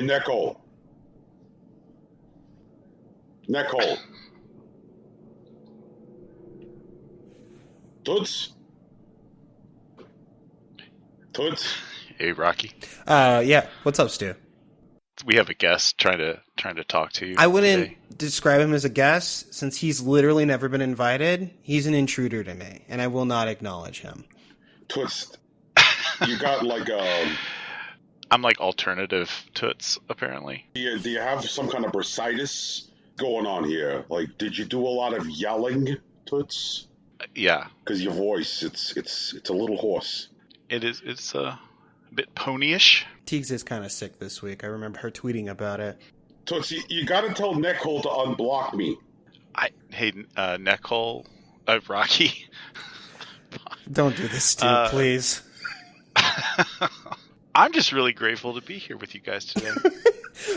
neck hole. Neck hole. Toots? Toots? Hey, Rocky. Yeah. What's up, Stu? We have a guest trying to talk to you. I wouldn't today. describe him as a guest since he's literally never been invited. He's an intruder to me, and I will not acknowledge him. Toots, you got like I'm like alternative Toots, apparently. do you have some kind of bursitis going on here? Like, did you do a lot of yelling, Toots? Yeah. Because your voice, it's a little hoarse. It's a bit ponyish. Teagues is kind of sick this week. I remember her tweeting about it. Toots, you got to tell Neckhole to unblock me. Hey, Neckhole, Rocky. Don't do this, Stu, please. I'm just really grateful to be here with you guys today.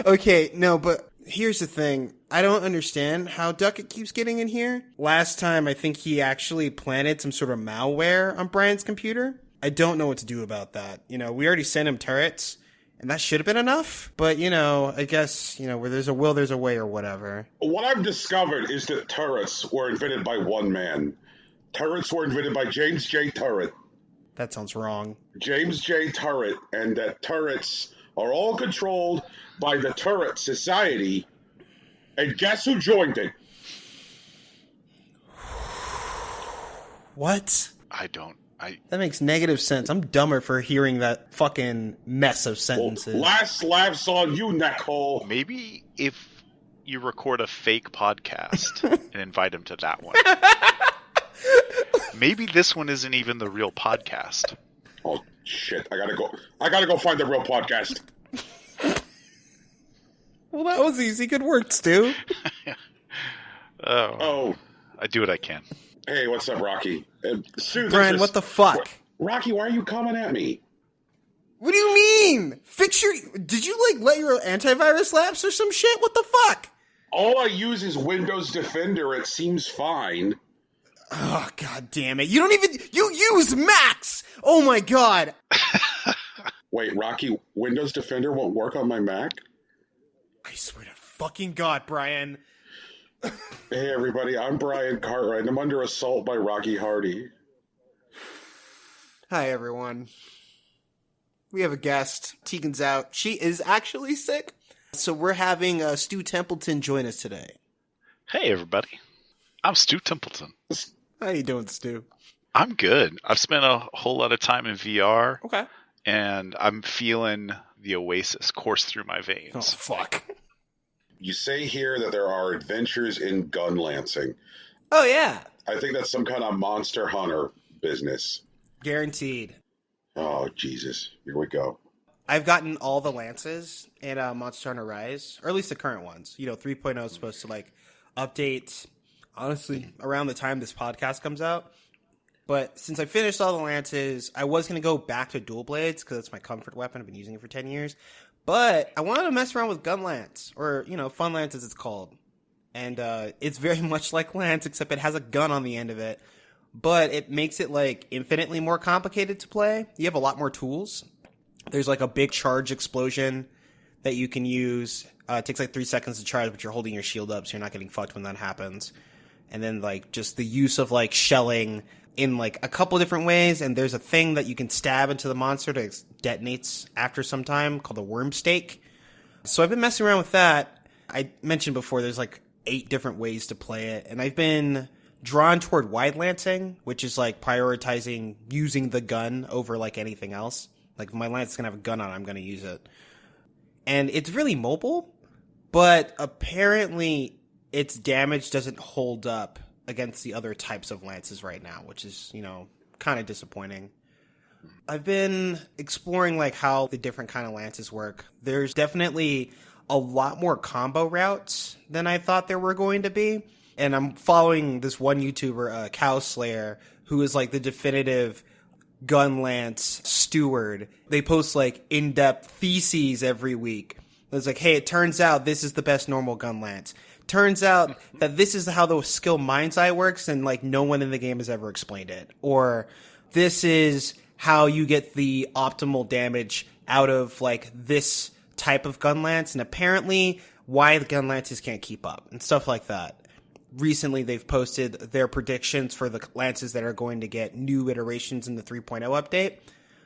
Okay, no, but here's the thing. I don't understand how Duckett keeps getting in here. Last time, I think he actually planted some sort of malware on Brian's computer. I don't know what to do about that. You know, we already sent him turrets, and that should have been enough. But, you know, I guess, you know, where there's a will, there's a way or whatever. What I've discovered is that turrets were invented by one man. Turrets were invented by James J. Turret. That sounds wrong. James J. Turret, and that turrets are all controlled by the Turret Society. And guess who joined it? What? That makes negative sense. I'm dumber for hearing that fucking mess of sentences. Well, last laughs on you, Neckhole. Maybe if you record a fake podcast and invite him to that one. Maybe this one isn't even the real podcast. Oh shit! I gotta go find the real podcast. Well, that was easy. Good work, Stu. Oh, I do what I can. Hey, what's up, Rocky? Stu, Brian, what the fuck? Rocky, why are you coming at me? What do you mean? Did you, like, let your antivirus lapse or some shit? What the fuck? All I use is Windows Defender. It seems fine. Oh, god damn it. You use Macs! Oh my god! Wait, Rocky, Windows Defender won't work on my Mac? I swear to fucking god, Brian. Hey everybody, I'm Brian Cartwright, and I'm under assault by Rocky Hardy. Hi everyone. We have a guest. Tegan's out. She is actually sick. So we're having Stu Templeton join us today. Hey everybody. I'm Stu Templeton. How you doing, Stu? I'm good. I've spent a whole lot of time in VR. Okay. And I'm feeling the oasis course through my veins. Oh, fuck. You say here that there are adventures in Gunlancing. Oh, yeah. I think that's some kind of Monster Hunter business. Guaranteed. Oh, Jesus. Here we go. I've gotten all the lances in Monster Hunter Rise, or at least the current ones. You know, 3.0 is supposed to, like, update, honestly, around the time this podcast comes out. But since I finished all the lances, I was going to go back to dual blades because it's my comfort weapon. I've been using it for 10 years. But I wanted to mess around with gun lance, or, you know, fun lance as it's called. And it's very much like lance, except it has a gun on the end of it. But it makes it, like, infinitely more complicated to play. You have a lot more tools. There's, like, a big charge explosion that you can use. It takes, like, 3 seconds to charge, but you're holding your shield up, so you're not getting fucked when that happens. And then, like, just the use of, like, shelling in, like, a couple different ways, and there's a thing that you can stab into the monster that detonates after some time called the worm stake. So I've been messing around with that. I mentioned before there's, like, 8 different ways to play it, and I've been drawn toward wide lancing, which is, like, prioritizing using the gun over, like, anything else. Like, if my lance is going to have a gun on it, I'm going to use it. And it's really mobile, but apparently its damage doesn't hold up against the other types of lances right now, which is, you know, kind of disappointing. I've been exploring, like, how the different kind of lances work. There's definitely a lot more combo routes than I thought there were going to be. And I'm following this one YouTuber, Cow Slayer, who is, like, the definitive gun lance steward. They post, like, in-depth theses every week. It's like, hey, it turns out this is the best normal gun lance. Turns out that this is how the skill mind's eye works, and, like, no one in the game has ever explained it. Or this is how you get the optimal damage out of, like, this type of gun lance, and apparently why the gun lances can't keep up and stuff like that. Recently, they've posted their predictions for the lances that are going to get new iterations in the 3.0 update.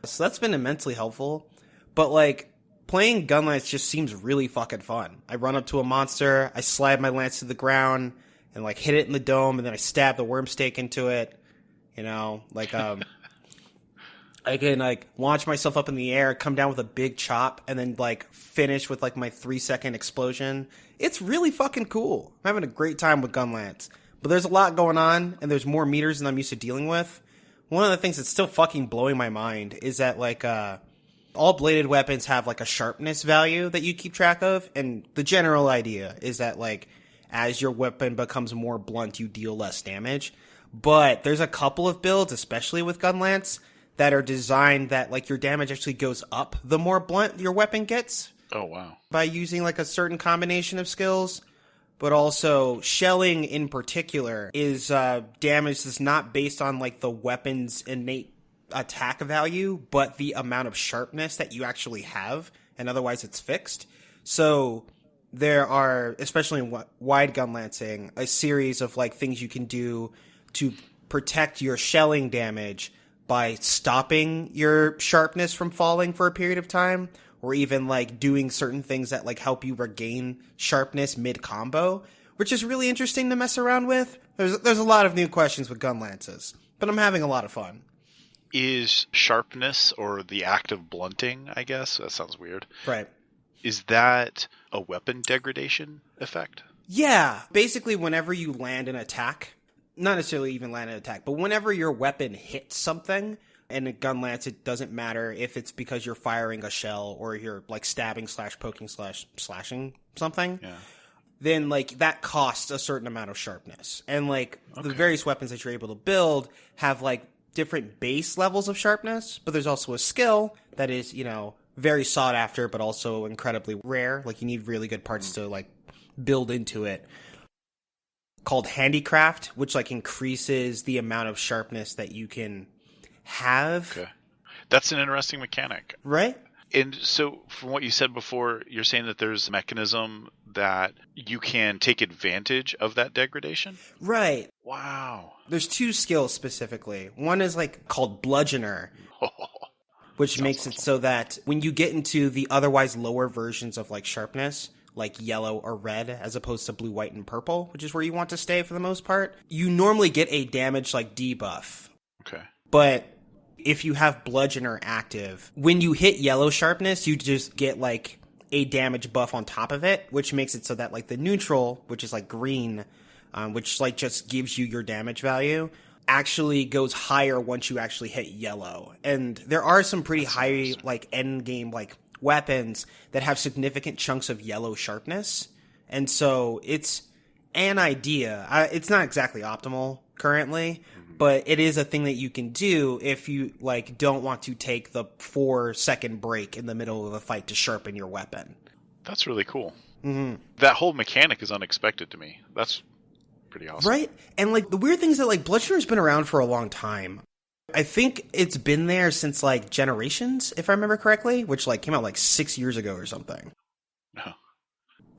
So that's been immensely helpful. But, like, playing gun lance just seems really fucking fun. I run up to a monster, I slide my lance to the ground, and, like, hit it in the dome, and then I stab the worm stake into it. You know, like, I can, like, launch myself up in the air, come down with a big chop, and then, like, finish with, like, my 3-second explosion. It's really fucking cool. I'm having a great time with gun lance. But there's a lot going on, and there's more meters than I'm used to dealing with. One of the things that's still fucking blowing my mind is that, like, all bladed weapons have, like, a sharpness value that you keep track of, and the general idea is that, like, as your weapon becomes more blunt, you deal less damage. But there's a couple of builds, especially with gun lance, that are designed that, like, your damage actually goes up the more blunt your weapon gets. Oh, wow. By using, like, a certain combination of skills. But also, shelling in particular is damage that's not based on, like, the weapon's innate attack value, but the amount of sharpness that you actually have, and otherwise it's fixed. So there are, especially in wide gun lancing, a series of, like, things you can do to protect your shelling damage by stopping your sharpness from falling for a period of time, or even, like, doing certain things that, like, help you regain sharpness mid-combo, which is really interesting to mess around with. There's a lot of new questions with gun lances, but I'm having a lot of fun. Is sharpness, or the act of blunting, I guess, that sounds weird. Right. Is that a weapon degradation effect? Yeah. Basically, whenever you land an attack, not necessarily even land an attack, but whenever your weapon hits something, and a gun lance, it doesn't matter if it's because you're firing a shell or you're, like, stabbing / poking / slashing something. Yeah. Then, like, that costs a certain amount of sharpness. And, like, the various weapons that you're able to build have, like, different base levels of sharpness, but there's also a skill that is, you know, very sought after, but also incredibly rare. Like, you need really good parts to, like, build into it, called handicraft, which, like, increases the amount of sharpness that you can have. Okay. That's an interesting mechanic. Right? And so from what you said before, you're saying that there's a mechanism that you can take advantage of that degradation? Right. Wow. There's 2 skills specifically. One is, like, called Bludgeoner, which makes it so that when you get into the otherwise lower versions of, like, sharpness, like yellow or red, as opposed to blue, white, and purple, which is where you want to stay for the most part, you normally get a damage, like, debuff. Okay. But if you have Bludgeoner active, when you hit yellow sharpness, you just get, like, a damage buff on top of it, which makes it so that, like, the neutral, which is, like, green, which, like, just gives you your damage value, actually goes higher once you actually hit yellow. And there are some pretty high, like, end game, like, weapons that have significant chunks of yellow sharpness. And so it's an idea. It's not exactly optimal currently, but it is a thing that you can do if you, like, don't want to take the 4-second break in the middle of a fight to sharpen your weapon. That's really cool. Mm-hmm. That whole mechanic is unexpected to me. That's pretty awesome. Right? And, like, the weird thing is that, like, Bludgeoner's been around for a long time. I think it's been there since, like, Generations, if I remember correctly, which, like, came out, like, 6 years ago or something. No.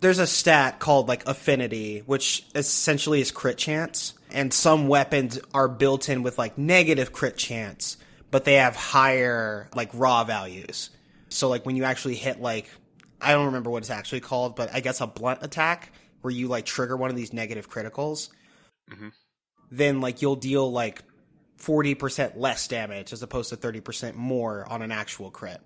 There's a stat called, like, Affinity, which essentially is crit chance. And some weapons are built in with, like, negative crit chance, but they have higher, like, raw values. So, like, when you actually hit, like, I don't remember what it's actually called, but I guess a blunt attack, where you, like, trigger one of these negative criticals, then, like, you'll deal, like, 40% less damage as opposed to 30% more on an actual crit.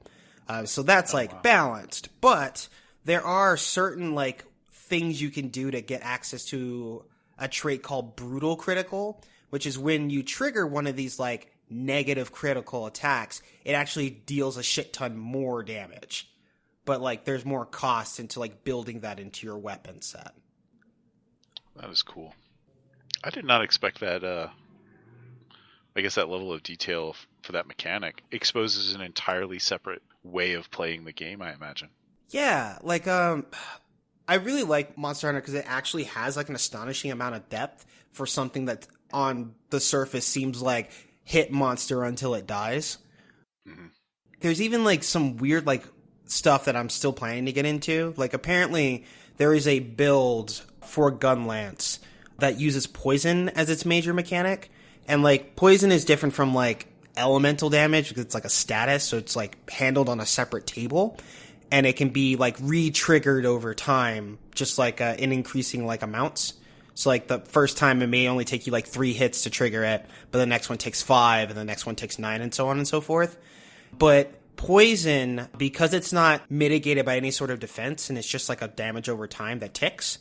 So that's, balanced. But there are certain, like, things you can do to get access to a trait called Brutal Critical, which is when you trigger one of these, like, negative critical attacks, it actually deals a shit ton more damage. But, like, there's more cost into, like, building that into your weapon set. That is cool. I did not expect that, I guess that level of detail for that mechanic exposes an entirely separate way of playing the game, I imagine. Yeah, like, I really like Monster Hunter because it actually has, like, an astonishing amount of depth for something that on the surface seems like hit monster until it dies. Mm-hmm. There's even, like, some weird, like, stuff that I'm still planning to get into. Like, apparently there is a build for Gunlance that uses poison as its major mechanic. And, like, poison is different from, like, elemental damage because it's, like, a status, so it's, like, handled on a separate table. And it can be, like, re-triggered over time, just, like, in increasing, like, amounts. So, like, the first time it may only take you, like, 3 hits to trigger it, but the next one takes 5, and the next one takes 9, and so on and so forth. But poison, because it's not mitigated by any sort of defense, and it's just, like, a damage over time that ticks,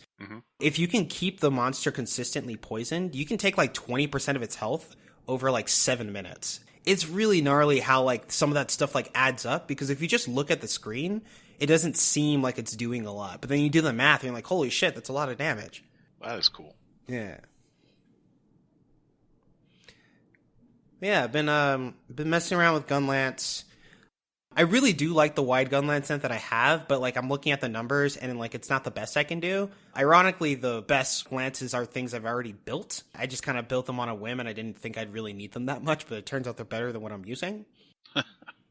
if you can keep the monster consistently poisoned, you can take, like, 20% of its health over, like, 7 minutes. It's really gnarly how, like, some of that stuff, like, adds up, because if you just look at the screen, it doesn't seem like it's doing a lot. But then you do the math, and you're like, holy shit, that's a lot of damage. That is cool. Yeah. Yeah, I've been messing around with Gunlance. I really do like the wide Gunlance scent that I have, but, like, I'm looking at the numbers, and, like, it's not the best I can do. Ironically, the best lances are things I've already built. I just kind of built them on a whim, and I didn't think I'd really need them that much, but it turns out they're better than what I'm using.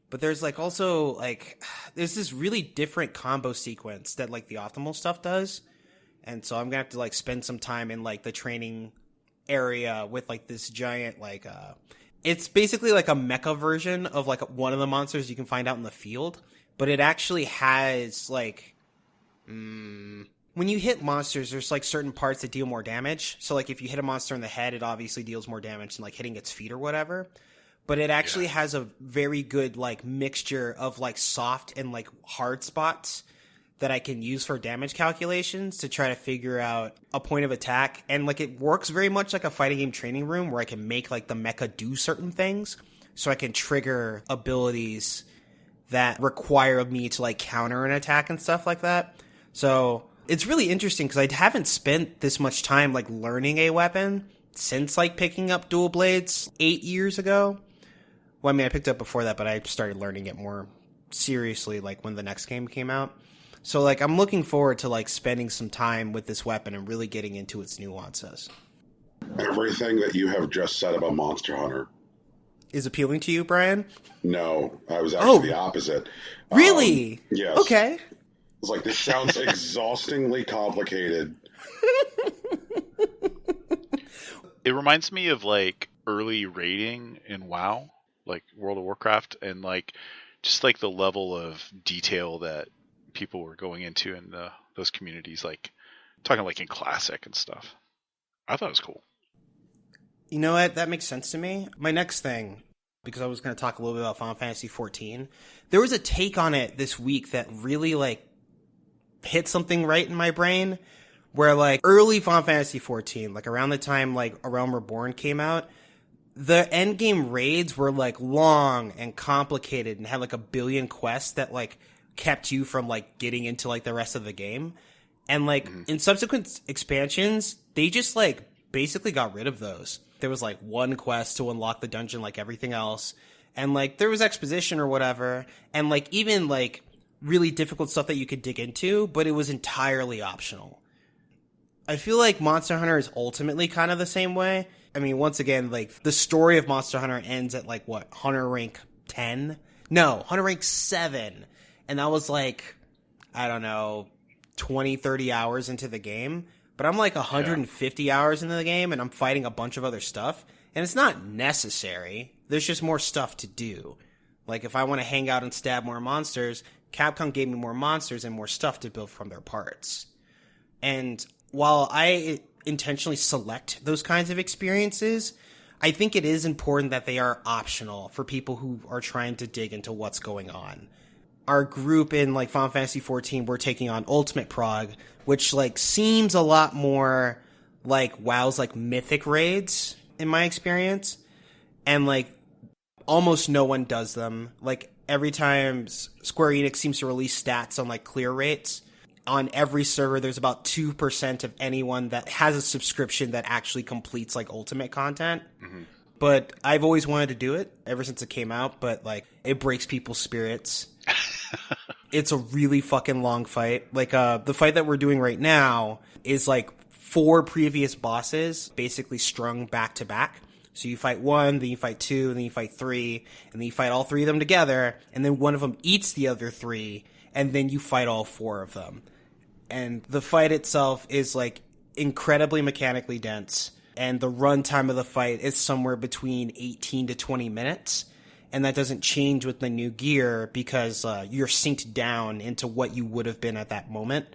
But there's, like, also, like, there's this really different combo sequence that, like, the optimal stuff does. And so I'm going to have to, like, spend some time in, like, the training area with, like, this giant, like, it's basically like a mecha version of, like, one of the monsters you can find out in the field. But it actually has, like, when you hit monsters, there's, like, certain parts that deal more damage. So, like, if you hit a monster in the head, it obviously deals more damage than, like, hitting its feet or whatever. But it actually has a very good, like, mixture of, like, soft and, like, hard spots that I can use for damage calculations to try to figure out a point of attack. And, like, it works very much like a fighting game training room where I can make, like, the mecha do certain things. So I can trigger abilities that require me to, like, counter an attack and stuff like that. So it's really interesting because I haven't spent this much time, like, learning a weapon since, like, picking up dual blades 8 years ago. Well, I mean, I picked it up before that, but I started learning it more seriously, like, when the next game came out. So, like, I'm looking forward to, like, spending some time with this weapon and really getting into its nuances. Everything that you have just said about Monster Hunter is appealing to you, Brian? No, I was actually the opposite. Really? Yes. Okay. It's like, this sounds exhaustingly complicated. It reminds me of, like, early raiding in WoW, like World of Warcraft, and, like, just, like, the level of detail that people were going into in those communities, like, talking, like, in Classic and stuff. I thought it was cool. You know what? That makes sense to me. My next thing, because I was going to talk a little bit about Final Fantasy XIV, there was a take on it this week that really, like, hit something right in my brain, where, like, early Final Fantasy XIV, like, around the time, like, A Realm Reborn came out, the endgame raids were, like, long and complicated and had, like, a billion quests that, like, kept you from, like, getting into, like, the rest of the game. And, like, in subsequent expansions, they just, like, basically got rid of those. There was, like, one quest to unlock the dungeon like everything else. And, like, there was exposition or whatever. And, like, even, like, really difficult stuff that you could dig into, but it was entirely optional. I feel like Monster Hunter is ultimately kind of the same way. I mean, once again, like, the story of Monster Hunter ends at, like, what, Hunter rank 10? No, Hunter rank 7. And that was, like, I don't know, 20, 30 hours into the game. But I'm, like, 150 hours into the game, and I'm fighting a bunch of other stuff. And it's not necessary. There's just more stuff to do. Like, if I want to hang out and stab more monsters, Capcom gave me more monsters and more stuff to build from their parts. And while I intentionally select those kinds of experiences, I think it is important that they are optional for people who are trying to dig into what's going on. Our group in, like, Final Fantasy XIV, we're taking on Ultimate Prog, which, like, seems a lot more like WoW's, like, mythic raids, in my experience. And, like, almost no one does them. Like, every time Square Enix seems to release stats on, like, clear rates, on every server, there's about 2% of anyone that has a subscription that actually completes, like, Ultimate content. Mm-hmm. But I've always wanted to do it ever since it came out, but, like, it breaks people's spirits. It's a really fucking long fight. Like, the fight that we're doing right now is, like, 4 previous bosses basically strung back to back. So you fight 1, then you fight 2, and then you fight 3, and then you fight all 3 of them together, and then one of them eats the other 3, and then you fight all 4 of them. And the fight itself is like incredibly mechanically dense, and the runtime of the fight is somewhere between 18 to 20 minutes. And that doesn't change with the new gear because you're synced down into what you would have been at that moment.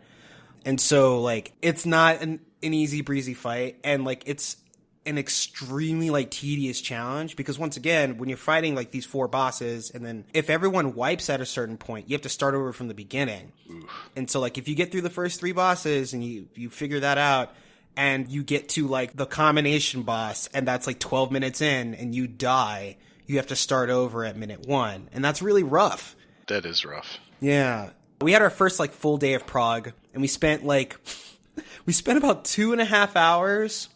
And so, like, it's not an easy breezy fight, and like it's an extremely like tedious challenge because once again, when you're fighting like these 4 bosses, and then if everyone wipes at a certain point, you have to start over from the beginning. And so like if you get through the first 3 bosses and you figure that out, and you get to like the combination boss, and that's like 12 minutes in, and you die, you have to start over at minute 1, and that's really rough. That is rough. Yeah. We had our first like full day of Prog, and we spent about 2.5 hours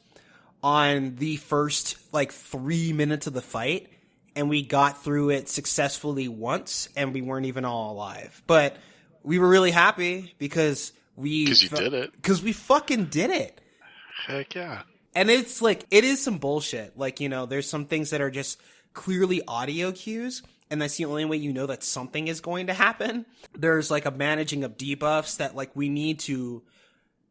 on the first like 3 minutes of the fight, and we got through it successfully once, and we weren't even all alive. But we were really happy because you did it. Because we fucking did it. Heck yeah. And it's like, it is some bullshit. Like, you know, there's some things that are just clearly audio cues, and that's the only way you know that something is going to happen. There's like a managing of debuffs that like we need to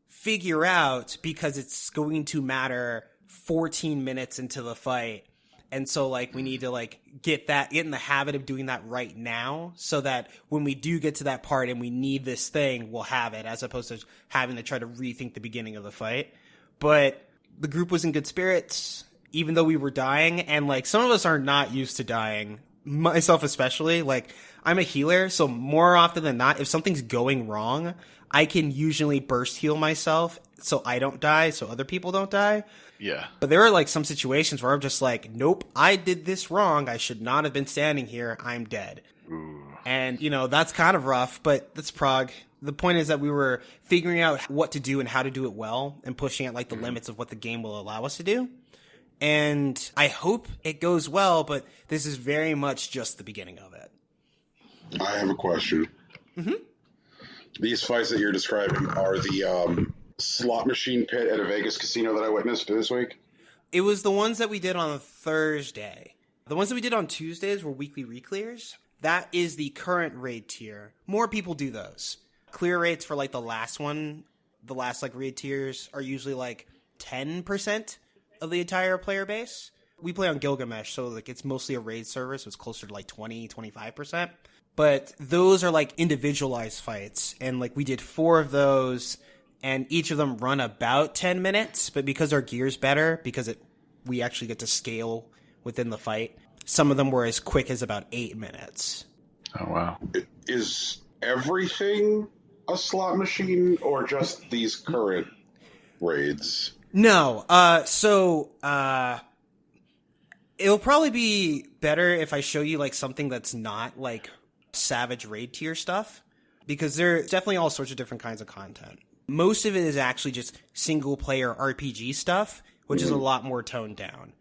figure out because it's going to matter 14 minutes into the fight. And so like we need to like get in the habit of doing that right now, so that when we do get to that part and we need this thing, we'll have it, as opposed to having to try to rethink the beginning of the fight. But the group was in good spirits, even though we were dying, and like some of us are not used to dying, myself especially. Like, I'm a healer, so more often than not, if something's going wrong, I can usually burst heal myself so I don't die, so other people don't die. Yeah. But there are like some situations where I'm just like, nope, I did this wrong. I should not have been standing here. I'm dead. Ooh. And, you know, that's kind of rough, but that's Prog. The point is that we were figuring out what to do and how to do it well, and pushing at like the limits of what the game will allow us to do. And I hope it goes well, but this is very much just the beginning of it. I have a question. Mm-hmm. These fights that you're describing are the slot machine pit at a Vegas casino that I witnessed this week? It was the ones that we did on Thursday. The ones that we did on Tuesdays were weekly reclears. That is the current raid tier. More people do those. Clear rates for like the last one, the last like raid tiers are usually like 10% of the entire player base. We play on Gilgamesh, so like it's mostly a raid server, so it's closer to like 20-25%. But those are like individualized fights, and like we did 4 of those, and each of them run about 10 minutes, but because our gear's better, because we actually get to scale within the fight, some of them were as quick as about 8 minutes. Oh, wow. Is everything a slot machine, or just these current raids? No. It'll probably be better if I show you like something that's not like Savage raid tier stuff, because there's definitely all sorts of different kinds of content. Most of it is actually just single player RPG stuff, which is a lot more toned down.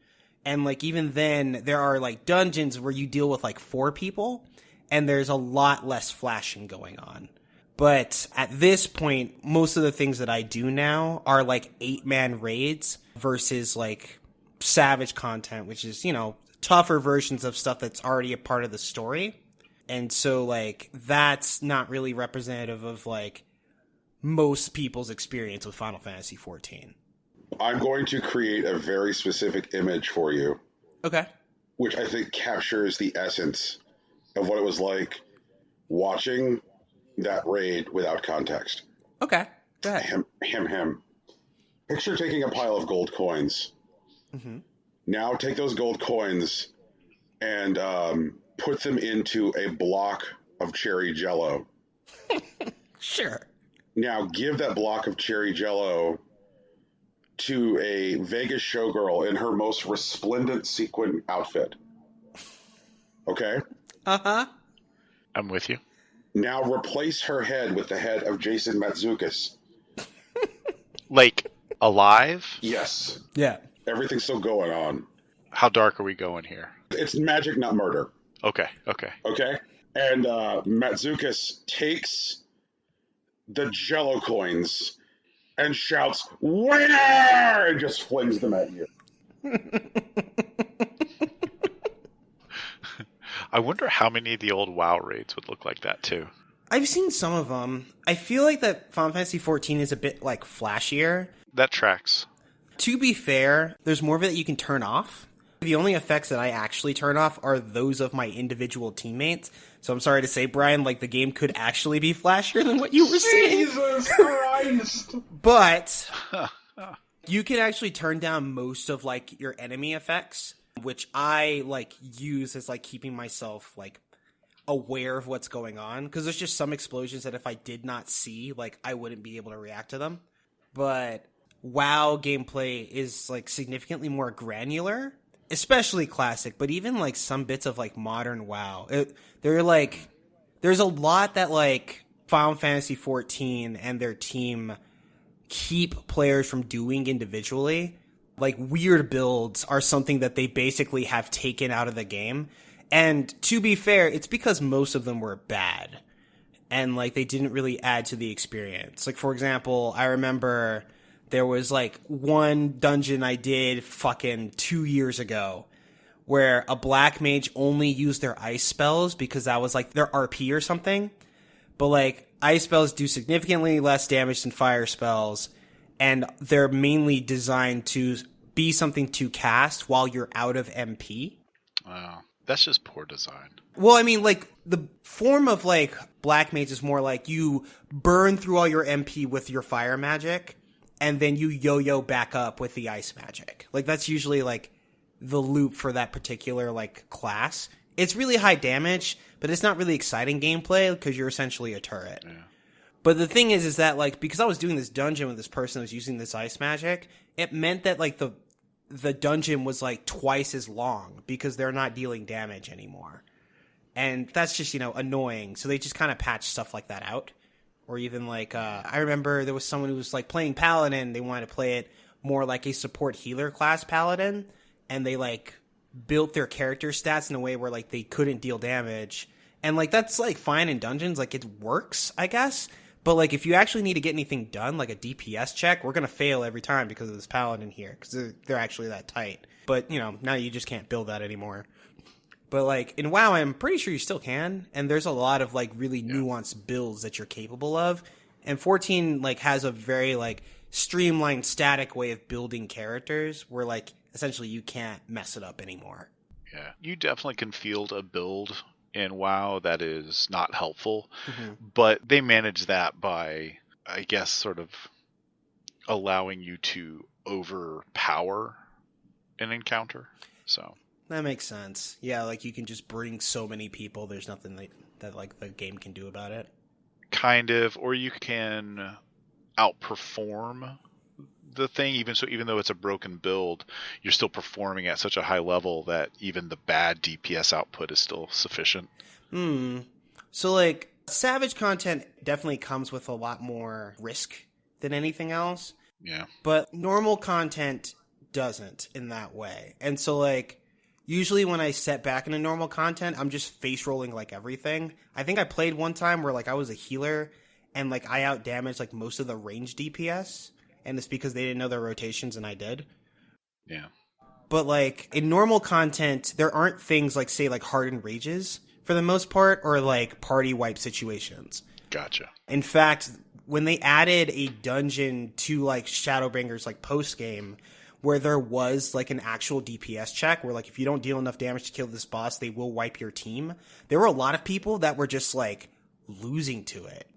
And like even then, there are like dungeons where you deal with like 4 people, and there's a lot less flashing going on. But at this point, most of the things that I do now are like 8-man raids versus like Savage content, which is, you know, tougher versions of stuff that's already a part of the story. And so like that's not really representative of like most people's experience with Final Fantasy XIV. I'm going to create a very specific image for you. Okay. Which I think captures the essence of what it was like watching that raid without context. Okay. Go ahead. Him. Picture taking a pile of gold coins. Mm-hmm. Now take those gold coins and put them into a block of cherry jello. Sure. Now give that block of cherry jello to a Vegas showgirl in her most resplendent sequin outfit. Okay? Uh-huh. I'm with you. Now replace her head with the head of Jason Matsukas. Like, alive? Yes. Yeah. Everything's still going on. How dark are we going here? It's magic, not murder. Okay. Okay? And Matsukas takes the jello coins and shouts, "Winner!" and just flings them at you. I wonder how many of the old WoW raids would look like that, too. I've seen some of them. I feel like that Final Fantasy XIV is a bit, like, flashier. That tracks. To be fair, there's more of it that you can turn off. The only effects that I actually turn off are those of my individual teammates. So I'm sorry to say, Brian, like, the game could actually be flashier than what you were saying. Jesus Christ! But you can actually turn down most of, like, your enemy effects, which I, like, use as, like, keeping myself, like, aware of what's going on. Because there's just some explosions that if I did not see, like, I wouldn't be able to react to them. But WoW gameplay is, like, significantly more granular, especially classic, but even, like, some bits of, like, modern WoW. There's a lot that, like, Final Fantasy XIV and their team keep players from doing individually. Like, weird builds are something that they basically have taken out of the game. And to be fair, it's because most of them were bad. And, like, they didn't really add to the experience. Like, for example, I remember there was, like, one dungeon I did fucking 2 years ago where a black mage only used their ice spells because that was, like, their RP or something. But, like, ice spells do significantly less damage than fire spells, and they're mainly designed to be something to cast while you're out of MP. Wow. That's just poor design. Well, I mean, like, the form of, like, black mage is more like you burn through all your MP with your fire magic, and then you yo-yo back up with the ice magic. Like, that's usually, like, the loop for that particular, like, class. It's really high damage, but it's not really exciting gameplay because you're essentially a turret. Yeah. But the thing is that, like, because I was doing this dungeon with this person who was using this ice magic, it meant that, like, the dungeon was, like, twice as long because they're not dealing damage anymore. And that's just, you know, annoying. So they just kind of patched stuff like that out. Or even, like, I remember there was someone who was, like, playing Paladin. They wanted to play it more like a support healer class Paladin. And they, like, built their character stats in a way where, like, they couldn't deal damage. And, like, that's, like, fine in dungeons. Like, it works, I guess. But, like, if you actually need to get anything done, like a DPS check, we're going to fail every time because of this Paladin here. Because they're actually that tight. But, you know, now you just can't build that anymore. But, like, in WoW, I'm pretty sure you still can. And there's a lot of, like, really nuanced builds that you're capable of. And 14, like, has a very, like, streamlined, static way of building characters where, like, essentially you can't mess it up anymore. Yeah. You definitely can field a build in WoW that is not helpful. Mm-hmm. But they manage that by, I guess, sort of allowing you to overpower an encounter. So that makes sense. Yeah, like, you can just bring so many people, there's nothing that like, the game can do about it. Kind of. Or you can outperform the thing, even though it's a broken build, you're still performing at such a high level that even the bad DPS output is still sufficient. So, like, Savage content definitely comes with a lot more risk than anything else. Yeah. But normal content doesn't in that way. And so, like, usually when I set back into normal content, I'm just face rolling, like, everything. I think I played one time where, like, I was a healer and, like, I out damaged, like, most of the range DPS. And it's because they didn't know their rotations and I did. Yeah. But, like, in normal content, there aren't things like, say, like, hardened rages for the most part, or, like, party wipe situations. Gotcha. In fact, when they added a dungeon to, like, Shadowbringers, like, post-game, where there was, like, an actual DPS check, where, like, if you don't deal enough damage to kill this boss, they will wipe your team, there were a lot of people that were just, like, losing to it.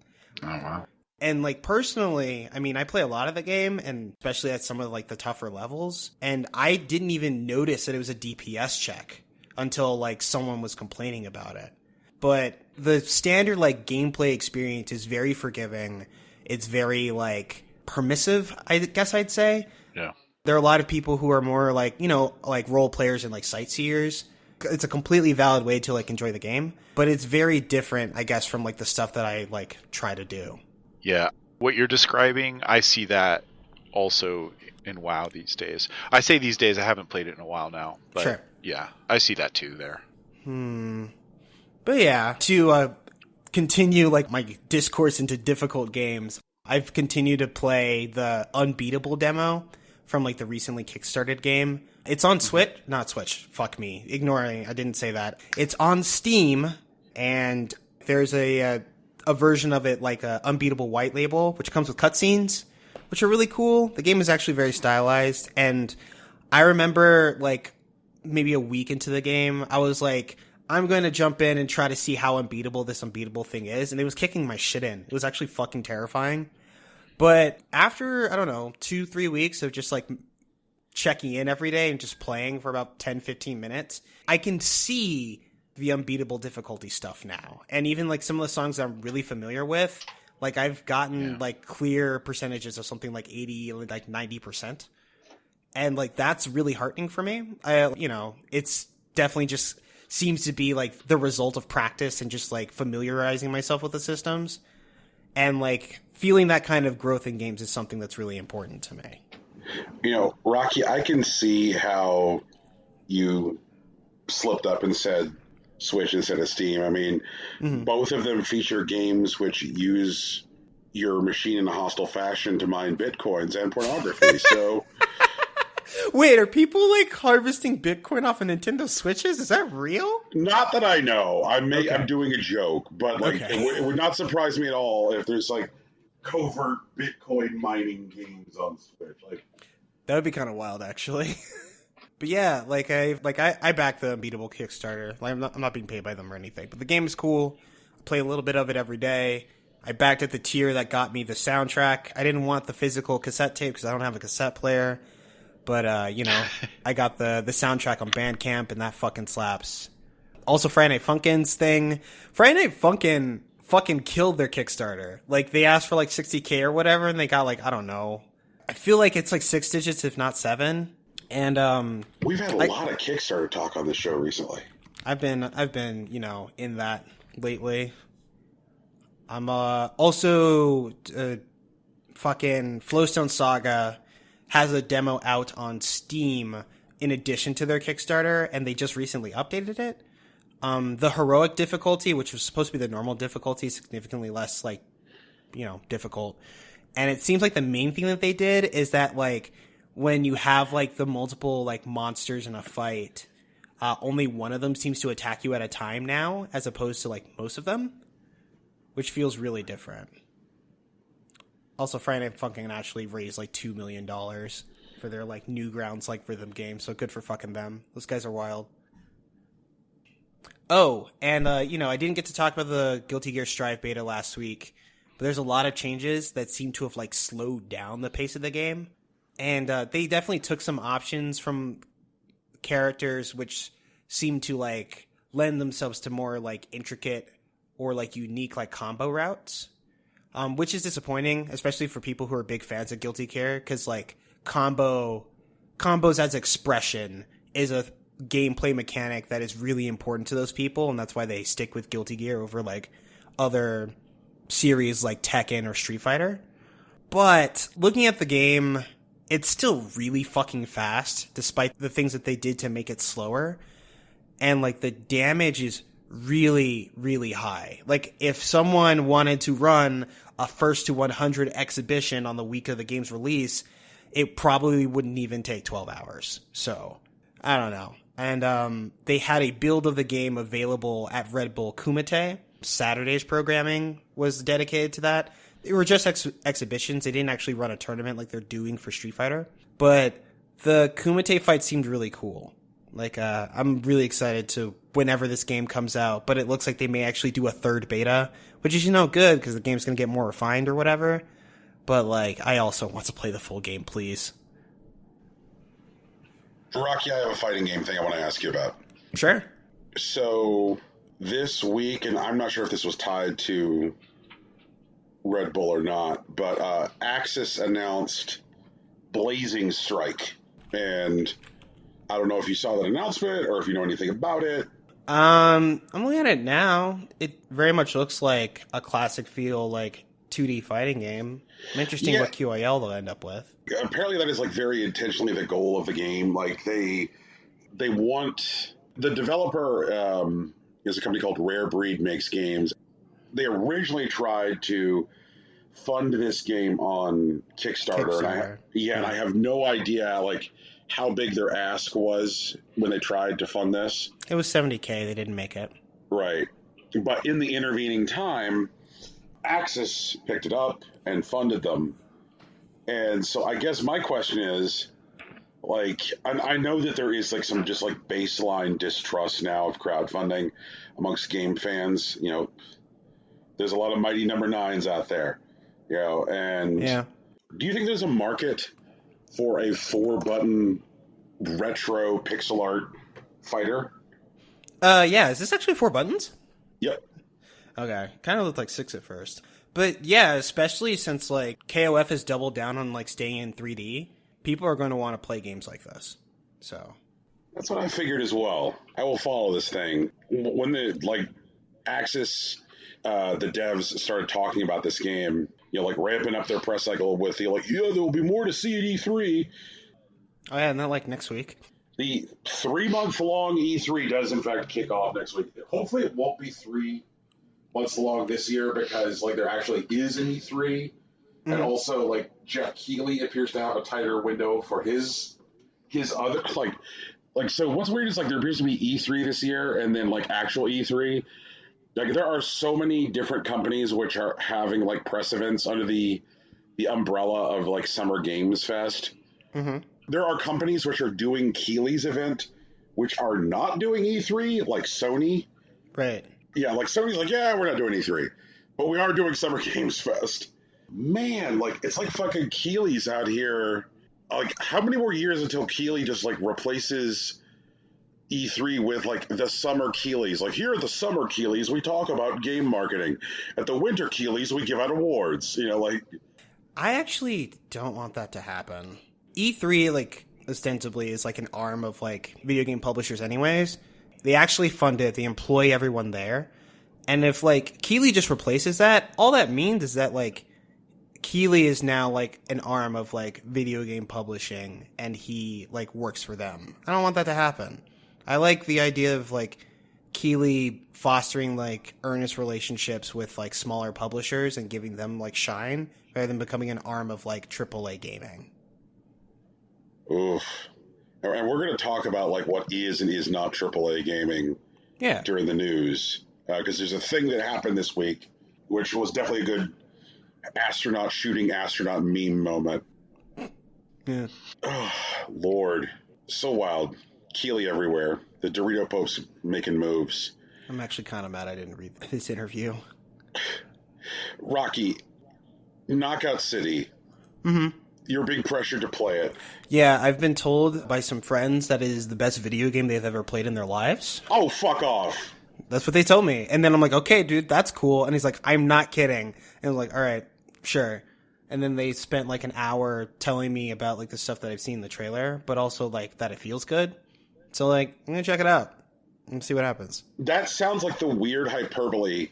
Oh, wow. And, like, personally, I mean, I play a lot of the game, and especially at some of, like, the tougher levels, and I didn't even notice that it was a DPS check until, like, someone was complaining about it. But the standard, like, gameplay experience is very forgiving. It's very, like, permissive, I guess I'd say. Yeah. There are a lot of people who are more, like, you know, like, role players and, like, sightseers. It's a completely valid way to, like, enjoy the game. But it's very different, I guess, from, like, the stuff that I, like, try to do. Yeah, what you're describing, I see that also in WoW these days. I say these days, I haven't played it in a while now, but sure. Yeah, I see that too there. But yeah, to continue, like, my discourse into difficult games, I've continued to play the Unbeatable demo from, like, the recently kickstarted game. It's on Switch, not Switch, fuck me, ignoring, I didn't say that. It's on Steam, and there's a a version of it like a Unbeatable white label, which comes with cutscenes, which are really cool. The game is actually very stylized, and I remember like maybe a week into the game, I was like, I'm going to jump in and try to see how unbeatable this unbeatable thing is, and it was kicking my shit in. It was actually fucking terrifying. But after, I don't know, 2-3 weeks of just like checking in every day and just playing for about 10-15 minutes, I can see the unbeatable difficulty stuff now. And even like some of the songs that I'm really familiar with, like I've gotten like clear percentages of something like 80, like 90%. And like that's really heartening for me. It's definitely just seems to be like the result of practice and just like familiarizing myself with the systems. And like feeling that kind of growth in games is something that's really important to me. You know, Rocky, I can see how you slipped up and said Switch instead of Steam. I mean, both of them feature games which use your machine in a hostile fashion to mine bitcoins and pornography. So, wait, are people like harvesting Bitcoin off of Nintendo Switches? Is that real? Not that I know. I'm doing a joke, but like it would not surprise me at all if there's like covert Bitcoin mining games on Switch. Like that would be kind of wild, actually. But yeah, I back the Unbeatable Kickstarter. Like, I'm not being paid by them or anything, but the game is cool. I play a little bit of it every day. I backed at the tier that got me the soundtrack. I didn't want the physical cassette tape because I don't have a cassette player. But I got the soundtrack on Bandcamp, and that fucking slaps. Also, Friday Night Funkin's thing. Friday Night Funkin' fucking killed their Kickstarter. Like, they asked for like 60K or whatever, and they got like, I don't know. I feel like it's like 6 digits, if not 7. And we've had a lot of Kickstarter talk on this show recently. I've been in that lately. I'm also fucking Flowstone Saga has a demo out on Steam in addition to their Kickstarter, and they just recently updated it. The heroic difficulty, which was supposed to be the normal difficulty, significantly less difficult. And it seems like the main thing that they did is that like when you have like the multiple like monsters in a fight, only one of them seems to attack you at a time now, as opposed to like most of them, which feels really different. Also, Friday Night Funkin' actually raised like $2 million for their like Newgrounds like rhythm game, so good for fucking them. Those guys are wild. Oh, and I didn't get to talk about the Guilty Gear Strive beta last week, but there's a lot of changes that seem to have like slowed down the pace of the game. And they definitely took some options from characters which seem to like lend themselves to more like intricate or like unique like combo routes, which is disappointing, especially for people who are big fans of Guilty Gear, because like combos as expression is a gameplay mechanic that is really important to those people, and that's why they stick with Guilty Gear over like other series like Tekken or Street Fighter. But looking at the game, it's still really fucking fast, despite the things that they did to make it slower. And, like, the damage is really, really high. Like, if someone wanted to run a 1st to 100 exhibition on the week of the game's release, it probably wouldn't even take 12 hours. So, I don't know. And they had a build of the game available at Red Bull Kumite. Saturday's programming was dedicated to that. They were just exhibitions. They didn't actually run a tournament like they're doing for Street Fighter. But the Kumite fight seemed really cool. Like, I'm really excited to whenever this game comes out. But it looks like they may actually do a 3rd beta, which is, good because the game's going to get more refined or whatever. But, like, I also want to play the full game, please. Rocky, I have a fighting game thing I want to ask you about. Sure. So, this week, and I'm not sure if this was tied to Red Bull or not, but Axis announced Blazing Strike, and I don't know if you saw that announcement or if you know anything about it. I'm looking at it now. It very much looks like a classic feel, like 2D fighting game. I'm interested in what QIL they'll end up with. Apparently, that is like very intentionally the goal of the game. Like they want the developer is a company called Rare Breed makes games. They originally tried to fund this game on Kickstarter. And I have no idea like how big their ask was when they tried to fund this. It was $70K. They didn't make it. Right. But in the intervening time, Axis picked it up and funded them. And so I guess my question is, like, I know that there is like some just like baseline distrust now of crowdfunding amongst game fans. You know, there's a lot of mighty number nines out there, you know, and Yeah. do you think there's a market for a 4-button retro pixel art fighter? Yeah, is this actually 4 buttons? Yep. Okay, kind of looked like 6 at first. But yeah, especially since like KOF has doubled down on like staying in 3D, people are going to want to play games like this. So That's what I figured as well. I will follow this thing. When the like Axis, the devs started talking about this game, you know, like ramping up their press cycle with the like, yeah, there will be more to see at E3. oh yeah, and that like next week. The 3-month-long E3 does in fact kick off next week. Hopefully, it won't be 3 months long this year because like there actually is an E3, and also like Jeff Keighley appears to have a tighter window for his other like so. What's weird is like there appears to be E3 this year and then like actual E3. Like there are so many different companies which are having like press events under the umbrella of like Summer Games Fest. Mm-hmm. There are companies which are doing Keighley's event, which are not doing E3, like Sony. Right. Yeah, like Sony's like, yeah, we're not doing E3, but we are doing Summer Games Fest. Man, like it's like fucking Keighley's out here. Like, how many more years until Keighley just like replaces E3 with like the Summer Keighley's? Like, here are the Summer Keighley's, we talk about game marketing. At the Winter Keighley's, we give out awards. You know, like. I actually don't want that to happen. E3, like, ostensibly is like an arm of like video game publishers anyways. They actually fund it, they employ everyone there. And if like Keighley just replaces that, all that means is that like Keighley is now like an arm of like video game publishing and he like works for them. I don't want that to happen. I like the idea of like Keighley fostering like earnest relationships with like smaller publishers and giving them like shine rather than becoming an arm of like AAA gaming. Oof. And we're going to talk about like what is and is not AAA gaming during the news. Because there's a thing that happened this week, which was definitely a good astronaut shooting astronaut meme moment. Yeah. Oh, Lord. So wild. Keighley everywhere. The Dorito Pope's making moves. I'm actually kind of mad I didn't read this interview. Rocky, Knockout City. Mm-hmm. You're being pressured to play it. Yeah, I've been told by some friends that it is the best video game they've ever played in their lives. Oh, fuck off. That's what they told me. And then I'm like, okay, dude, that's cool. And he's like, I'm not kidding. And I'm like, all right, sure. And then they spent like an hour telling me about like the stuff that I've seen in the trailer, but also like that it feels good. So like, I'm going to check it out and see what happens. That sounds like the weird hyperbole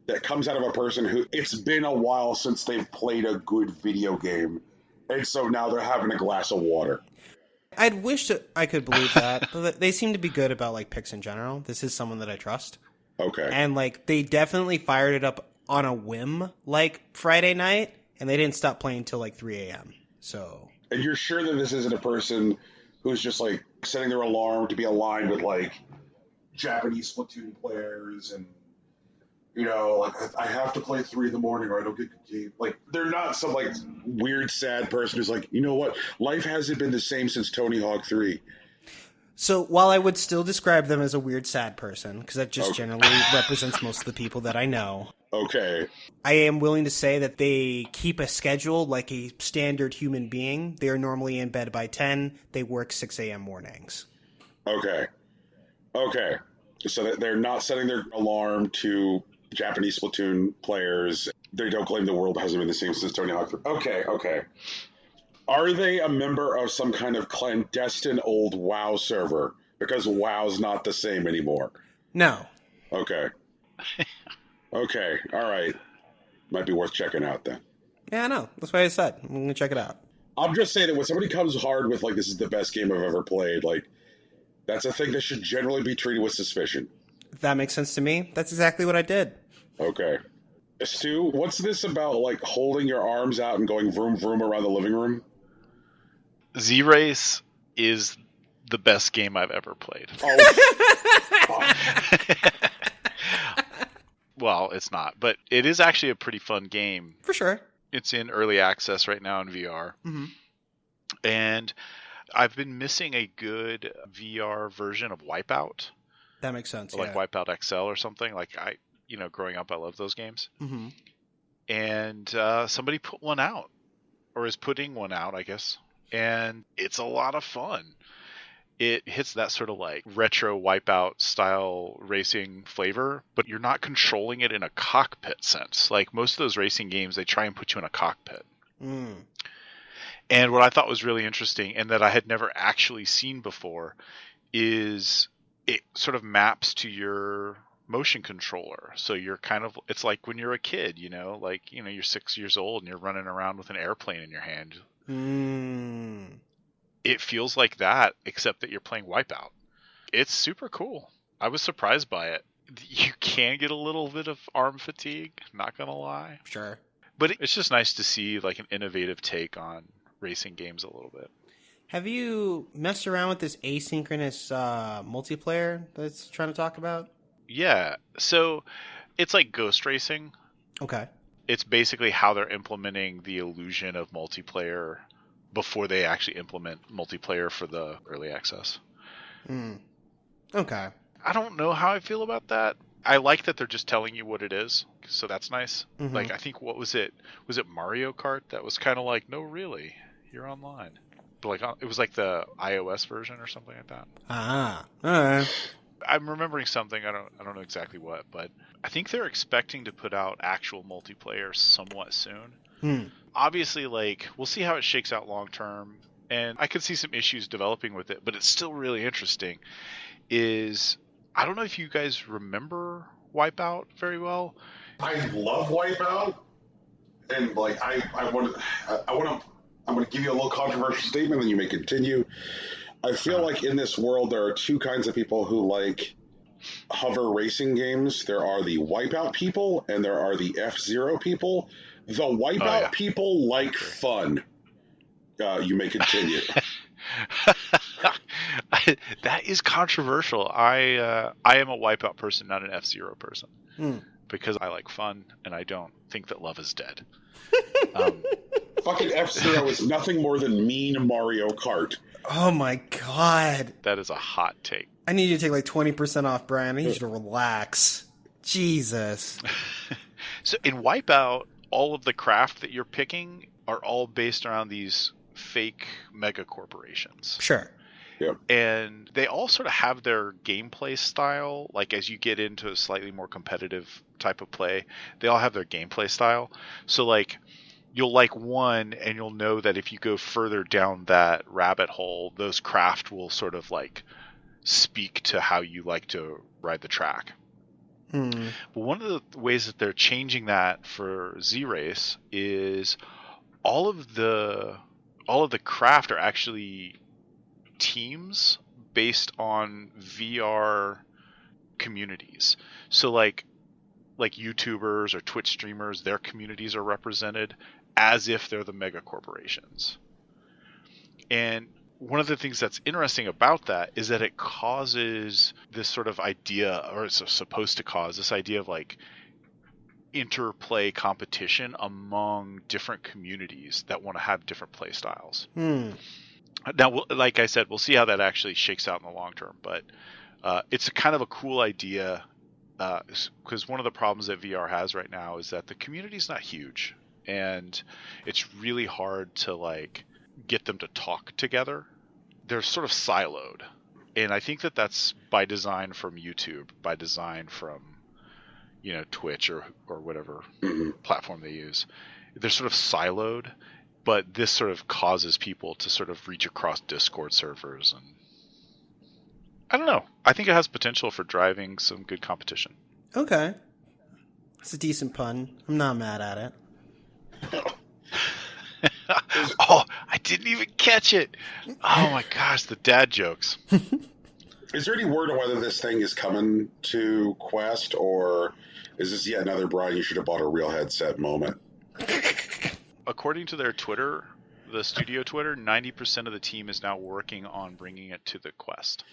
that comes out of a person who it's been a while since they've played a good video game. And so now they're having a glass of water. I'd wish that I could believe that, but they seem to be good about like picks in general. This is someone that I trust. Okay. And like they definitely fired it up on a whim like Friday night, and they didn't stop playing until like 3 a.m. So. And you're sure that this isn't a person who's just like setting their alarm to be aligned with like Japanese Splatoon players and, you know, like I have to play 3 a.m. or I don't get good game. Like they're not some like weird sad person who's like, you know what, life hasn't been the same since Tony Hawk 3. So while I would still describe them as a weird sad person, because that just generally represents most of the people that I know. Okay. I am willing to say that they keep a schedule like a standard human being. They are normally in bed by 10. They work 6 a.m. mornings. Okay. So they're not setting their alarm to Japanese Splatoon players. They don't claim the world hasn't been the same since Tony Hawk 3. Okay. Are they a member of some kind of clandestine old WoW server? Because WoW's not the same anymore. No. Okay. All right. Might be worth checking out then. Yeah, I know. That's why I said I'm going to check it out. I'm just saying that when somebody comes hard with, like, this is the best game I've ever played, like, that's a thing that should generally be treated with suspicion. If that makes sense to me, that's exactly what I did. Okay. Stu, what's this about, like, holding your arms out and going vroom vroom around the living room? Z-Race is the best game I've ever played. Well, it's not, but it is actually a pretty fun game. For sure. It's in early access right now in VR. Mm-hmm. And I've been missing a good VR version of Wipeout. That makes sense. Like Wipeout XL or something. Like growing up, I loved those games. Mm-hmm. And somebody put one out, or is putting one out, I guess. And it's a lot of fun. It hits that sort of like retro Wipeout style racing flavor, but you're not controlling it in a cockpit sense. Like most of those racing games, they try and put you in a cockpit. Mm. And what I thought was really interesting, and that I had never actually seen before, is it sort of maps to your motion controller. So you're it's like when you're a kid, you're 6 years old and you're running around with an airplane in your hand. Mm. It feels like that, except that you're playing Wipeout. It's super cool. I was surprised by it. You can get a little bit of arm fatigue, not gonna lie. Sure. But it's just nice to see like an innovative take on racing games a little bit. Have you messed around with this asynchronous multiplayer that's trying to talk about? Yeah. So it's like Ghost Racing. Okay. It's basically how they're implementing the illusion of multiplayer before they actually implement multiplayer for the early access. Mm. Okay. I don't know how I feel about that. I like that they're just telling you what it is, so that's nice. Mm-hmm. Like, I think, what was it? Was it Mario Kart? That was kind of like, no, really, you're online. But like, it was like the iOS version or something like that. Ah, all right. I'm remembering something. I don't know exactly what, but I think they're expecting to put out actual multiplayer somewhat soon. Obviously, like, we'll see how it shakes out long term, and I could see some issues developing with it, but it's still really interesting. I don't know if you guys remember Wipeout very well. I love Wipeout, and like I'm going to give you a little controversial statement, and you may continue. I feel like in this world there are two kinds of people who like hover racing games. There are the Wipeout people, and there are the F-Zero people. The Wipeout people like fun. You may continue. That is controversial. I am a Wipeout person, not an F-Zero person, because I like fun, and I don't think that love is dead. Fucking F-Zero is nothing more than mean Mario Kart. Oh my god. That is a hot take. I need you to take like 20% off, Brian. I need you to relax. Jesus. So in Wipeout, all of the craft that you're picking are all based around these fake mega corporations. Sure. Yep. And they all sort of have their gameplay style. Like, as you get into a slightly more competitive type of play, they all have their gameplay style. So, like, you'll like one, and you'll know that if you go further down that rabbit hole, those craft will sort of, like, speak to how you like to ride the track. But one of the ways that they're changing that for Z-Race is all of the craft are actually teams based on VR communities. So like YouTubers or Twitch streamers, their communities are represented as if they're the mega corporations. And one of the things that's interesting about that is that it causes this sort of idea, or it's supposed to cause this idea of like interplay competition among different communities that want to have different play styles. Now, like I said, we'll see how that actually shakes out in the long term, but it's a kind of a cool idea, because one of the problems that VR has right now is that the community is not huge, and it's really hard to like get them to talk together. They're sort of siloed, and I think that that's by design from YouTube, by design from Twitch or whatever platform they use. They're sort of siloed, but this sort of causes people to sort of reach across Discord servers, and I don't know. I think it has potential for driving some good competition. Okay. It's a decent pun. I'm not mad at it. Oh, I didn't even catch it. Oh my gosh, the dad jokes. Is there any word on whether this thing is coming to Quest, or is this yet another Brian, you should have bought a real headset moment? According to their Twitter, the studio Twitter, 90% of the team is now working on bringing it to the Quest.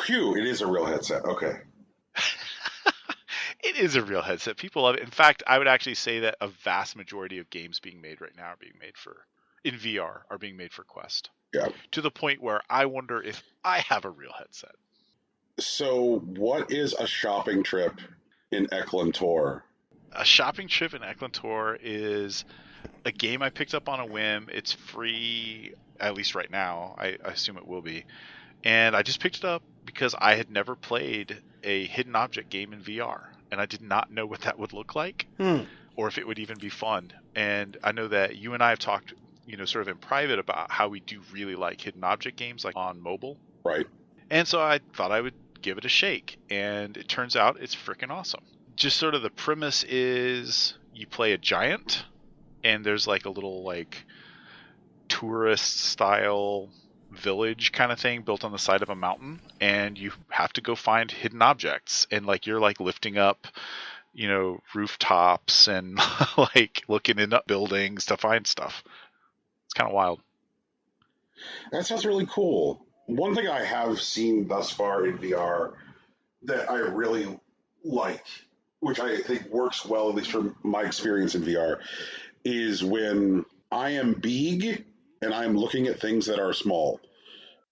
Phew, it is a real headset. Okay. It It is a real headset. People love it. In fact, I would actually say that a vast majority of games being made right now are being made in VR are being made for Quest. Yeah. To the point where I wonder if I have a real headset. So, what is a shopping trip in Eklan Tour? A shopping trip in Eklan Tour is a game I picked up on a whim. It's free, at least right now. I assume it will be. And I just picked it up because I had never played a hidden object game in VR. And I did not know what that would look like or if it would even be fun. And I know that you and I have talked, sort of in private about how we do really like hidden object games like on mobile. Right. And so I thought I would give it a shake. And it turns out it's freaking awesome. Just sort of the premise is you play a giant and there's like a little like tourist style village kind of thing built on the side of a mountain, and you have to go find hidden objects, and like you're like lifting up rooftops and like looking in buildings to find stuff. It's kind of wild. That sounds really cool. One thing I have seen thus far in VR that I really like, which I think works well, at least from my experience in VR, is when I am big and I'm looking at things that are small.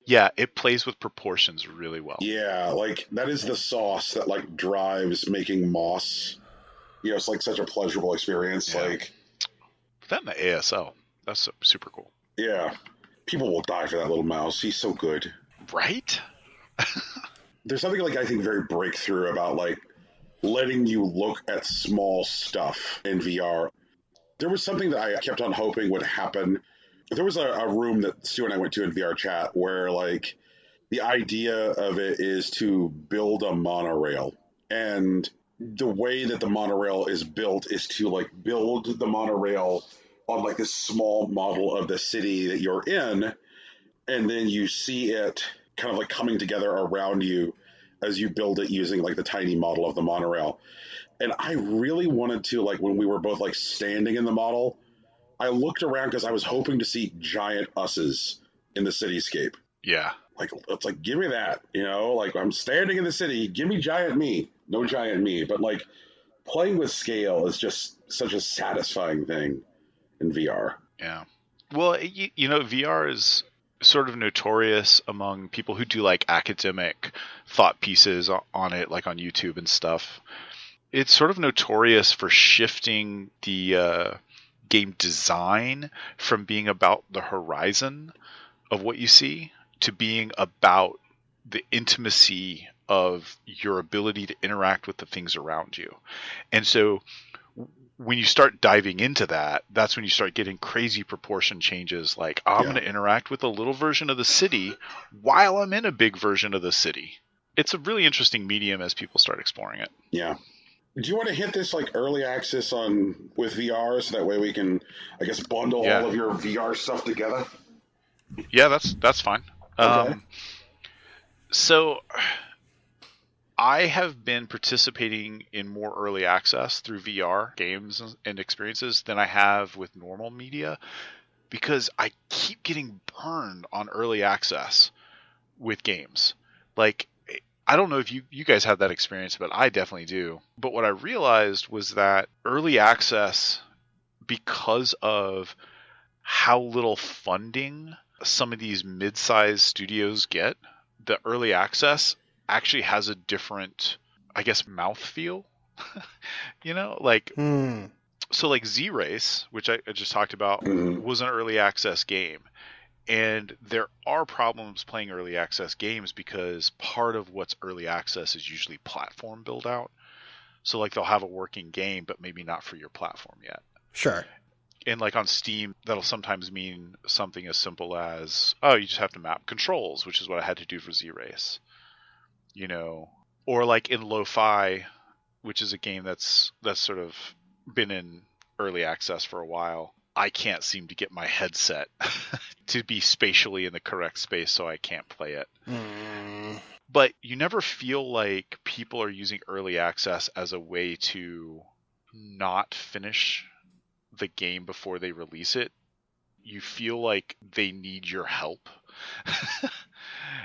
Yeah, it plays with proportions really well. Yeah, like that is the sauce that like drives making Moss. It's like such a pleasurable experience. Yeah. Like that in the ASL, that's super cool. Yeah, people will die for that little mouse. He's so good, right? There's something like I think very breakthrough about like letting you look at small stuff in VR. There was something that I kept on hoping would happen. There was a room that Stu and I went to in VR chat where like the idea of it is to build a monorail, and the way that the monorail is built is to like build the monorail on like this small model of the city that you're in, and then you see it kind of like coming together around you as you build it using like the tiny model of the monorail. And I really wanted to, like when we were both like standing in the model, I looked around because I was hoping to see giant us's in the cityscape. Yeah. Like, it's like, give me that, like I'm standing in the city, give me giant me. No giant me. But like playing with scale is just such a satisfying thing in VR. Yeah. Well, VR is sort of notorious among people who do like academic thought pieces on it, like on YouTube and stuff. It's sort of notorious for shifting the game design from being about the horizon of what you see to being about the intimacy of your ability to interact with the things around you. And so when you start diving into that, that's when you start getting crazy proportion changes. Like, I'm going to interact with a little version of the city while I'm in a big version of the city. It's a really interesting medium as people start exploring it. Yeah. Do you want to hit this like early access with VR so that way we can, I guess, bundle all of your VR stuff together? Yeah, that's fine. Okay. So I have been participating in more early access through VR games and experiences than I have with normal media, because I keep getting burned on early access with games. Like, I don't know if you guys have that experience, but I definitely do. But what I realized was that early access, because of how little funding some of these mid-sized studios get, the early access actually has a different, I guess, mouthfeel. So like Z-Race, which I just talked about, was an early access game. And there are problems playing early access games because part of what's early access is usually platform build out. So like they'll have a working game, but maybe not for your platform yet. Sure. And like on Steam, that'll sometimes mean something as simple as, oh, you just have to map controls, which is what I had to do for Z-Race. Or like in Lo-Fi, which is a game that's sort of been in early access for a while. I can't seem to get my headset to be spatially in the correct space, so I can't play it. But you never feel like people are using early access as a way to not finish the game before they release it. You feel like they need your help.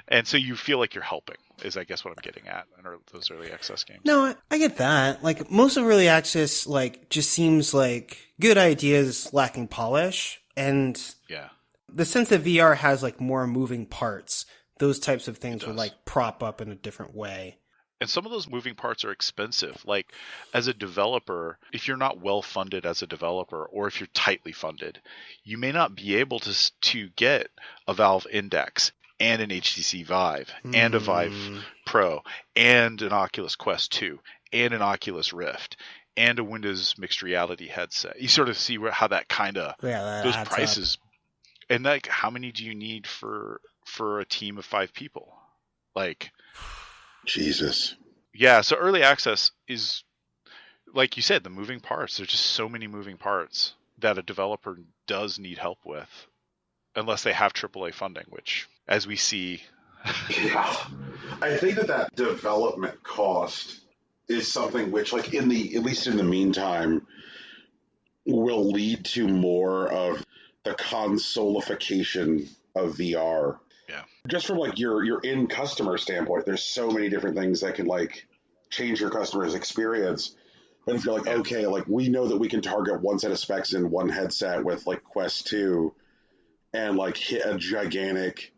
And so you feel like you're helping, is I guess what I'm getting at in those early access games. No, I get that. Like, most of early access, like, just seems like good ideas lacking polish. And Yeah. the sense that VR has, like, more moving parts, those types of things would, does. like, prop up in a different way. And some of those moving parts are expensive. Like, as a developer, if you're not well funded as a developer, or if you're tightly funded, you may not be able to get a Valve Index and an HTC Vive and a Vive Pro and an Oculus Quest 2 and an Oculus Rift and a Windows mixed reality headset. You sort of see how that kind of those prices up. And like, how many do you need for a team of 5 people? Like, Jesus. Yeah, so early access is, like you said, the moving parts. There's just so many moving parts that a developer does need help with, unless they have AAA funding, which, as we see... Yeah. I think that development cost is something which, like, at least in the meantime, will lead to more of the consolification of VR. Yeah. Just from like your in customer standpoint, there's so many different things that can like change your customer's experience. But if you're like, okay, like we know that we can target one set of specs in one headset with like Quest 2 and like hit a gigantic,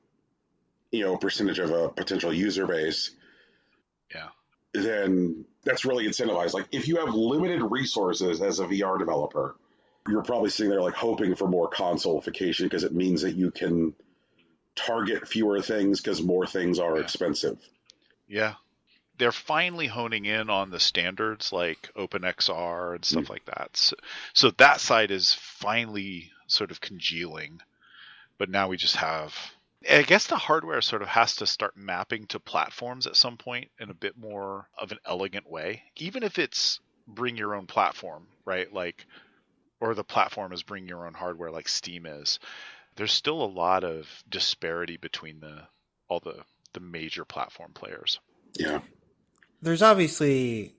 percentage of a potential user base. Yeah. Then that's really incentivized. Like if you have limited resources as a VR developer, you're probably sitting there like hoping for more consolification because it means that you can target fewer things because more things are expensive. Yeah. They're finally honing in on the standards like OpenXR and stuff like that. So that side is finally sort of congealing. But now we just have... I guess the hardware sort of has to start mapping to platforms at some point in a bit more of an elegant way. Even if it's bring your own platform, right? Like, or the platform is bring your own hardware like Steam is. There's still a lot of disparity between all the major platform players. Yeah. There's obviously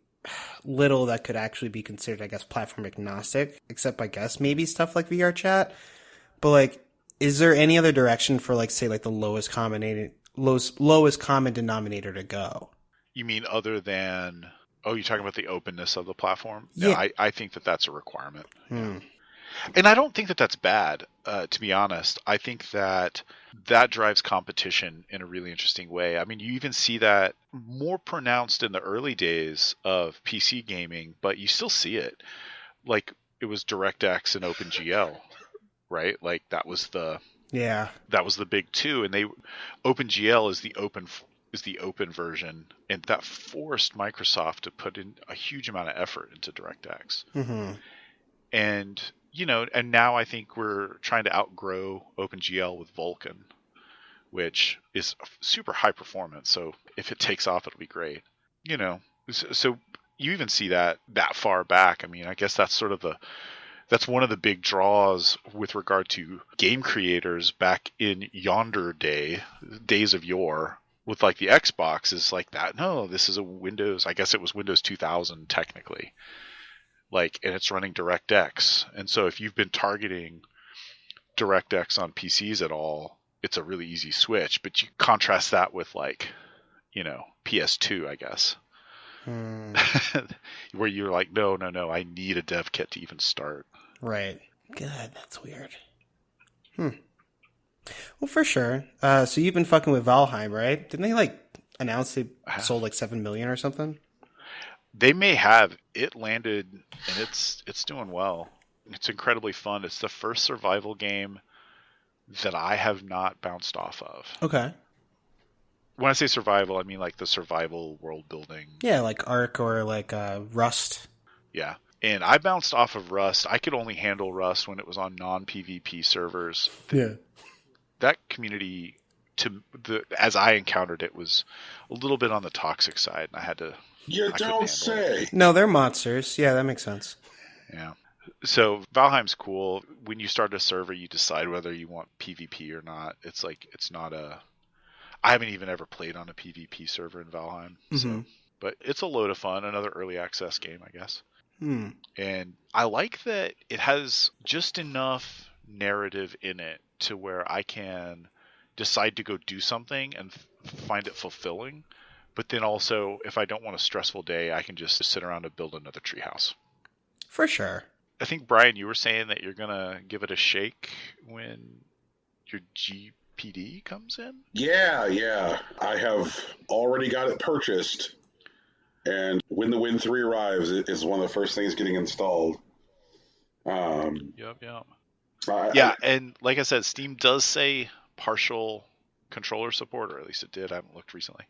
little that could actually be considered, I guess, platform agnostic, except I guess maybe stuff like VR chat. But like, is there any other direction for like, say, like the lowest common denominator to go? You mean other than, you're talking about the openness of the platform? Yeah. No, I think that's a requirement. Yeah. And I don't think that that's bad, to be honest. I think that drives competition in a really interesting way. I mean, you even see that more pronounced in the early days of PC gaming, but you still see it. Like, it was DirectX and OpenGL, right? Like, that was the big two. And OpenGL is the open version, and that forced Microsoft to put in a huge amount of effort into DirectX. Mm-hmm. And and now I think we're trying to outgrow OpenGL with Vulkan, which is super high performance. So if it takes off, it'll be great. So you even see that far back. I mean, I guess that's that's one of the big draws with regard to game creators back in yonder days of yore with like the Xbox is like that. No, this is a Windows. I guess it was Windows 2000 technically. Like, and it's running DirectX. And so if you've been targeting DirectX on PCs at all, it's a really easy switch. But you contrast that with like, PS2, I guess. Where you're like, no, I need a dev kit to even start. Right. God, that's weird. Well, for sure. So you've been fucking with Valheim, right? Didn't they like announce they sold like 7 million or something? They may have. It landed, and it's doing well. It's incredibly fun. It's the first survival game that I have not bounced off of. Okay. When I say survival, I mean like the survival world building. Yeah, like Ark or like Rust. Yeah. And I bounced off of Rust. I could only handle Rust when it was on non-PvP servers. That community, as I encountered it, was a little bit on the toxic side, and I had to... You don't say. No, they're monsters. Yeah, that makes sense. Yeah. So Valheim's cool. When you start a server, you decide whether you want PvP or not. It's like, it's not I haven't even ever played on a PvP server in Valheim. So, but it's a load of fun. Another early access game, I guess. And I like that it has just enough narrative in it to where I can decide to go do something and find it fulfilling. But then also, if I don't want a stressful day, I can just sit around and build another treehouse. For sure. I think, Brian, you were saying that you're going to give it a shake when your GPD comes in? Yeah. I have already got it purchased. And when the Win 3 arrives, it is one of the first things getting installed. Yep. Yeah, and like I said, Steam does say partial controller support, or at least it did. I haven't looked recently.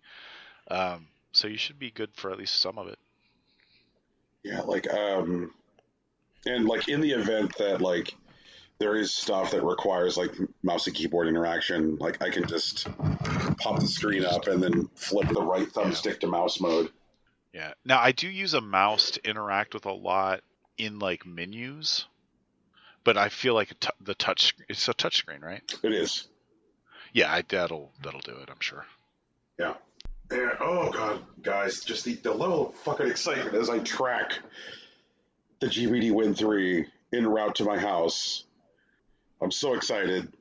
So you should be good for at least some of it. Yeah, and like in the event that like there is stuff that requires like mouse and keyboard interaction, like I can just pop the screen up and then flip the right thumbstick to mouse mode. Yeah. Now I do use a mouse to interact with a lot in like menus, but I feel like the touch, it's a touch screen, right? It is. Yeah, that'll do it, I'm sure. Yeah. And, oh god, guys, just the level of fucking excitement as I track the GBD Win 3 en route to my house. I'm so excited.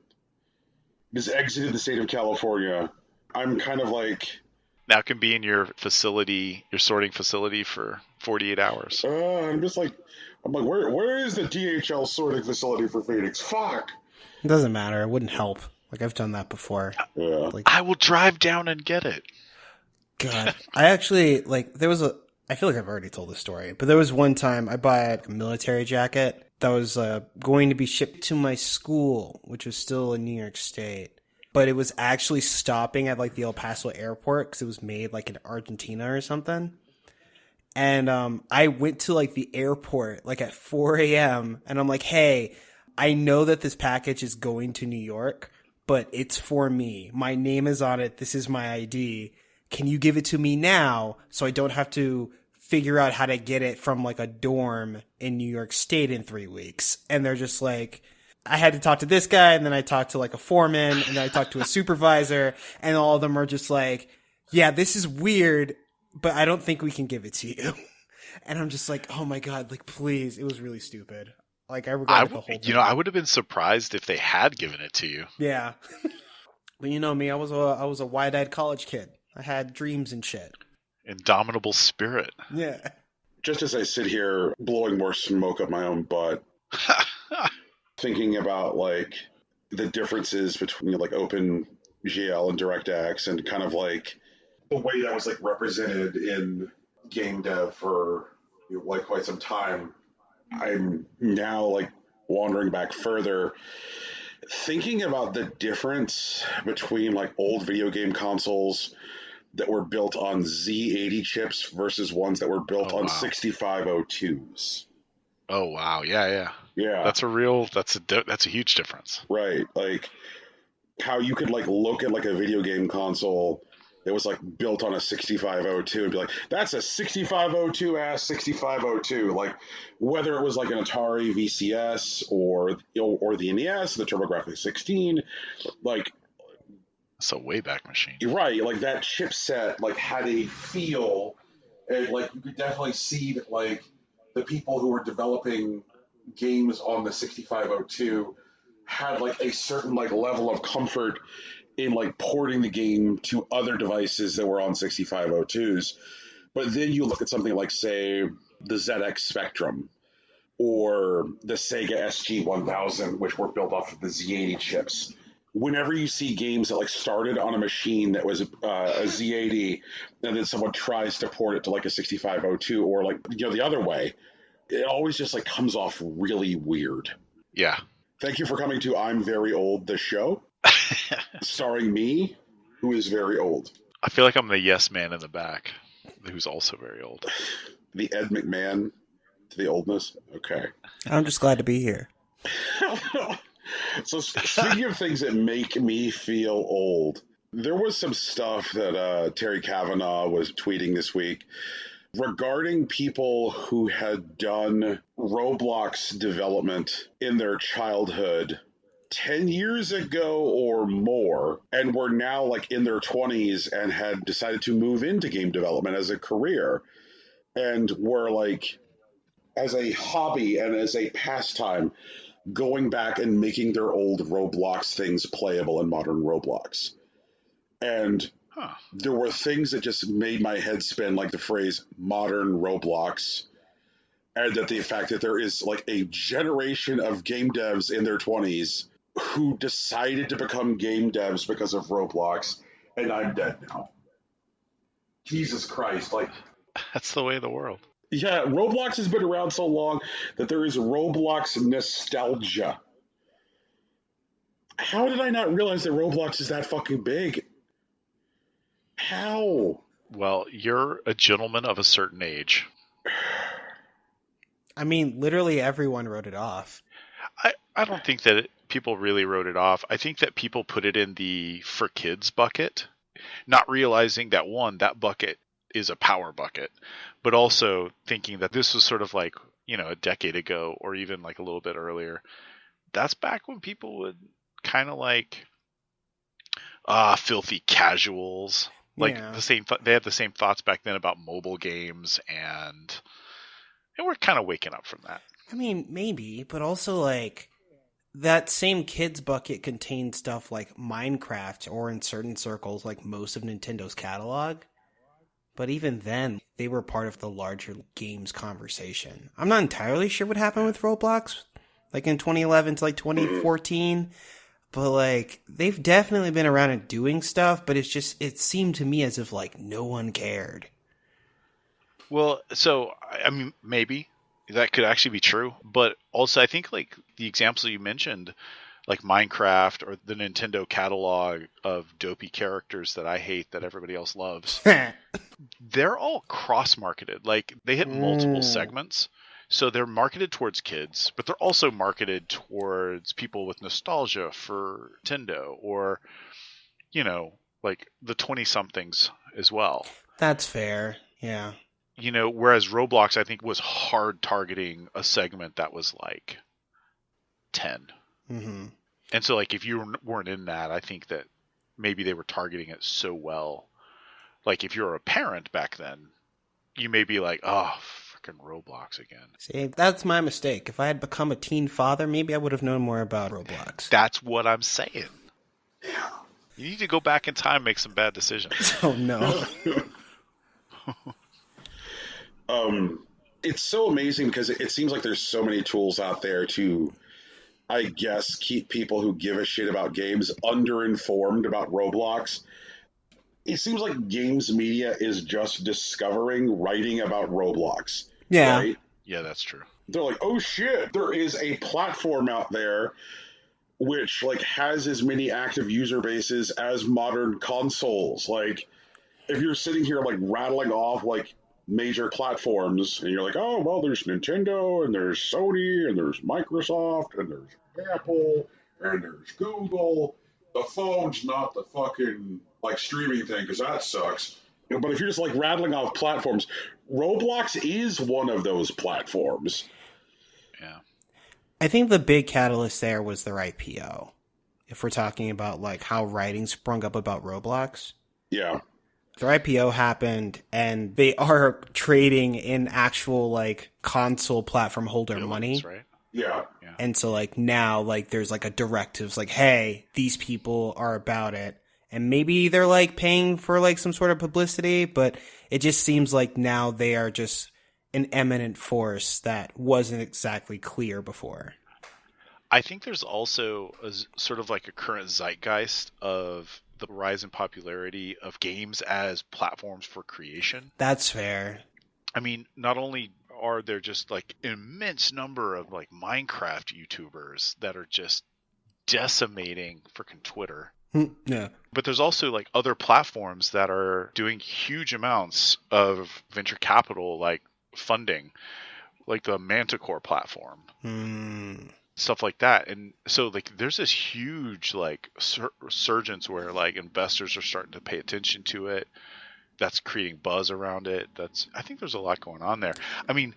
Just exited the state of California. I'm kind of like... Now can be in your facility, your sorting facility for 48 hours. I'm like, where is the DHL sorting facility for Phoenix? Fuck! It doesn't matter. It wouldn't help. Like, I've done that before. Yeah. Like, I will drive down and get it. God. I actually, like, I feel like I've already told this story, but there was one time I bought a military jacket that was going to be shipped to my school, which was still in New York State. But it was actually stopping at, like, the El Paso airport because it was made, like, in Argentina or something. And I went to, like, the airport, like, at 4 a.m., and I'm like, hey, I know that this package is going to New York, but it's for me. My name is on it. This is my ID. Can you give it to me now so I don't have to figure out how to get it from, like, a dorm in New York State in 3 weeks? And they're just like... I had to talk to this guy, and then I talked to like a foreman, and then I talked to a supervisor, and all of them are just like, yeah, this is weird, but I don't think we can give it to you. And I'm just like, oh my God, like, please. It was really stupid. Like, I regretted the whole thing. I would have been surprised if they had given it to you. Yeah. But you know me, I was a wide-eyed college kid. I had dreams and shit. Indomitable spirit. Yeah. Just as I sit here blowing more smoke up my own butt, thinking about like the differences between like OpenGL and DirectX and kind of like the way that was like represented in game dev for like quite some time, I'm now like wandering back further, thinking about the difference between like old video game consoles that were built on Z80 chips versus ones that were built on 6502s. Oh wow, yeah. That's a huge difference. Right, like how you could like look at like a video game console that was like built on a 6502 and be like, that's a 6502 ass 6502. Like whether it was like an Atari VCS or the NES, the TurboGrafx 16, like it's a Wayback Machine. Right, like that chipset like had a feel, and like you could definitely see that like the people who were developing games on the 6502 had like a certain like level of comfort in like porting the game to other devices that were on 6502s. But then you look at something like, say, the ZX Spectrum or the Sega SG-1000, which were built off of the Z80 chips. Whenever you see games that like started on a machine that was a Z80 and then someone tries to port it to like a 6502 or like, the other way, it always just like comes off really weird. Yeah. Thank you for coming to I'm Very Old, the show, starring me, who is very old. I feel like I'm the yes man in the back, who's also very old. The Ed McMahon to the oldness? Okay. I'm just glad to be here. So speaking of things that make me feel old, there was some stuff that Terry Kavanaugh was tweeting this week regarding people who had done Roblox development in their childhood 10 years ago or more, and were now like in their 20s and had decided to move into game development as a career, and were like, as a hobby and as a pastime, going back and making their old Roblox things playable in modern Roblox. And there were things that just made my head spin, like the phrase modern Roblox, and that the fact that there is like a generation of game devs in their 20s who decided to become game devs because of Roblox, and I'm dead now. Jesus Christ, like... That's the way of the world. Yeah, Roblox has been around so long that there is Roblox nostalgia. How did I not realize that Roblox is that fucking big? How? Well, you're a gentleman of a certain age. I mean, literally everyone wrote it off. I don't think that people really wrote it off. I think that people put it in the for kids bucket, not realizing that, one, that bucket is a power bucket, but also thinking that this was sort of like, you know, a decade ago or even like a little bit earlier. That's back when people would kind of like, filthy casuals. Like the same, they had the same thoughts back then about mobile games, and we're kind of waking up from that. I mean, maybe, but also like that same kids bucket contained stuff like Minecraft, or in certain circles, like most of Nintendo's catalog. But even then, they were part of the larger games conversation. I'm not entirely sure what happened with Roblox, like in 2011 to like 2014. But like, they've definitely been around and doing stuff, but it seemed to me as if like no one cared. Well, so, I mean, maybe that could actually be true. But also, I think like the examples you mentioned, like Minecraft or the Nintendo catalog of dopey characters that I hate that everybody else loves, they're all cross-marketed. Like, they hit multiple segments. So they're marketed towards kids, but they're also marketed towards people with nostalgia for Nintendo, or, you know, like the 20-somethings as well. That's fair, yeah. You know, whereas Roblox, I think, was hard targeting a segment that was like 10. Mm-hmm. And so, like, if you weren't in that, I think that maybe they were targeting it so well. Like, if you're a parent back then, you may be like, oh, freaking Roblox again. See, that's my mistake. If I had become a teen father, maybe I would have known more about Roblox. That's what I'm saying. You need to go back in time and make some bad decisions. Oh, no. It's so amazing because it seems like there's so many tools out there to, I guess, keep people who give a shit about games underinformed about Roblox. It seems like games media is just discovering writing about Roblox. Yeah. Right? Yeah, that's true. They're like, oh shit, there is a platform out there which like has as many active user bases as modern consoles. Like, if you're sitting here like rattling off like major platforms and you're like, oh, well, there's Nintendo and there's Sony and there's Microsoft and there's Apple and there's Google. The phone's not the fucking like streaming thing because that sucks. But if you're just like rattling off platforms, Roblox is one of those platforms. Yeah. I think the big catalyst there was their IPO. If we're talking about like how writing sprung up about Roblox. Yeah. Their IPO happened and they are trading in actual like console platform holder money. Right? Yeah. And so like now like there's like a directives like, hey, these people are about it. And maybe they're like paying for like some sort of publicity, but it just seems like now they are just an eminent force that wasn't exactly clear before. I think there's also a sort of like a current zeitgeist of the rise in popularity of games as platforms for creation. That's fair. I mean, not only are there just like an immense number of like Minecraft YouTubers that are just decimating freaking Twitter. Yeah. But there's also like other platforms that are doing huge amounts of venture capital, like funding, like the Manticore platform, stuff like that. And so like there's this huge like resurgence where like investors are starting to pay attention to it. That's creating buzz around it. I think there's a lot going on there. I mean,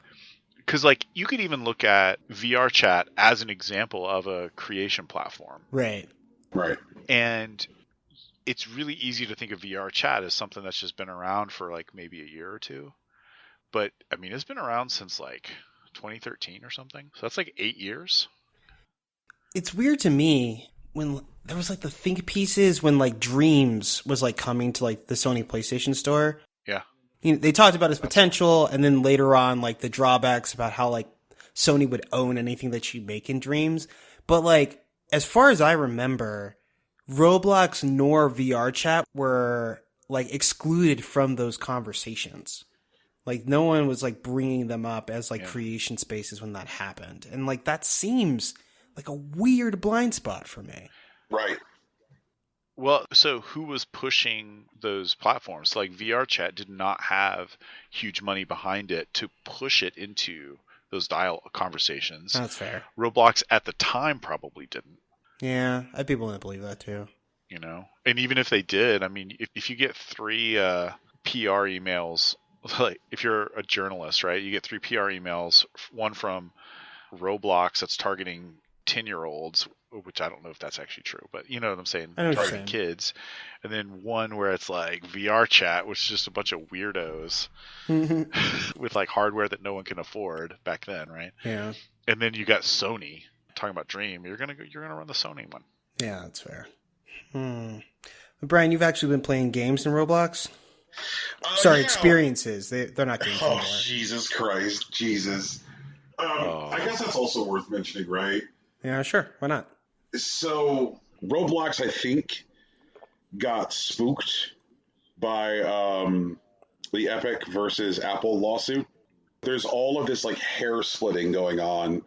because like you could even look at VR chat as an example of a creation platform. Right. Right. And it's really easy to think of VR chat as something that's just been around for like maybe a year or two. But I mean, it's been around since like 2013 or something. So that's like 8 years. It's weird to me when there was like the think pieces when like Dreams was like coming to like the Sony PlayStation Store. Yeah. They talked about its potential, and then later on, like the drawbacks about how like Sony would own anything that you make in Dreams. But like, as far as I remember, Roblox nor VR chat were like excluded from those conversations. Like no one was like bringing them up as like creation spaces when that happened. And like that seems like a weird blind spot for me. Right. Well, so who was pushing those platforms? Like VR chat did not have huge money behind it to push it into those dial conversations. That's fair. Roblox at the time probably didn't. Yeah, I'd be willing to believe that too. You know, and even if they did, I mean, if you get 3 PR emails, like if you're a journalist, right, you get 3 PR emails, one from Roblox that's targeting 10-year-olds, which I don't know if that's actually true, but you know what I'm saying, targeting kids, and then one where it's like VR chat, which is just a bunch of weirdos with like hardware that no one can afford back then, right? Yeah. And then you got Sony talking about Dream. You're gonna run the Sony one. Yeah, that's fair. Brian, you've actually been playing games in Roblox? Sorry, experiences. They're not games anymore. Jesus Christ. Jesus. I guess that's also worth mentioning, right? Yeah, sure. Why not? So, Roblox, I think, got spooked by the Epic versus Apple lawsuit. There's all of this, like, hair splitting going on.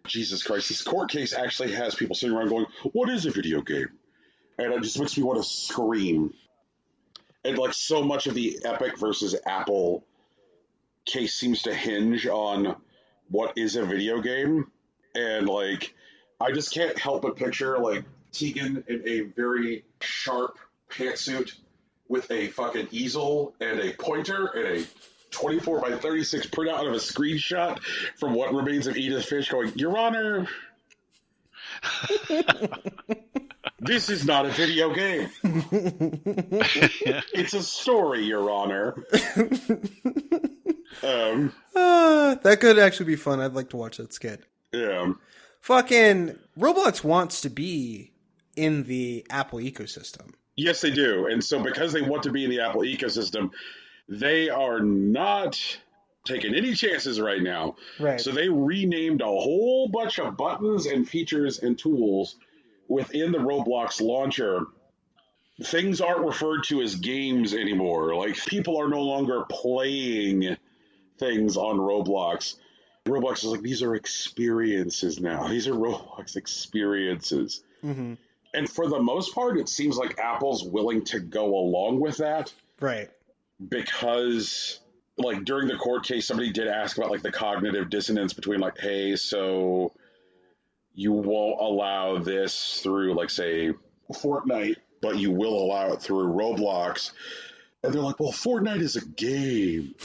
Jesus Christ. This court case actually has people sitting around going, what is a video game? And it just makes me want to scream. And, like, so much of the Epic versus Apple case seems to hinge on what is a video game. And, like, I just can't help but picture, like, Tegan in a very sharp pantsuit with a fucking easel and a pointer and a 24 by 36 printout of a screenshot from What Remains of Edith Finch going, Your Honor, this is not a video game. It's a story, Your Honor. That could actually be fun. I'd like to watch that skit. Yeah. Fucking Roblox wants to be in the Apple ecosystem. Yes, they do. And so because they want to be in the Apple ecosystem, they are not taking any chances right now. Right. So they renamed a whole bunch of buttons and features and tools within the Roblox launcher. Things aren't referred to as games anymore. Like, people are no longer playing things on Roblox. Roblox is like, these are experiences now. These are Roblox experiences. Mm-hmm. And for the most part, it seems like Apple's willing to go along with that. Right. Because, like, during the court case, somebody did ask about, like, the cognitive dissonance between, like, hey, so you won't allow this through, like, say, Fortnite, but you will allow it through Roblox. And they're like, well, Fortnite is a game.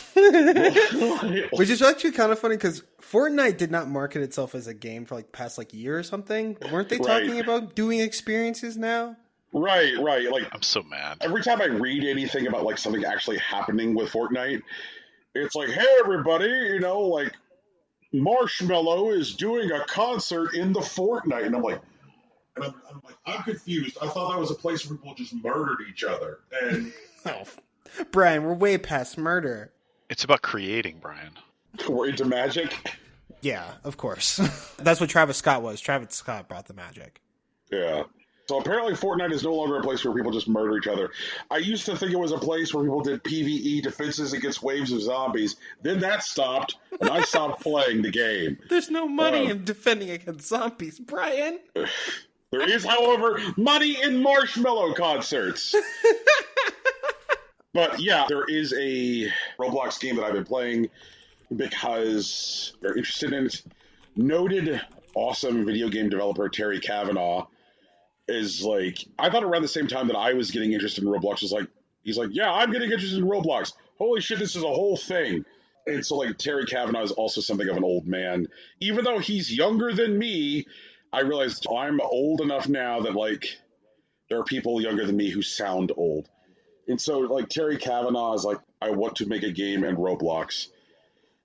Which is actually kind of funny because Fortnite did not market itself as a game for like past like year or something. Weren't they talking about doing experiences now? Right. Like, I'm so mad. Every time I read anything about like something actually happening with Fortnite, it's like, hey, everybody, you know, like Marshmello is doing a concert in the Fortnite. And I'm like, I'm confused. I thought that was a place where people just murdered each other. And Brian, we're way past murder. It's about creating, Brian. We're into magic? Yeah, of course. That's what Travis Scott was. Travis Scott brought the magic. Yeah. So apparently Fortnite is no longer a place where people just murder each other. I used to think it was a place where people did PvE defenses against waves of zombies. Then that stopped, and I stopped playing the game. There's no money in defending against zombies, Brian. There is, however, money in Marshmello concerts. But yeah, there is a Roblox game that I've been playing because they're interested in it. Noted, awesome video game developer Terry Cavanaugh is like, I thought around the same time that I was getting interested in Roblox was like, he's like, yeah, I'm getting interested in Roblox. Holy shit, this is a whole thing. And so like Terry Cavanaugh is also something of an old man. Even though he's younger than me, I realized I'm old enough now that like there are people younger than me who sound old. And so, like, Terry Cavanaugh is like, I want to make a game in Roblox.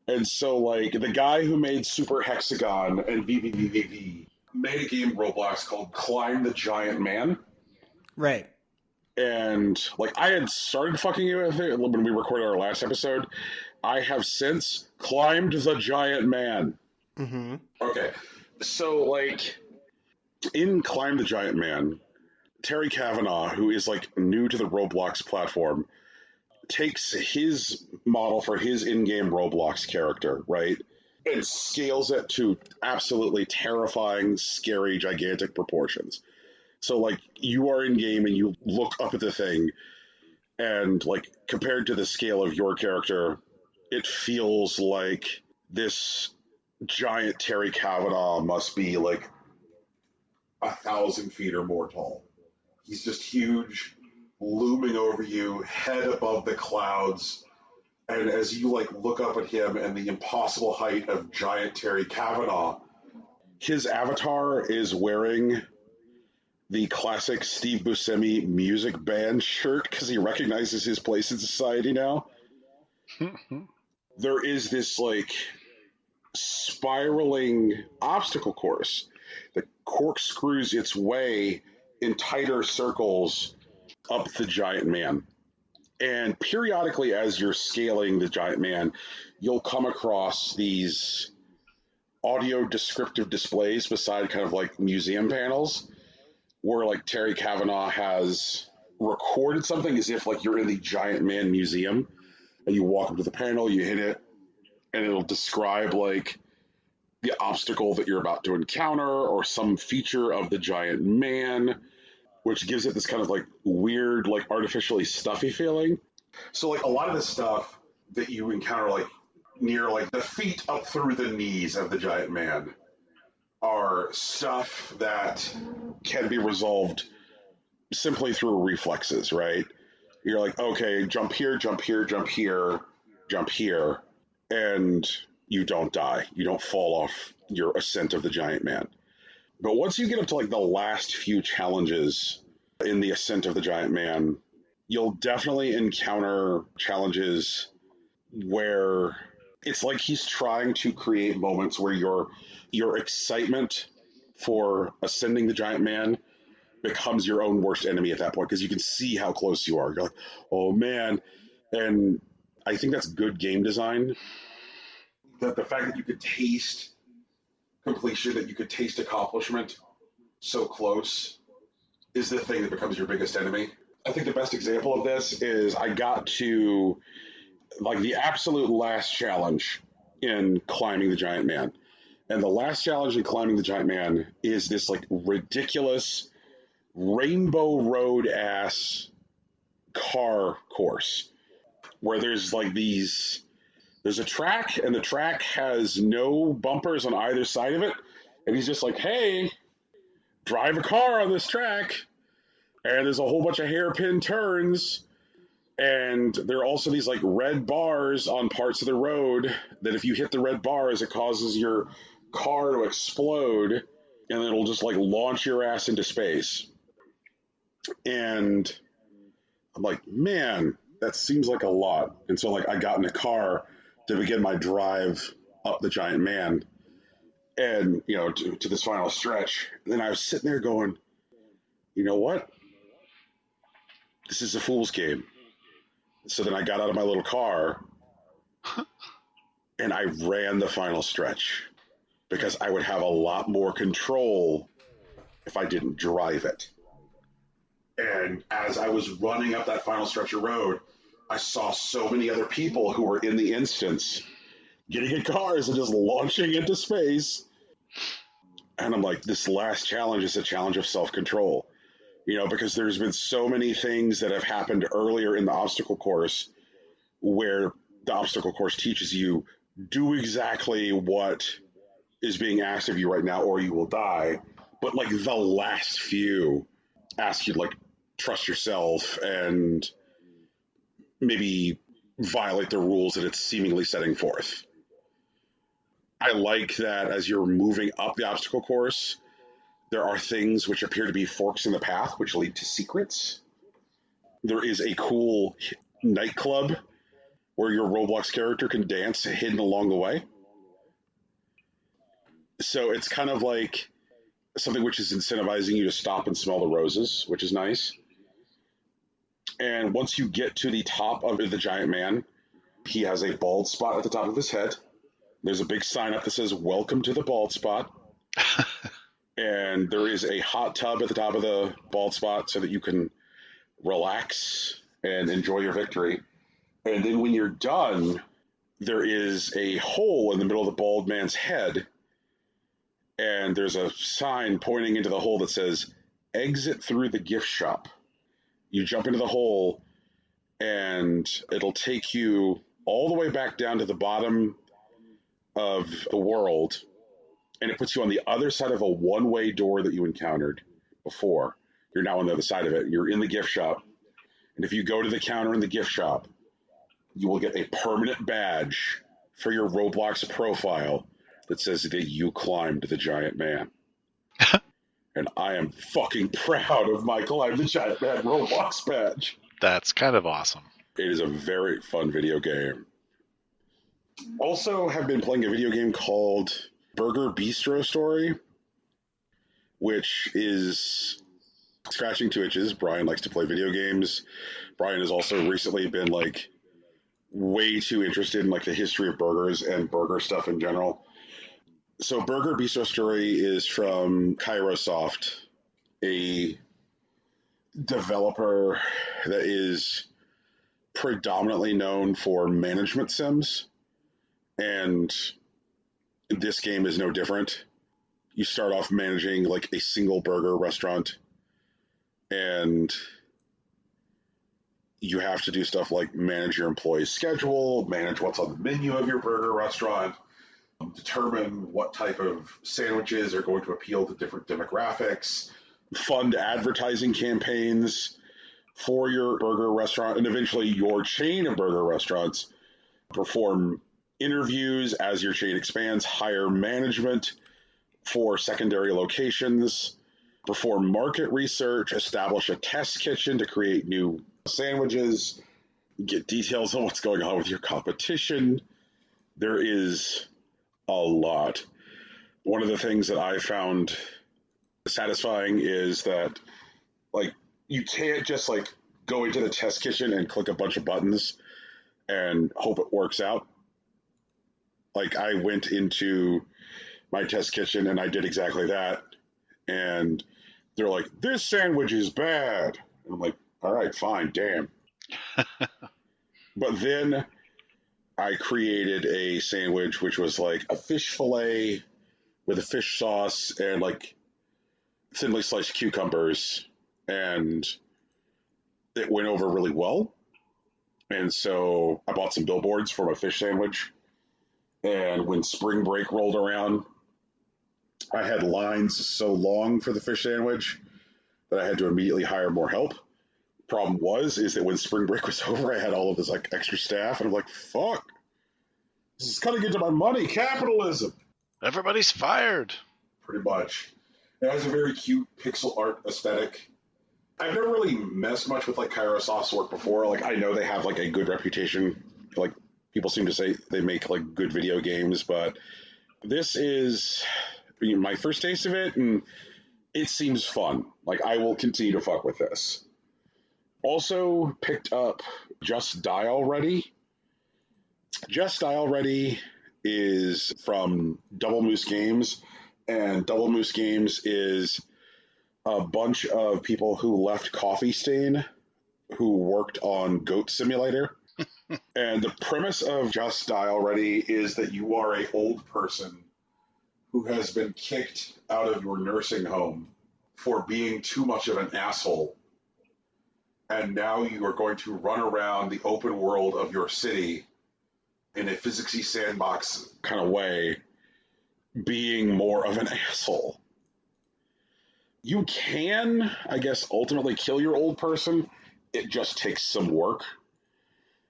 And so, like, the guy who made Super Hexagon and VVVVV made a game Roblox called Climb the Giant Man. Right. And, like, I had started fucking with it when we recorded our last episode. I have since climbed the giant man. Mm-hmm. Okay. So, like, in Climb the Giant Man, Terry Kavanagh, who is, like, new to the Roblox platform, takes his model for his in-game Roblox character, right? And scales it to absolutely terrifying, scary, gigantic proportions. So, like, you are in game and you look up at the thing, and, like, compared to the scale of your character, it feels like this giant Terry Kavanagh must be, like, 1,000 feet or more tall. He's just huge, looming over you, head above the clouds. And as you, like, look up at him and the impossible height of giant Terry Kavanagh, his avatar is wearing the classic Steve Buscemi music band shirt because he recognizes his place in society now. There is this, like, spiraling obstacle course that corkscrews its way in tighter circles up the giant man. And periodically, as you're scaling the giant man, you'll come across these audio descriptive displays beside kind of like museum panels where, like, Terry Kavanagh has recorded something as if, like, you're in the giant man museum, and you walk up to the panel, you hit it, and it'll describe, like, the obstacle that you're about to encounter or some feature of the giant man, which gives it this kind of, like, weird, like, artificially stuffy feeling. So, like, a lot of the stuff that you encounter, like, near, like, the feet up through the knees of the giant man are stuff that can be resolved simply through reflexes, right? You're like, okay, jump here, jump here, jump here, jump here, and you don't die. You don't fall off your ascent of the giant man. But once you get up to, like, the last few challenges in the ascent of the giant man, you'll definitely encounter challenges where it's like he's trying to create moments where your excitement for ascending the giant man becomes your own worst enemy at that point because you can see how close you are. You're like, oh man. And I think that's good game design. That the fact that you could taste completion, that you could taste accomplishment so close is the thing that becomes your biggest enemy. I think the best example of this is I got to, like, the absolute last challenge in climbing the giant man. And the last challenge in climbing the giant man is this, like, ridiculous Rainbow Road ass car course where there's, like, there's a track, and the track has no bumpers on either side of it. And he's just like, hey, drive a car on this track. And there's a whole bunch of hairpin turns. And there are also these, like, red bars on parts of the road that if you hit the red bars, it causes your car to explode, and it'll just, like, launch your ass into space. And I'm like, man, that seems like a lot. And so, like, I got in a car to begin my drive up the giant man and, you know, to this final stretch. And then I was sitting there going, you know what? This is a fool's game. So then I got out of my little car and I ran the final stretch because I would have a lot more control if I didn't drive it. And as I was running up that final stretch of road, I saw so many other people who were in the instance getting in cars and just launching into space. And I'm like, this last challenge is a challenge of self-control. You know, because there's been so many things that have happened earlier in the obstacle course where the obstacle course teaches you, do exactly what is being asked of you right now or you will die. But, like, the last few ask you to, like, trust yourself and maybe violate the rules that it's seemingly setting forth. I like that as you're moving up the obstacle course, there are things which appear to be forks in the path which lead to secrets. There is a cool nightclub where your Roblox character can dance hidden along the way. So it's kind of like something which is incentivizing you to stop and smell the roses, which is nice. And once you get to the top of the giant man, he has a bald spot at the top of his head. There's a big sign up that says, "Welcome to the bald spot." And there is a hot tub at the top of the bald spot so that you can relax and enjoy your victory. And then when you're done, there is a hole in the middle of the bald man's head. And there's a sign pointing into the hole that says, "Exit through the gift shop." You jump into the hole, and it'll take you all the way back down to the bottom of the world, and it puts you on the other side of a one-way door that you encountered before. You're now on the other side of it. You're in the gift shop, and if you go to the counter in the gift shop, you will get a permanent badge for your Roblox profile that says that you climbed the giant man. And I am fucking proud of my Climb the Giant Man Roblox badge. That's kind of awesome. It is a very fun video game. Also have been playing a video game called Burger Bistro Story, which is scratching two itches. Brian likes to play video games. Brian has also recently been like way too interested in like the history of burgers and burger stuff in general. So Burger Bistro Story is from Kairosoft, a developer that is predominantly known for management sims, and this game is no different. You start off managing like a single burger restaurant, and you have to do stuff like manage your employees' schedule, manage what's on the menu of your burger restaurant, determine what type of sandwiches are going to appeal to different demographics, fund advertising campaigns for your burger restaurant, and eventually your chain of burger restaurants, perform interviews as your chain expands, hire management for secondary locations, perform market research, establish a test kitchen to create new sandwiches, get details on what's going on with your competition. There is a lot. One of the things that I found satisfying is that like you can't just like go into the test kitchen and click a bunch of buttons and hope it works out. Like I went into my test kitchen and I did exactly that, and they're like, "This sandwich is bad." And I'm like, "All right, fine, damn." But then I created a sandwich which was like a fish fillet with a fish sauce and like thinly sliced cucumbers, and it went over really well. And so I bought some billboards for my fish sandwich, and when spring break rolled around, I had lines so long for the fish sandwich that I had to immediately hire more help. Problem is that when spring break was over, I had all of this like extra staff, and I'm like, fuck, this is cutting into my money. Capitalism. Everybody's fired. Pretty much. It has a very cute pixel art aesthetic. I've never really messed much with like Kairosoft's work before. Like I know they have like a good reputation. Like people seem to say they make like good video games, but this is my first taste of it, and it seems fun. Like I will continue to fuck with this. Also picked up Just Die Already. Just Die Already is from Double Moose Games, and Double Moose Games is a bunch of people who left Coffee Stain who worked on Goat Simulator. And the premise of Just Die Already is that you are an old person who has been kicked out of your nursing home for being too much of an asshole. And now you are going to run around the open world of your city in a physicsy sandbox kind of way, being more of an asshole. You can, I guess, ultimately kill your old person. It just takes some work.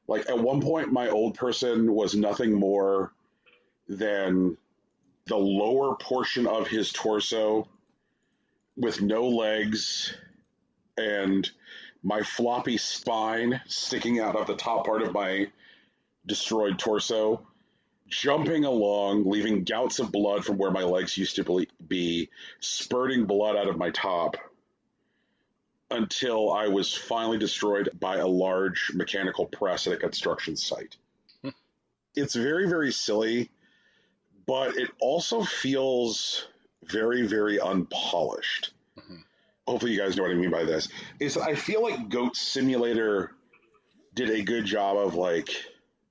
Like, at one point, my old person was nothing more than the lower portion of his torso with no legs and my floppy spine sticking out of the top part of my destroyed torso. jumping along, leaving gouts of blood from where my legs used to be, spurting blood out of my top, until I was finally destroyed by a large mechanical press at a construction site. It's very, very silly, but it also feels very, very unpolished. Mm-hmm. Hopefully you guys know what I mean by this. I feel like Goat Simulator did a good job of like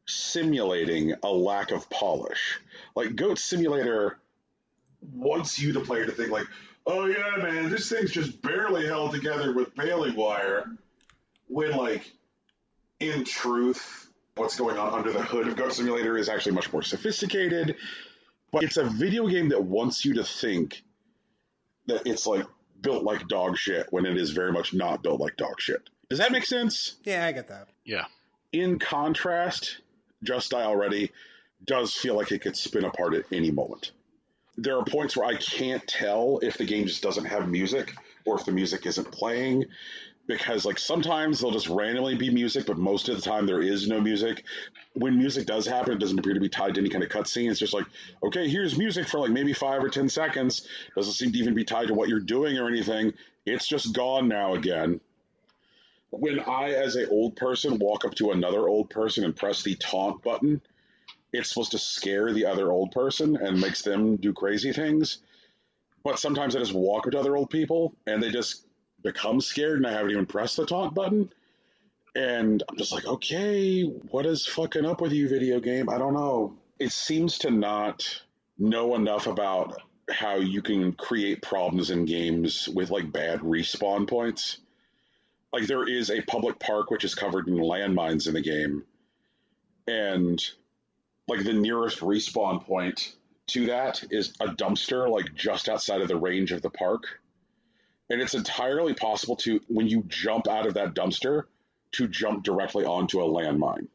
simulating a lack of polish. Like Goat Simulator wants you, the player, to think like, oh yeah, man, this thing's just barely held together with baling wire. When, like, in truth, what's going on under the hood of Goat Simulator is actually much more sophisticated. But it's a video game that wants you to think that it's, like, built like dog shit when it is very much not built like dog shit. Does that make sense? Yeah, I get that. Yeah. In contrast, Just Die Already does feel like it could spin apart at any moment. There are points where I can't tell if the game just doesn't have music or if the music isn't playing, because like sometimes there'll just randomly be music, but most of the time there is no music. When music does happen, it doesn't appear to be tied to any kind of cutscene. It's just like, okay, here's music for like maybe 5 or 10 seconds. Doesn't seem to even be tied to what you're doing or anything. It's just gone now again. When I, as an old person, walk up to another old person and press the taunt button, it's supposed to scare the other old person and makes them do crazy things. But sometimes I just walk up to other old people and they just become scared and I haven't even pressed the taunt button. And I'm just like, okay, what is fucking up with you, video game? I don't know. It seems to not know enough about how you can create problems in games with like bad respawn points. Like there is a public park which is covered in landmines in the game. And like the nearest respawn point to that is a dumpster like just outside of the range of the park. And it's entirely possible to, when you jump out of that dumpster, to jump directly onto a landmine.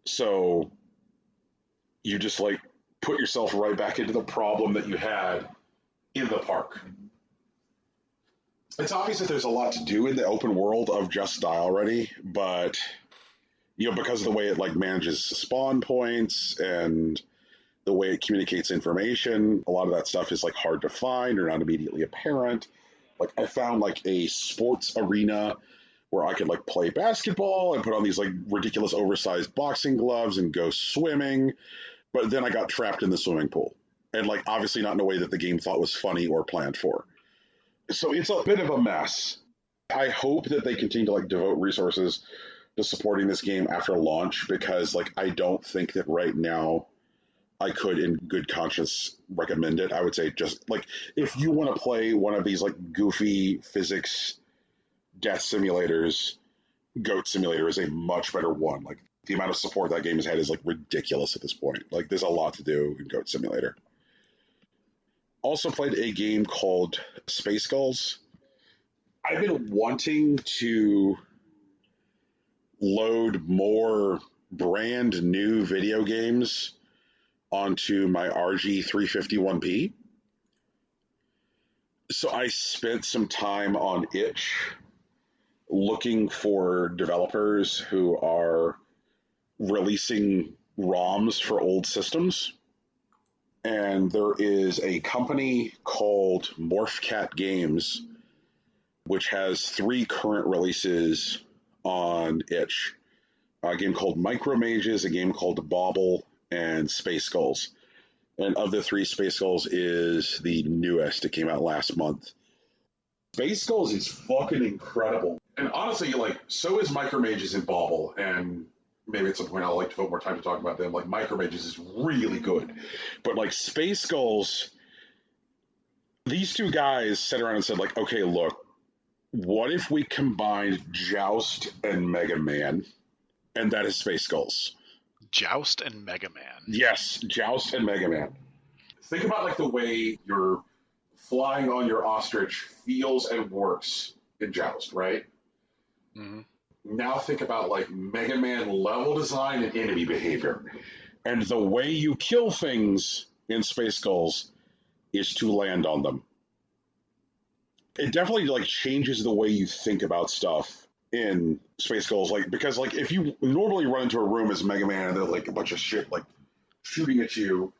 So you just like put yourself right back into the problem that you had in the park. It's obvious that there's a lot to do in the open world of Just Die Already, but you know, because of the way it like manages spawn points and the way it communicates information, a lot of that stuff is like hard to find or not immediately apparent. Like I found like a sports arena where I could like play basketball and put on these like ridiculous oversized boxing gloves and go swimming, but then I got trapped in the swimming pool and like obviously not in a way that the game thought was funny or planned for. So it's a bit of a mess. I hope that they continue to like devote resources to supporting this game after launch, because like I don't think that right now I could in good conscience recommend it. I would say just like if you want to play one of these like goofy physics death simulators, Goat Simulator is a much better one. Like the amount of support that game has had is like ridiculous at this point. Like there's a lot to do in Goat Simulator. Also played a game called SpaceGulls. I've been wanting to load more brand new video games onto my RG351P. So I spent some time on itch looking for developers who are releasing ROMs for old systems. And there is a company called MorphCat Games, which has 3 current releases on itch. A game called Micromages, a game called Bobble, and SpaceGulls. And of the 3, SpaceGulls is the newest. It came out last month. SpaceGulls is fucking incredible. And honestly, like, so is Micromages and Bobble, and maybe at some point I'll like to devote more time to talk about them. Like, Micromages is really good. But, like, SpaceGulls, these 2 guys sat around and said, like, okay, look, what if we combined Joust and Mega Man? And that is SpaceGulls. Joust and Mega Man. Yes, Joust and Mega Man. Think about like the way you're flying on your ostrich feels and works in Joust, right? Mm-hmm. Now think about like Mega Man level design and enemy behavior. And the way you kill things in SpaceGulls is to land on them. It definitely like changes the way you think about stuff in SpaceGulls, like because like if you normally run into a room as Mega Man and there's like a bunch of shit like shooting at you,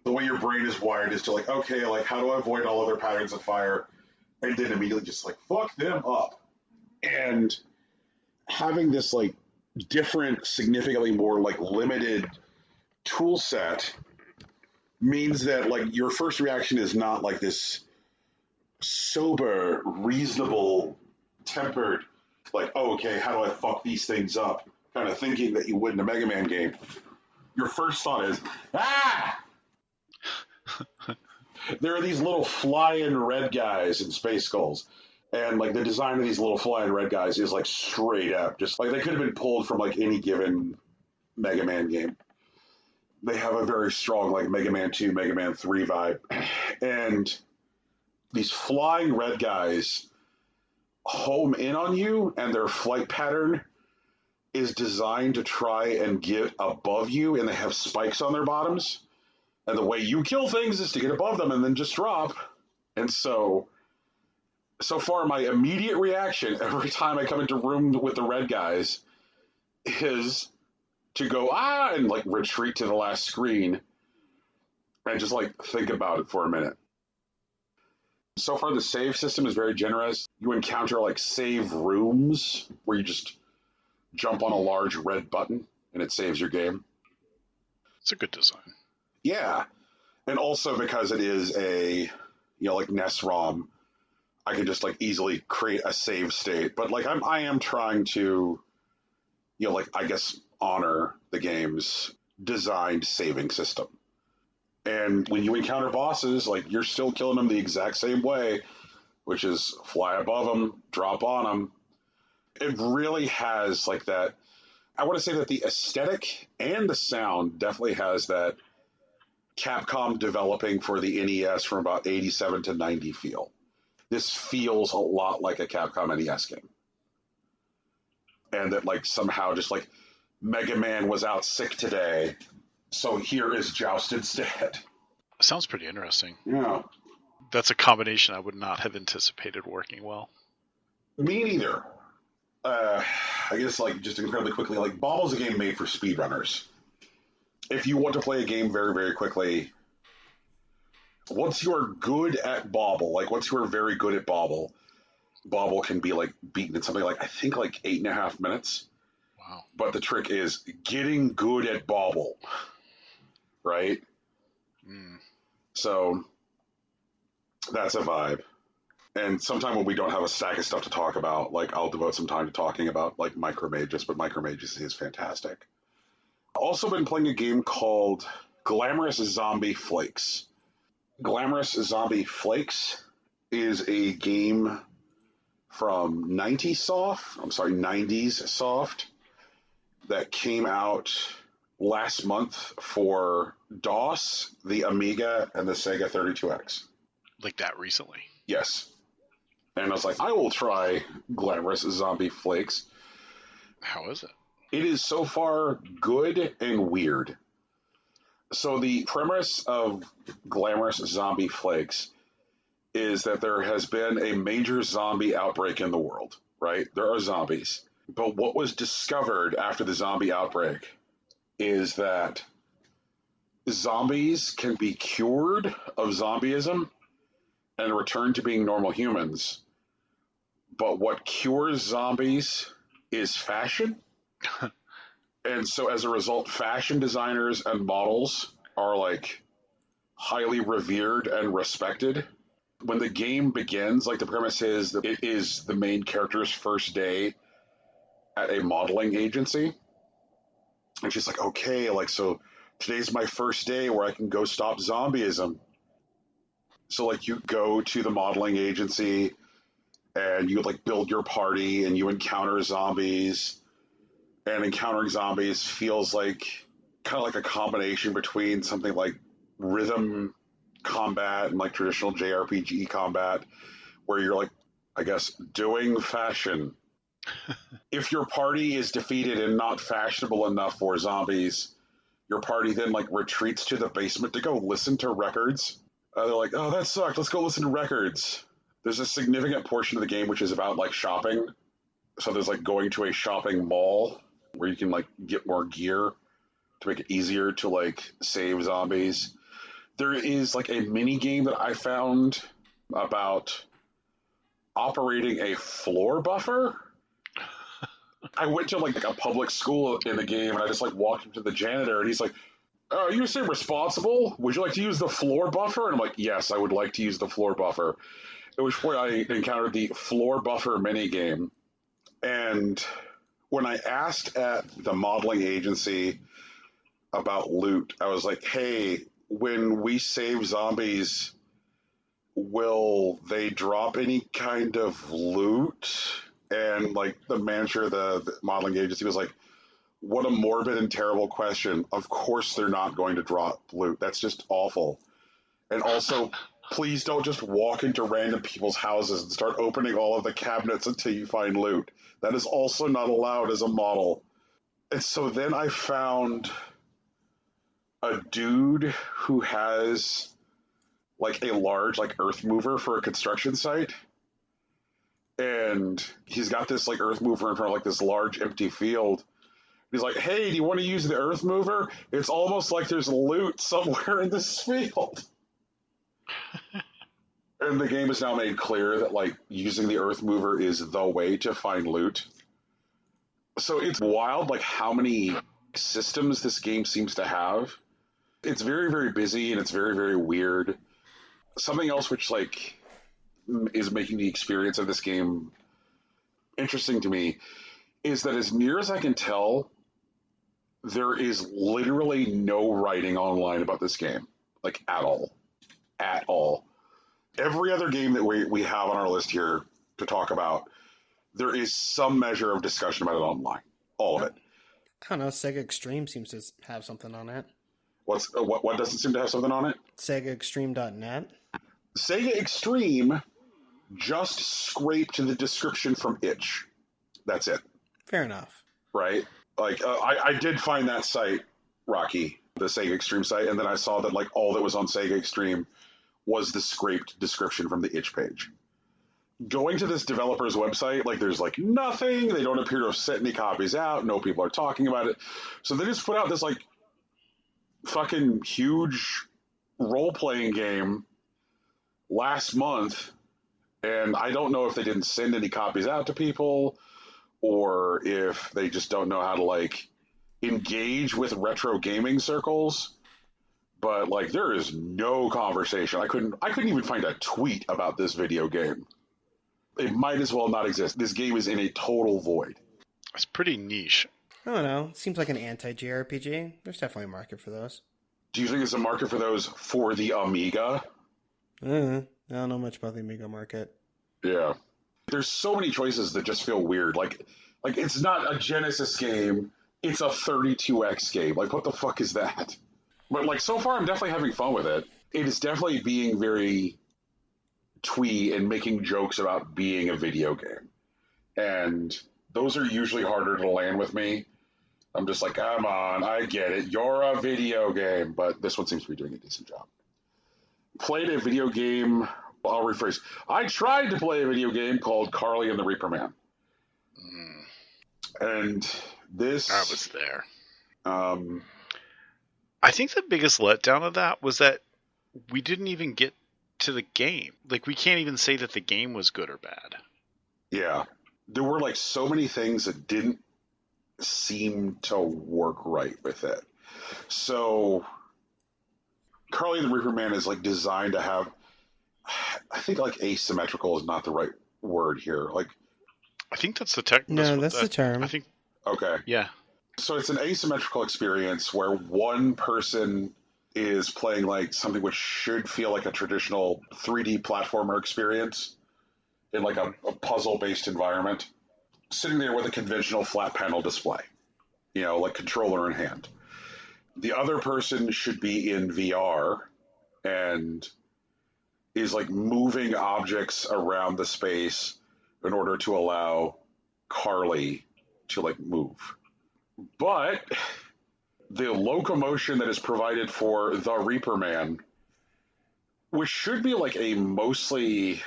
the way your brain is wired is to like, okay, like how do I avoid all other patterns of fire? And then immediately just like fuck them up. And having this like different, significantly more like limited tool set means that like your first reaction is not like this sober, reasonable, tempered, like, oh, okay, how do I fuck these things up? Kind of thinking that you would in a Mega Man game. Your first thought is, ah! There are these little flying red guys in SpaceGulls. And like the design of these little flying red guys is like straight up, just like they could have been pulled from like any given Mega Man game. They have a very strong like Mega Man 2, Mega Man 3 vibe. And these flying red guys home in on you, and their flight pattern is designed to try and get above you, and they have spikes on their bottoms. And the way you kill things is to get above them and then just drop. And so far, my immediate reaction every time I come into room with the red guys is to go, and like retreat to the last screen and just like think about it for a minute. So far, the save system is very generous. You encounter like save rooms where you just jump on a large red button and it saves your game. It's a good design. Yeah. And also because it is a, like NES ROM, I can just like easily create a save state. But like I am trying to, like I guess honor the game's designed saving system. And when you encounter bosses, like you're still killing them the exact same way, which is fly above them, drop on them. It really has like that. I want to say that the aesthetic and the sound definitely has that Capcom developing for the NES from about 87 to 90 feel. This feels a lot like a Capcom NES game. And that like somehow just like Mega Man was out sick today, so here is Joust instead. Sounds pretty interesting. Yeah. That's a combination I would not have anticipated working well. Me neither. I guess like just incredibly quickly, like Bobble's a game made for speedrunners. If you want to play a game very, very quickly, once you are good at Bobble, like once you are very good at Bobble, Bobble can be like beaten in something like I think like 8.5 minutes. Wow. But the trick is getting good at Bobble, right? So that's a vibe. And sometime when we don't have a stack of stuff to talk about, like I'll devote some time to talking about like Micromages, but Micromages is fantastic. Also been playing a game called Glamorous Zombie Flakes. Glamorous Zombie Flakes is a game from 90s Soft that came out last month for DOS, the Amiga, and the Sega 32X. Like that recently? Yes. And I was like, I will try Glamorous Zombie Flakes. How is it? It is so far good and weird. So the premise of Glamorous Zombie Flakes is that there has been a major zombie outbreak in the world, right? There are zombies. But what was discovered after the zombie outbreak is that zombies can be cured of zombieism and return to being normal humans. But what cures zombies is fashion. And so as a result, fashion designers and models are like highly revered and respected. When the game begins, like the premise is that it is the main character's first day at a modeling agency. And she's like, okay, like, so today's my first day where I can go stop zombieism. So like you go to the modeling agency and you like build your party and you encounter zombies. And encountering zombies feels like kind of like a combination between something like rhythm combat and like traditional JRPG combat, where you're like, I guess, doing fashion. If your party is defeated and not fashionable enough for zombies, your party then like retreats to the basement to go listen to records. They're like, oh, that sucked. Let's go listen to records. There's a significant portion of the game which is about like shopping. So there's like going to a shopping mall where you can like get more gear to make it easier to like save zombies. There is like a mini game that I found about operating a floor buffer. I went to like a public school in the game, and I just like walked up to the janitor, and he's like, "Oh, you seem responsible. Would you like to use the floor buffer?" And I'm like, "Yes, I would like to use the floor buffer." At which point I encountered the floor buffer mini game, and when I asked at the modeling agency about loot, I was like, "Hey, when we save zombies, will they drop any kind of loot?" And like the manager of the modeling agency was like, "What a morbid and terrible question. Of course they're not going to drop loot. That's just awful. And also, please don't just walk into random people's houses and start opening all of the cabinets until you find loot. That is also not allowed as a model." And so then I found a dude who has like a large like earth mover for a construction site. And he's got this like earth mover in front of like this large empty field. He's like, "Hey, do you want to use the earth mover? It's almost like there's loot somewhere in this field." And the game has now made clear that like using the earth mover is the way to find loot. So it's wild like how many systems this game seems to have. It's very, very busy, and it's very, very weird. Something else which like is making the experience of this game interesting to me is that, as near as I can tell, there is literally no writing online about this game, like at all. At all. Every other game that we have on our list here to talk about, there is some measure of discussion about it online. All of it. I don't know. Sega Extreme seems to have something on it. What doesn't seem to have something on it? SegaExtreme.net. Sega Extreme just scraped the description from itch. That's it. Fair enough. Right? Like, I did find that site, Rocky, the Sega Extreme site, and then I saw that like all that was on Sega Extreme was the scraped description from the itch page. Going to this developer's website, like there's like nothing. They don't appear to have sent any copies out. No people are talking about it. So they just put out this like fucking huge role-playing game last month, and I don't know if they didn't send any copies out to people or if they just don't know how to like engage with retro gaming circles. But like there is no conversation. I couldn't even find a tweet about this video game. It might as well not exist. This game is in a total void. It's pretty niche. I don't know. Seems like an anti-JRPG. There's definitely a market for those. Do you think there's a market for those for the Amiga? I don't know much about the Amiga market. Yeah. There's so many choices that just feel weird. Like it's not a Genesis game. It's a 32X game. Like, what the fuck is that? But like, so far I'm definitely having fun with it. It is definitely being very twee and making jokes about being a video game. And those are usually harder to land with me. I'm just like, come on, I get it. You're a video game. But this one seems to be doing a decent job. Played a video game, I'll rephrase. I tried to play a video game called Carly and the Reaperman. And this... I was there. I think the biggest letdown of that was that we didn't even get to the game. Like, we can't even say that the game was good or bad. Yeah. There were, like, so many things that didn't seem to work right with it. So, Carly and the Reaperman is, like, designed to have... I think, like, asymmetrical is not the right word here. Like, I think that's the tech. No, that's the term. I think. Okay. Yeah. So it's an asymmetrical experience where one person is playing like something which should feel like a traditional 3D platformer experience in like a puzzle-based environment, sitting there with a conventional flat panel display, you know, like controller in hand. The other person should be in VR and is like moving objects around the space in order to allow Carly to like move. But the locomotion that is provided for the Reaperman, which should be like a mostly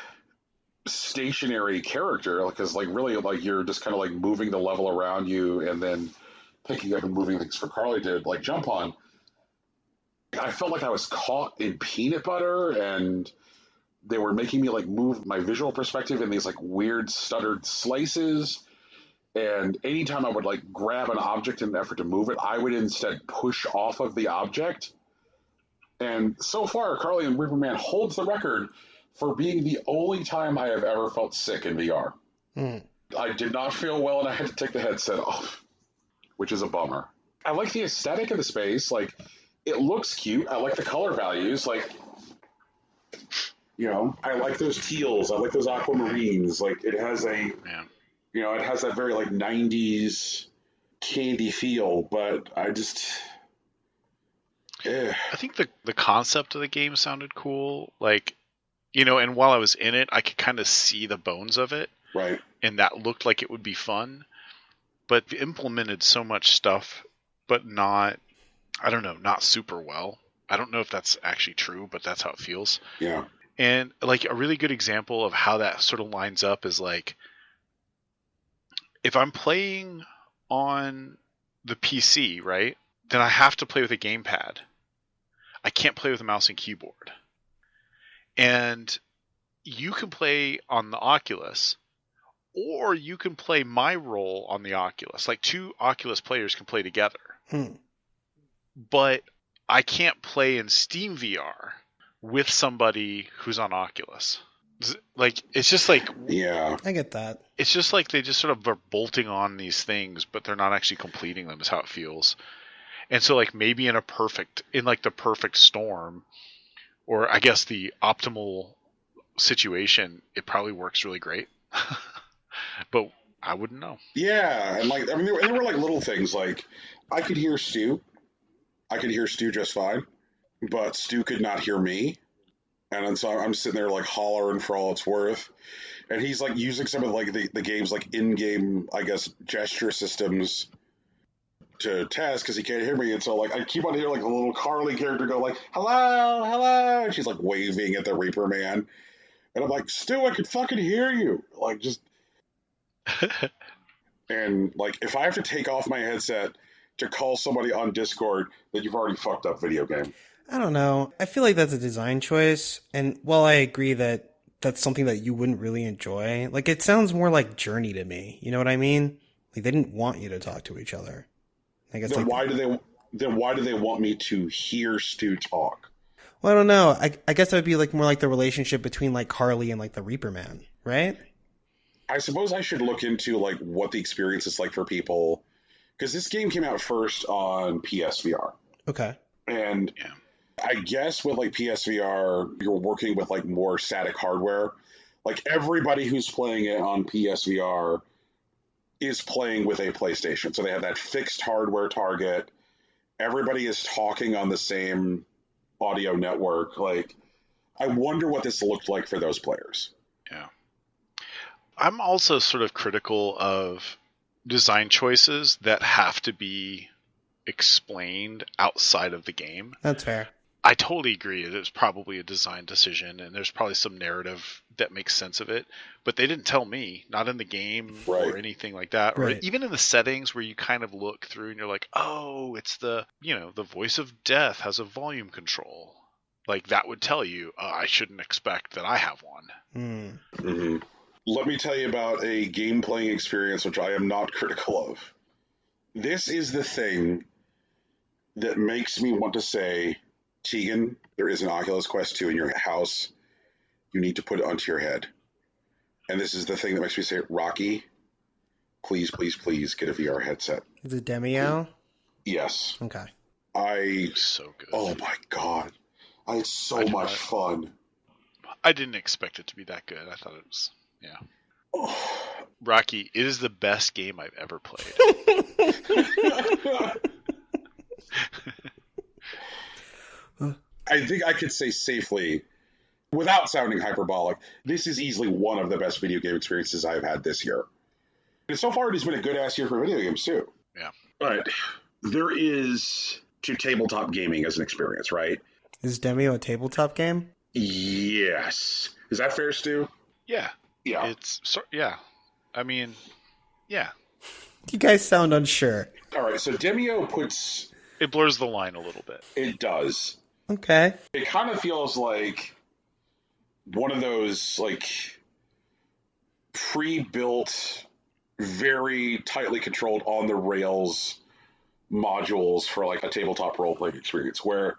stationary character, because like really like you're just kind of like moving the level around you and then picking up and moving things for Carly to like jump on. I felt like I was caught in peanut butter, and they were making me like move my visual perspective in these like weird stuttered slices. And anytime I would like grab an object in an effort to move it, I would instead push off of the object. And so far, Carly and Reaperman holds the record for being the only time I have ever felt sick in VR. I did not feel well, and I had to take the headset off, which is a bummer. I like the aesthetic of the space. Like, it looks cute. I like the color values. Like, you know, I like those teals. I like those aquamarines. Like, it has a, you know, it has that very, like, 90s candy feel, but I just... I think the concept of the game sounded cool. Like, you know, and while I was in it, I could kind of see the bones of it. Right. And that looked like it would be fun. But they implemented so much stuff, but not, I don't know, not super well. I don't know if that's actually true, but that's how it feels. Yeah. And like a really good example of how that sort of lines up is like, if I'm playing on the PC, right, then I have to play with a gamepad. I can't play with a mouse and keyboard. And you can play on the Oculus, or you can play my role on the Oculus. Like, two Oculus players can play together. But I can't play in Steam VR with somebody who's on Oculus. Like, it's just like... Yeah. I get that. It's just like they just sort of are bolting on these things, but they're not actually completing them, is how it feels. And so, like, maybe in the perfect storm, or I guess the optimal situation, it probably works really great. But I wouldn't know. Yeah, and like, I mean, there were like little things, like, I could hear Stu. I could hear Stu just fine, but Stu could not hear me. And then so I'm sitting there like hollering for all it's worth. And he's like using some of like the game's like in-game, I guess, gesture systems to test because he can't hear me. And so like I keep on hearing like a little Carly character go like, hello, hello. And she's like waving at the Reaperman. And I'm like, Stu, I can fucking hear you. Like, just... And like, if I have to take off my headset to call somebody on Discord, then you've already fucked up video game. I don't know. I feel like that's a design choice. And while I agree that that's something that you wouldn't really enjoy, like, it sounds more like Journey to me. You know what I mean? Like, they didn't want you to talk to each other. I guess. Then like, why do they want me to hear Stu talk? Well, I don't know. I guess that would be like more like the relationship between like Carly and like the Reaperman, right? I suppose I should look into like what the experience is like for people, because this game came out first on PSVR. Okay. And I guess with like PSVR, you're working with like more static hardware. Like, everybody who's playing it on PSVR is playing with a PlayStation. So they have that fixed hardware target. Everybody is talking on the same audio network. Like, I wonder what this looked like for those players. Yeah. I'm also sort of critical of design choices that have to be explained outside of the game. That's fair. I totally agree. It was probably a design decision, and there's probably some narrative that makes sense of it. But they didn't tell me, not in the game or anything like that. Or even in the settings where you kind of look through and you're like, oh, it's the voice of death has a volume control. Like, that would tell you, I shouldn't expect that I have one. Mm-hmm. Let me tell you about a game playing experience which I am not critical of. This is the thing that makes me want to say, Tegan, there is an Oculus Quest 2 in your house. You need to put it onto your head. And this is the thing that makes me say, Rocky, please, please, please get a VR headset. Is it Demeo? Yes. Okay. So good. Oh my God. I had so much fun. I didn't expect it to be that good. I thought it was, Rocky, it is the best game I've ever played. I think I could say safely, without sounding hyperbolic, this is easily one of the best video game experiences I've had this year. And so far, it has been a good-ass year for video games, too. Yeah. But there is to tabletop gaming as an experience, right? Is Demeo a tabletop game? Yes. Is that fair, Stu? Yeah. Yeah. It's I mean, yeah. You guys sound unsure. All right, so Demeo puts... It blurs the line a little bit. It does. Okay. It kind of feels like one of those, like, pre-built, very tightly controlled on-the-rails modules for, like, a tabletop role-playing experience where,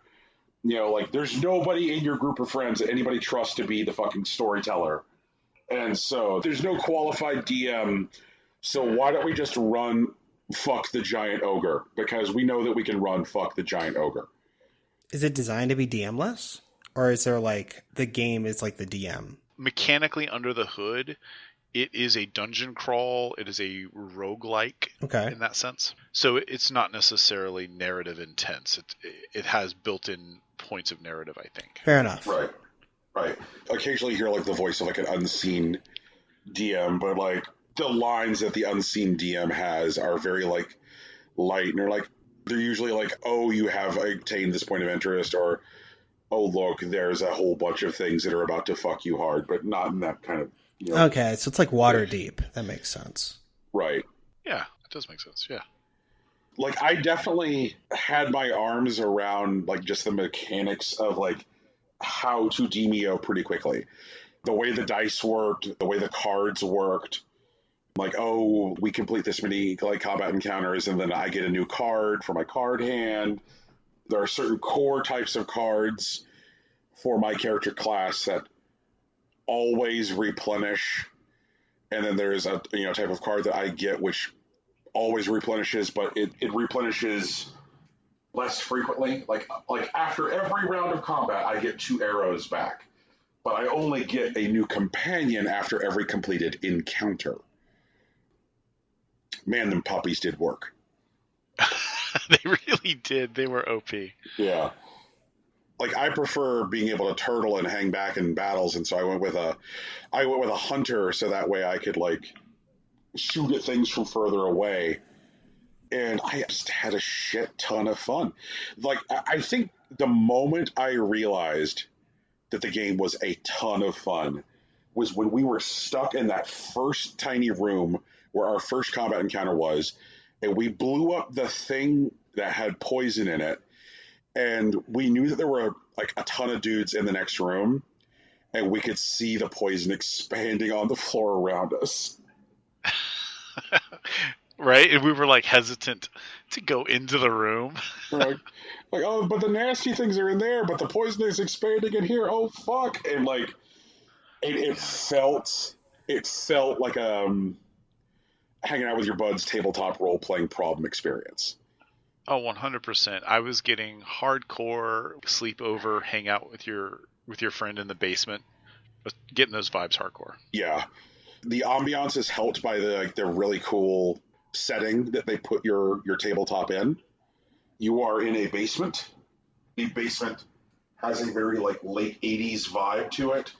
you know, like, there's nobody in your group of friends that anybody trusts to be the fucking storyteller. And so there's no qualified DM, so why don't we just run Fuck the Giant Ogre? Because we know that we can run Fuck the Giant Ogre. Is it designed to be DM-less? Or is there, like, the game is like the DM? Mechanically, under the hood, it is a dungeon crawl. It is a roguelike in that sense. So it's not necessarily narrative intense. It has built-in points of narrative, I think. Fair enough. Right. Occasionally you hear, like, the voice of, like, an unseen DM, but, like, the lines that the unseen DM has are very, like, light, and they're usually like, oh, you have attained this point of interest, or, oh, look, there's a whole bunch of things that are about to fuck you hard, but not in that kind of, you know. Okay, so it's like water deep. That makes sense. Right. Yeah, it does make sense, yeah. Like, I definitely had my arms around, like, just the mechanics of, like, how to Demeo pretty quickly. The way the dice worked, the way the cards worked. Like, oh, we complete this many, like, combat encounters, and then I get a new card for my card hand. There are certain core types of cards for my character class that always replenish. And then there's a, you know, type of card that I get which always replenishes, but it replenishes less frequently. Like after every round of combat, I get 2 arrows back. But I only get a new companion after every completed encounter. Man, them puppies did work. They really did. They were OP. Yeah. Like, I prefer being able to turtle and hang back in battles, and so I went with a hunter, so that way I could, like, shoot at things from further away. And I just had a shit ton of fun. Like, I think the moment I realized that the game was a ton of fun was when we were stuck in that first tiny room where our first combat encounter was, and we blew up the thing that had poison in it, and we knew that there were, like, a ton of dudes in the next room, and we could see the poison expanding on the floor around us. Right? And we were, like, hesitant to go into the room. Right. Like, oh, but the nasty things are in there, but the poison is expanding in here. Oh, fuck. And, like, it felt like hanging out with your buds tabletop role-playing problem experience. Oh, 100%. I was getting hardcore sleepover, hang out with your friend in the basement, getting those vibes hardcore. Yeah. The ambiance is helped by the really cool setting that they put your tabletop in. You are in a basement. The basement has a very, like, late 80s vibe to it.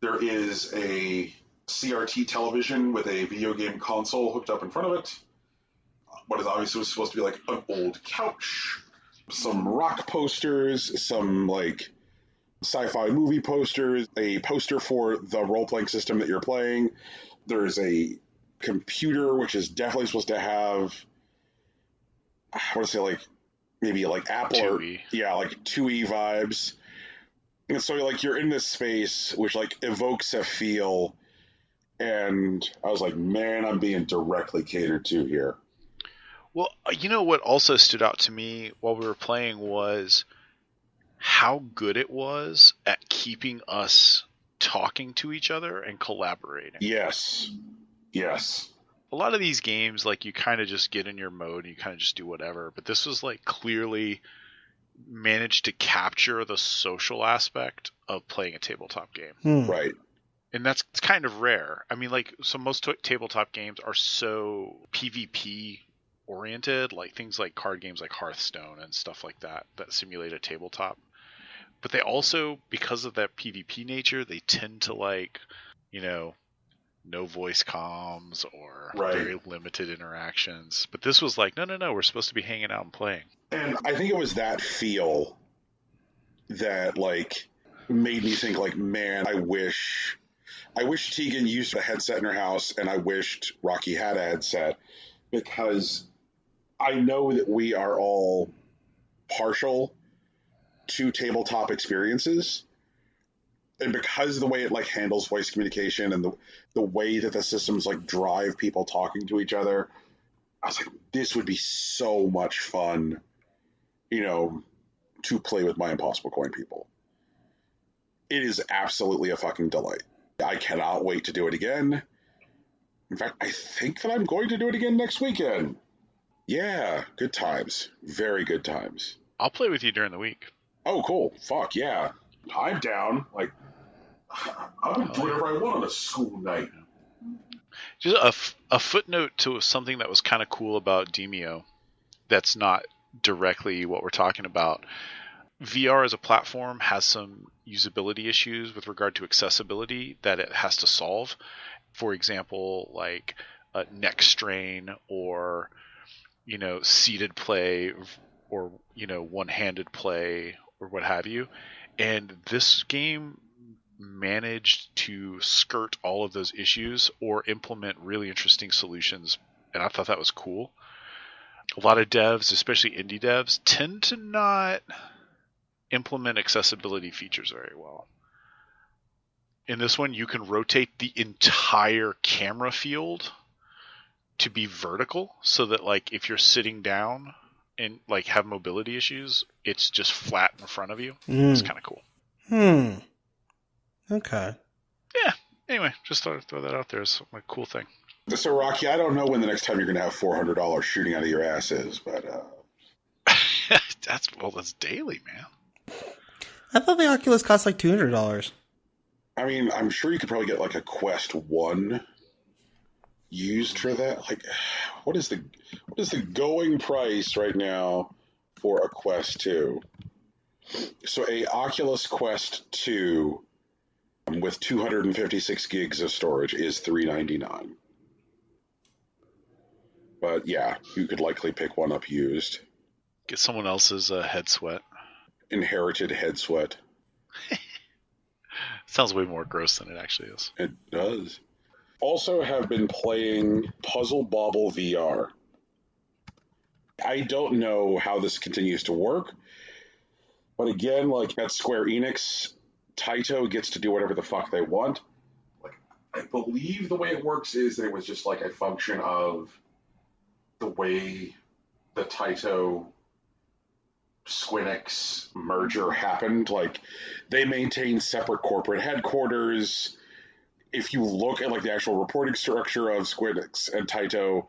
There is a CRT television with a video game console hooked up in front of it. What is obviously supposed to be, like, an old couch. Some rock posters, some, like, sci-fi movie posters, a poster for the role-playing system that you're playing. There's a computer, which is definitely supposed to have, I want to say, like, maybe, like, Apple 2E. Like 2E vibes. And so, like, you're in this space, which, like, evokes a feel, and I was like, man, I'm being directly catered to here. Well, you know what also stood out to me while we were playing was how good it was at keeping us talking to each other and collaborating. Yes. A lot of these games, like, you kind of just get in your mode and you kind of just do whatever, but this was, like, clearly managed to capture the social aspect of playing a tabletop game. Right. And that's kind of rare. I mean, like, so most tabletop games are so PvP oriented, like things like card games like Hearthstone and stuff like that simulate a tabletop. But they also, because of that PvP nature, they tend to, like, you know, no voice comms or very limited interactions. But this was like, no, we're supposed to be hanging out and playing. And I think it was that feel that, like, made me think, like, man, I wish Tegan used a headset in her house, and I wished Rocky had a headset, because I know that we are all partial to tabletop experiences. And because of the way it like handles voice communication and the way that the systems like drive people talking to each other, I was like, this would be so much fun, to play with my Impossible Coin people. It is absolutely a fucking delight. I cannot wait to do it again. In fact, I think that I'm going to do it again next weekend. Yeah, good times. Very good times. I'll play with you during the week. Oh, cool. Fuck, yeah. I'm down. Like, I would do whatever I want on a school night. Just a footnote to something that was kind of cool about Demeo that's not directly what we're talking about. VR as a platform has some usability issues with regard to accessibility that it has to solve. For example, like neck strain or, seated play or, one-handed play or what have you. And this game managed to skirt all of those issues or implement really interesting solutions. And I thought that was cool. A lot of devs, especially indie devs, tend to not implement accessibility features very well. In this one, you can rotate the entire camera field to be vertical so that, like, if you're sitting down and, like, have mobility issues, it's just flat in front of you. It's kind of cool. Okay. Yeah. Anyway, just thought I'd throw that out there as a cool thing. So, Rocky, I don't know when the next time you're going to have $400 shooting out of your ass is, but... That's daily, man. I thought the Oculus cost like $200. I mean, I'm sure you could probably get like a Quest 1 used for that. Like, what is the going price right now for a Quest 2? So a Oculus Quest 2 with 256 gigs of storage is $399. But yeah, you could likely pick one up used. Get someone else's head sweat. Inherited head sweat. Sounds way more gross than it actually is. It does. Also have been playing Puzzle Bobble VR. I don't know how this continues to work, but again, like at Square Enix, Taito gets to do whatever the fuck they want. Like, I believe the way it works is that it was just like a function of the way the Taito Squinix merger happened. Like, they maintain separate corporate headquarters. If you look at like the actual reporting structure of Squinix and Taito,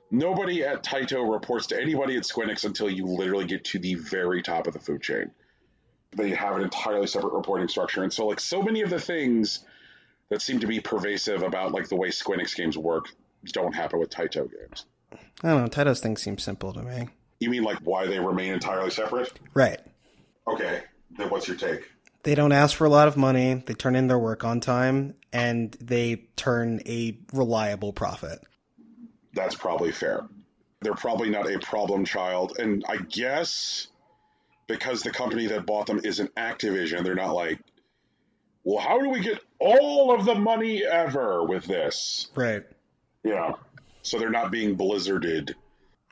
nobody at Taito reports to anybody at Squinix until you literally get to the very top of the food chain. They have an entirely separate reporting structure. And so like so many of the things that seem to be pervasive about like the way Squinix games work don't happen with Taito games. I don't know. Taito's thing seems simple to me. You mean like why they remain entirely separate? Right. Okay. Then what's your take? They don't ask for a lot of money. They turn in their work on time, and they turn a reliable profit. That's probably fair. They're probably not a problem child. And I guess because the company that bought them isn't Activision, they're not like, well, how do we get all of the money ever with this? Right. Yeah. So they're not being blizzarded.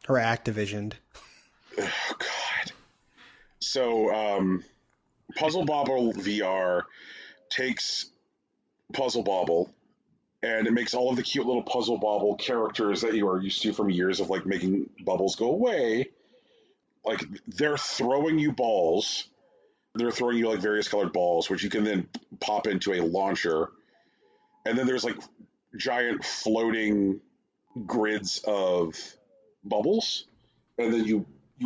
Or Activisioned. Oh, God. So, Puzzle Bobble VR takes Puzzle Bobble, and it makes all of the cute little Puzzle Bobble characters that you are used to from years of, like, making bubbles go away. Like, they're throwing you balls. They're throwing you, like, various colored balls, which you can then pop into a launcher. And then there's, like, giant floating grids of bubbles, and then you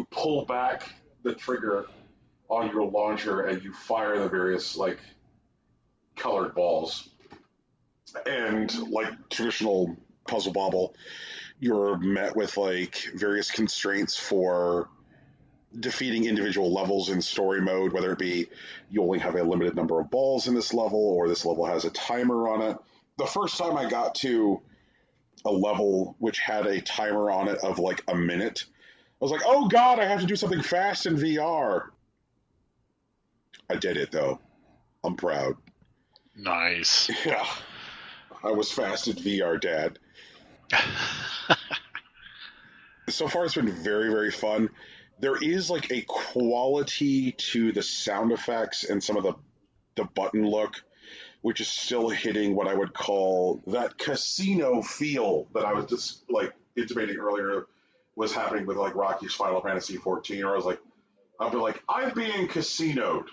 pull back the trigger on your launcher and you fire the various like colored balls. And like traditional Puzzle Bobble, you're met with like various constraints for defeating individual levels in story mode, whether it be you only have a limited number of balls in this level or this level has a timer on it. The first time I got to a level which had a timer on it of like a minute, I was like, oh God, I have to do something fast in VR. I did it though. I'm proud. Nice. Yeah. I was fast at VR, Dad. So far, it's been very, very fun. There is like a quality to the sound effects and some of the button look, which is still hitting what I would call that casino feel that I was just like intimating earlier was happening with like Rocky's Final Fantasy 14, or I'd be like, I'm being casinoed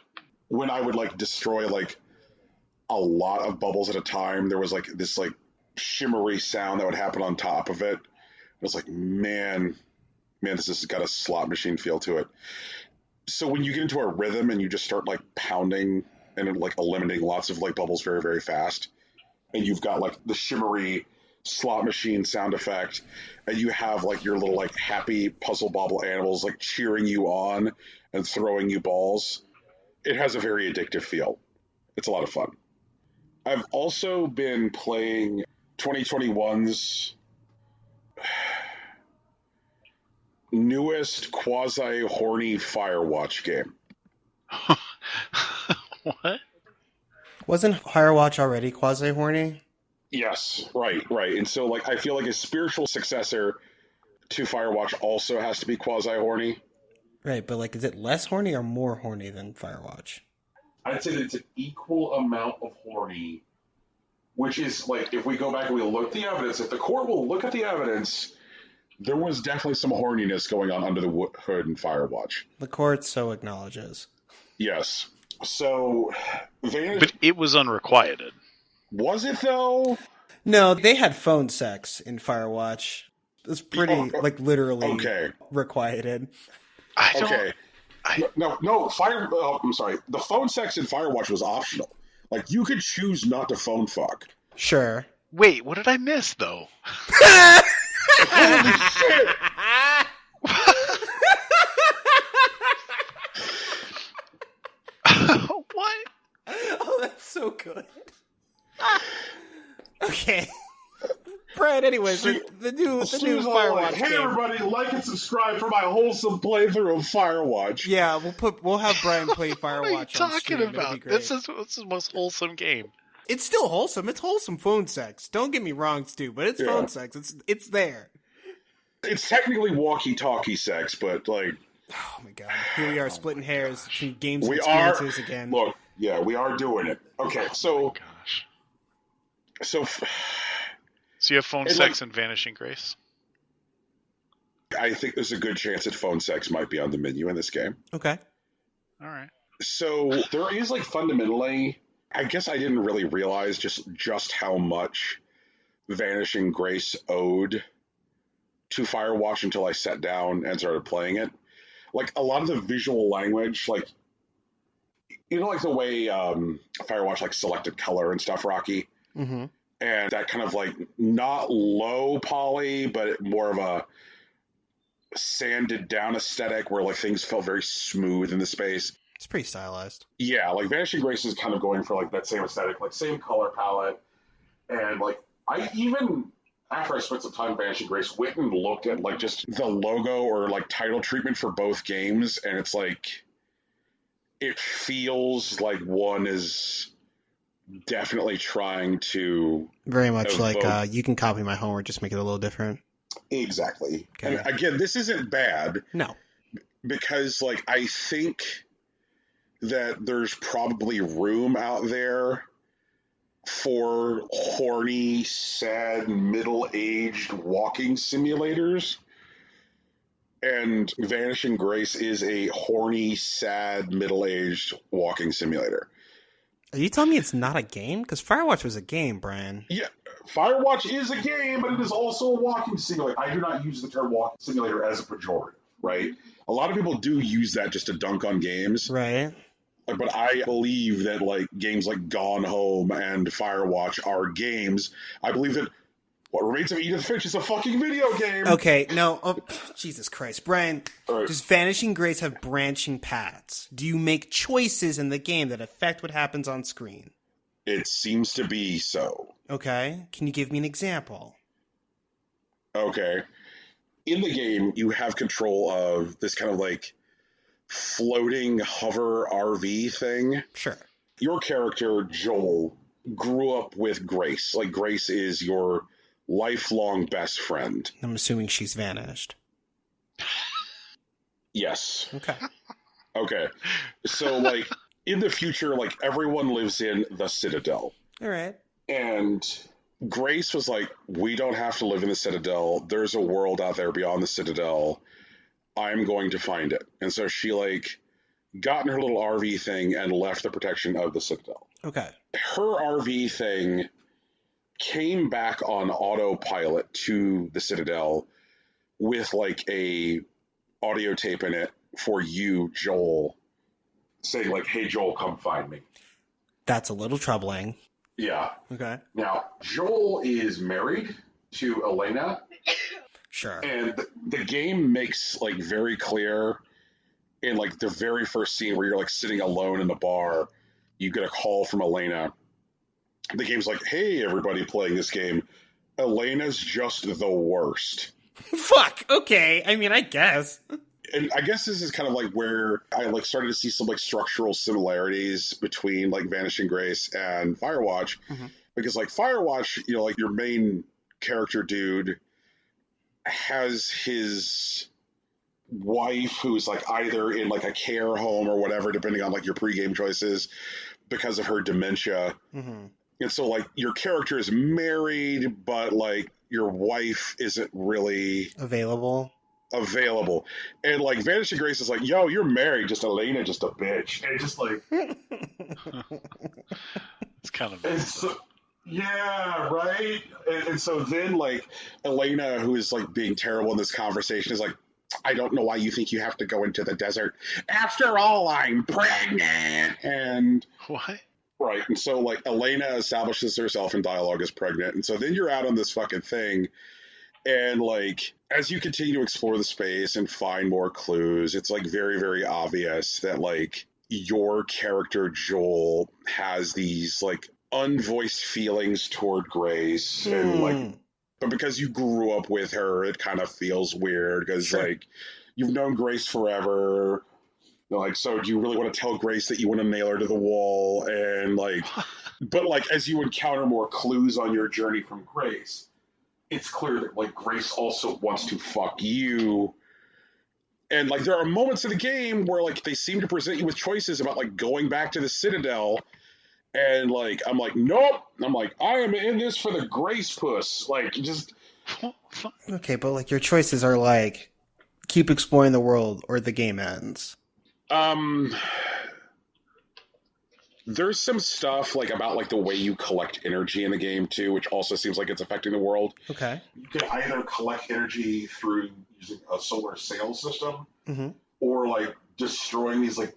when I would like destroy like a lot of bubbles at a time. There was like this like shimmery sound that would happen on top of it. I was like, man, this has got a slot machine feel to it. So when you get into a rhythm and you just start like pounding and like eliminating lots of like bubbles very, very fast, and you've got like the shimmery slot machine sound effect, and you have like your little like happy puzzle bobble animals like cheering you on and throwing you balls, it has a very addictive feel. It's a lot of fun. I've also been playing 2021's newest quasi-horny Firewatch game. What? Wasn't Firewatch already quasi-horny? Yes, right. And so, like, I feel like a spiritual successor to Firewatch also has to be quasi-horny. Right, but, like, is it less horny or more horny than Firewatch? I'd say that it's an equal amount of horny, which is, like, if we go back and we look at the evidence, if the court will look at the evidence, there was definitely some horniness going on under the hood in Firewatch. The court so acknowledges. Yes. So, But it was unrequited. Was it, though? No, they had phone sex in Firewatch. It was pretty, like, literally requited. No, I'm sorry. The phone sex in Firewatch was optional. Like, you could choose not to phone fuck. Sure. Wait, what did I miss, though? Holy shit! What? Oh, that's so good. Okay. Brad, anyways, the new Firewatch hey, game. everybody, like and subscribe for my wholesome playthrough of Firewatch. Yeah, we'll have Brian play Firewatch. What are you talking about? This is the most wholesome game. It's still wholesome. It's wholesome phone sex. Don't get me wrong, Stu, but it's phone sex. It's there. It's technically walkie-talkie sex, but like... Oh my god. Here we are splitting hairs from games and experiences again. Look, yeah, we are doing it. Okay, so... Oh my gosh. So you have phone sex and Vanishing Grace? I think there's a good chance that phone sex might be on the menu in this game. Okay. All right. So there is like fundamentally... I guess I didn't really realize just how much Vanishing Grace owed to Firewatch until I sat down and started playing it. Like, a lot of the visual language, like, you know, like the way Firewatch, like, selected color and stuff, Rocky? Mm-hmm. And that kind of, like, not low poly, but more of a sanded down aesthetic where, like, things felt very smooth in the space. It's pretty stylized. Yeah, like Vanishing Grace is kind of going for like that same aesthetic, like same color palette. And like I even after I spent some time in Vanishing Grace, went and looked at like just the logo or like title treatment for both games, and it's like it feels like one is definitely trying to very much like you can copy my homework, just make it a little different. Exactly. Okay. And again, this isn't bad. No. Because like I think that there's probably room out there for horny, sad, middle-aged walking simulators. And Vanishing Grace is a horny, sad, middle-aged walking simulator. Are you telling me it's not a game? Because Firewatch was a game, Brian. Yeah, Firewatch is a game, but it is also a walking simulator. I do not use the term walking simulator as a pejorative, right? A lot of people do use that just to dunk on games. Right. But I believe that like games like Gone Home and Firewatch are games. I believe that What Remains of Edith Finch is a fucking video game. Okay, no. Oh, Jesus Christ. Brian, right. Does Vanishing Grace have branching paths? Do you make choices in the game that affect what happens on screen? It seems to be so. Okay. Can you give me an example? Okay. In the game, you have control of this kind of like floating hover RV thing. Sure. Your character, Joel, grew up with Grace. Like, Grace is your lifelong best friend. I'm assuming she's vanished. Yes. Okay. Okay. So, like, in the future, like, everyone lives in the Citadel. All right. And Grace was like, we don't have to live in the Citadel. There's a world out there beyond the Citadel. I'm going to find it. And so she, like, got in her little RV thing and left the protection of the Citadel. Okay. Her RV thing came back on autopilot to the Citadel with, like, a audio tape in it for you, Joel, saying, like, hey, Joel, come find me. That's a little troubling. Yeah. Okay. Now, Joel is married to Elena. Sure. And the game makes, like, very clear in, like, the very first scene where you're, like, sitting alone in the bar, you get a call from Elena. The game's like, hey, everybody playing this game, Elena's just the worst. Fuck. Okay. I mean, I guess. And I guess this is kind of like where I, like, started to see some, like, structural similarities between, like, Vanishing Grace and Firewatch. Mm-hmm. Because, like, Firewatch, you know, like, your main character dude has his wife who's, like, either in, like, a care home or whatever, depending on, like, your pregame choices, because of her dementia. Mm-hmm. And so, like, your character is married, but, like, your wife isn't really available. And, like, Vanishing Grace is like, yo, you're married, just Elena, just a bitch. And just, like... It's kind of... Yeah, right? And so then, like, Elena, who is, like, being terrible in this conversation, is like, I don't know why you think you have to go into the desert. After all, I'm pregnant. And... What? Right. And so, like, Elena establishes herself in dialogue as pregnant. And so then you're out on this fucking thing. And, like, as you continue to explore the space and find more clues, it's, like, very, very obvious that, like, your character, Joel, has these, like, unvoiced feelings toward Grace. And, like, but because you grew up with her, it kind of feels weird because, sure. like, you've known Grace forever. Like, so do you really want to tell Grace that you want to nail her to the wall? And, like, but, like, as you encounter more clues on your journey from Grace, it's clear that, like, Grace also wants to fuck you. And, like, there are moments in the game where, like, they seem to present you with choices about, like, going back to the Citadel. And, like, I'm like, nope. I'm like, I am in this for the Grace puss. Like, just... Okay, but, like, your choices are, like, keep exploring the world or the game ends. There's some stuff, like, about, like, the way you collect energy in the game, too, which also seems like it's affecting the world. Okay. You can either collect energy through using a solar sail system, mm-hmm. or, like, destroying these, like,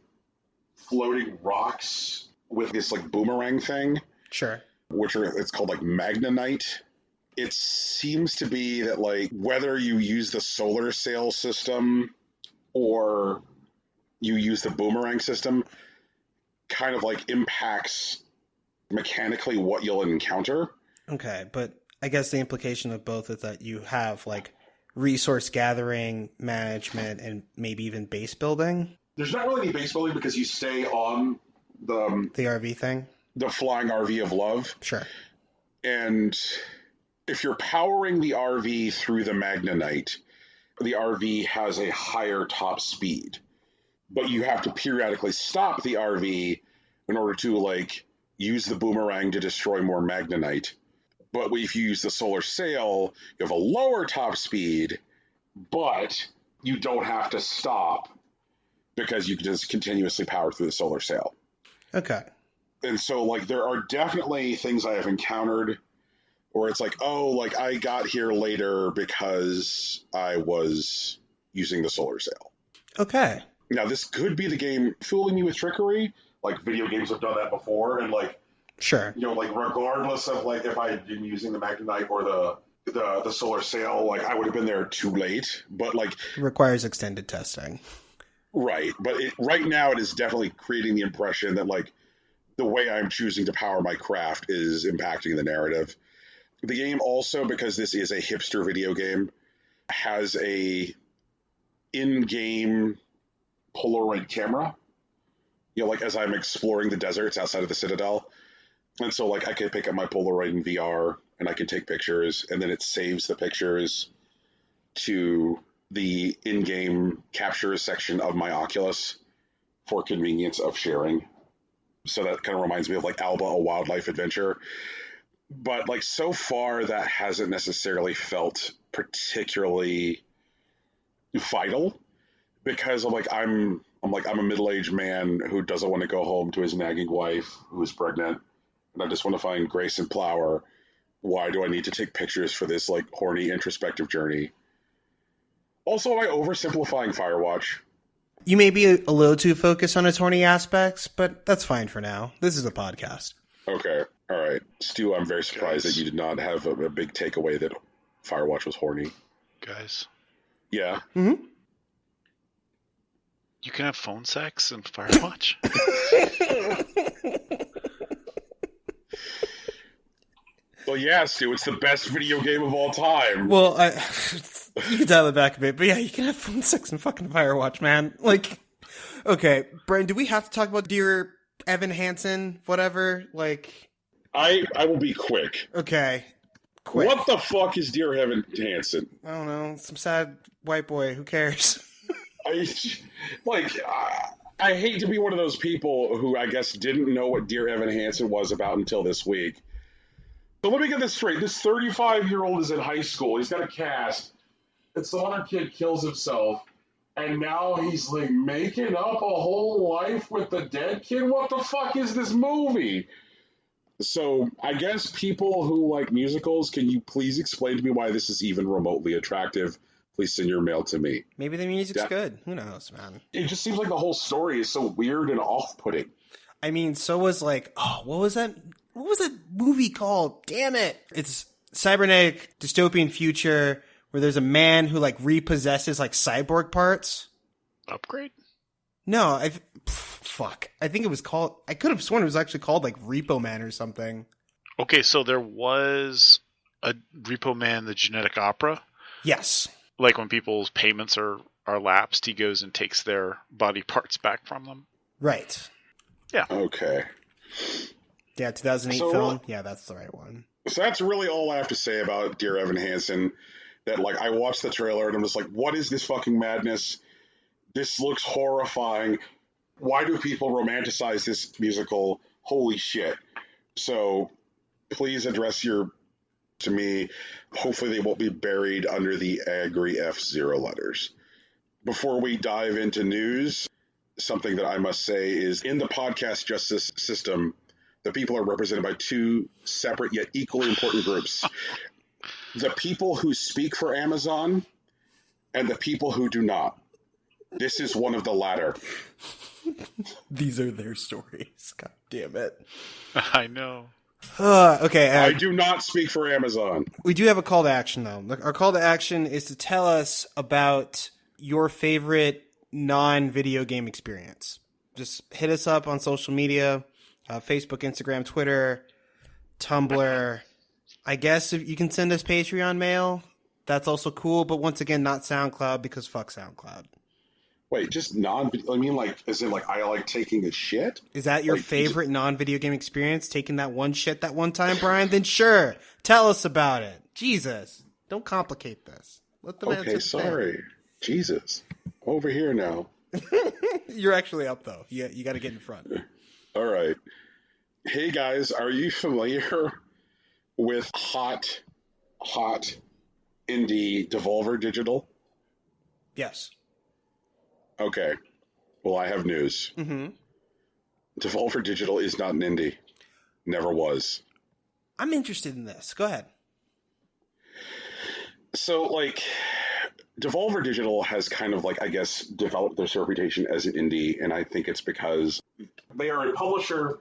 floating rocks with this, like, boomerang thing. Sure. It's called, like, magnetite. It seems to be that, like, whether you use the solar sail system or you use the boomerang system kind of, like, impacts mechanically what you'll encounter. Okay, but I guess the implication of both is that you have, like, resource gathering, management, and maybe even base building. There's not really any base building because you stay on the RV thing? The flying RV of love. Sure. And if you're powering the RV through the magnetite, the RV has a higher top speed. But you have to periodically stop the RV in order to, like, use the boomerang to destroy more magnetite. But if you use the solar sail, you have a lower top speed, but you don't have to stop because you can just continuously power through the solar sail. Okay. And so, like, there are definitely things I have encountered where it's like, oh, like, I got here later because I was using the solar sail. Okay. Now, this could be the game fooling me with trickery. Like, video games have done that before. And, like, sure, you know, like, regardless of, like, if I had been using the magnetite or the solar sail, like, I would have been there too late. But, like... It requires extended testing. Right. But right now it is definitely creating the impression that, like, the way I'm choosing to power my craft is impacting the narrative. The game also, because this is a hipster video game, has a in-game Polaroid camera. You know, like, as I'm exploring the deserts outside of the Citadel. And so, like, I can pick up my Polaroid in VR and I can take pictures, and then it saves the pictures to the in-game capture section of my Oculus for convenience of sharing. So that kind of reminds me of like Alba, a wildlife adventure. But like so far, that hasn't necessarily felt particularly vital because I'm a middle-aged man who doesn't want to go home to his nagging wife who's pregnant, and I just want to find grace and flower. Why do I need to take pictures for this like horny introspective journey? Also, am I oversimplifying Firewatch? You may be a little too focused on its horny aspects, but that's fine for now. This is a podcast. Okay. All right. Stu, I'm very surprised that you did not have a big takeaway that Firewatch was horny. Guys. Yeah. Mm-hmm. You can have phone sex in Firewatch? Well, yeah, Stu, it's the best video game of all time. Well, you can dial it back a bit, but yeah, you can have phone sex in fucking Firewatch, man. Like, okay, Brian, do we have to talk about dear Evan Hansen, whatever? Like, I will be quick. Okay, quick. What the fuck is Dear Evan Hansen? I don't know, some sad white boy. Who cares? I hate to be one of those people who I guess didn't know what Dear Evan Hansen was about until this week. So let me get this straight. This 35-year-old is in high school. He's got a cast. And some other kid kills himself. And now he's like making up a whole life with the dead kid? What the fuck is this movie? So I guess people who like musicals, can you please explain to me why this is even remotely attractive? Please send your mail to me. Maybe the music's good. Who knows, man? It just seems like the whole story is so weird and off-putting. I mean, so was like, what was that? What was that movie called? Damn it! It's cybernetic dystopian future where there's a man who like repossesses like cyborg parts. Upgrade? No, fuck. I think it was called. I could have sworn it was actually called like Repo Man or something. Okay, so there was a Repo Man, the genetic opera. Yes. Like when people's payments are lapsed, he goes and takes their body parts back from them. Right. Yeah. Okay. Yeah, 2008 film. Yeah, that's the right one. So that's really all I have to say about Dear Evan Hansen. That like I watched the trailer and I'm just like, what is this fucking madness? This looks horrifying. Why do people romanticize this musical? Holy shit. So please address to me. Hopefully they won't be buried under the angry F0 letters. Before we dive into news, something that I must say is in the podcast justice system, the people are represented by two separate yet equally important groups. The people who speak for Amazon and the people who do not. This is one of the latter. These are their stories. God damn it. I know. Okay. I do not speak for Amazon. We do have a call to action, though. Our call to action is to tell us about your favorite non-video game experience. Just hit us up on social media, Facebook, Instagram, Twitter, Tumblr. I guess if you can send us Patreon mail, that's also cool. But once again, not SoundCloud because fuck SoundCloud. Wait, just I mean, like, is it like I like taking a shit? Is that your favorite non-video game experience? Taking that one shit that one time, Brian? Then sure, tell us about it. Jesus, don't complicate this. Let the man Okay, sorry. Jesus, over here now. You're actually up though. You got to get in front. All right. Hey guys, are you familiar with hot indie Devolver Digital? Yes. Okay. Well, I have news. Mm-hmm. Devolver Digital is not an indie. Never was. I'm interested in this. Go ahead. So, like, Devolver Digital has kind of, like, I guess, developed their reputation as an indie, and I think it's because they are a publisher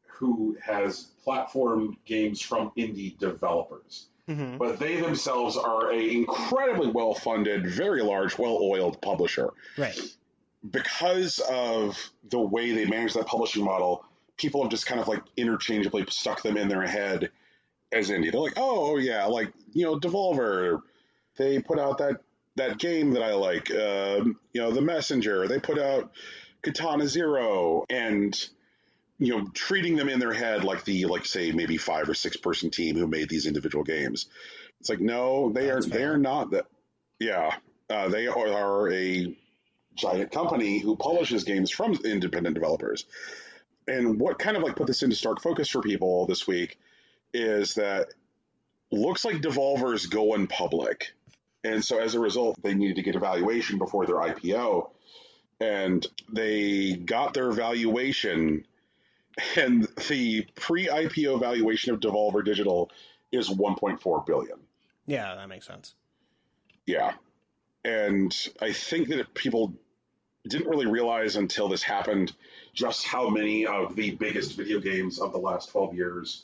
who has platformed games from indie developers. Mm-hmm. But they themselves are a incredibly well-funded, very large, well-oiled publisher. Right. Because of the way they manage that publishing model, people have just kind of like interchangeably stuck them in their head as indie. They're like, oh yeah, like, you know, Devolver, they put out that game that I like, you know, The Messenger. They put out Katana Zero, and you know, treating them in their head like say maybe 5 or 6 person team who made these individual games. It's like, no, they are not that. Yeah. They are a giant company who publishes games from independent developers. And what kind of like put this into stark focus for people this week is that looks like Devolver's going public. And so as a result, they needed to get a valuation before their IPO. And they got their valuation, and the pre-IPO valuation of Devolver Digital is $1.4 billion. Yeah, that makes sense. Yeah. And I think that people didn't really realize until this happened just how many of the biggest video games of the last 12 years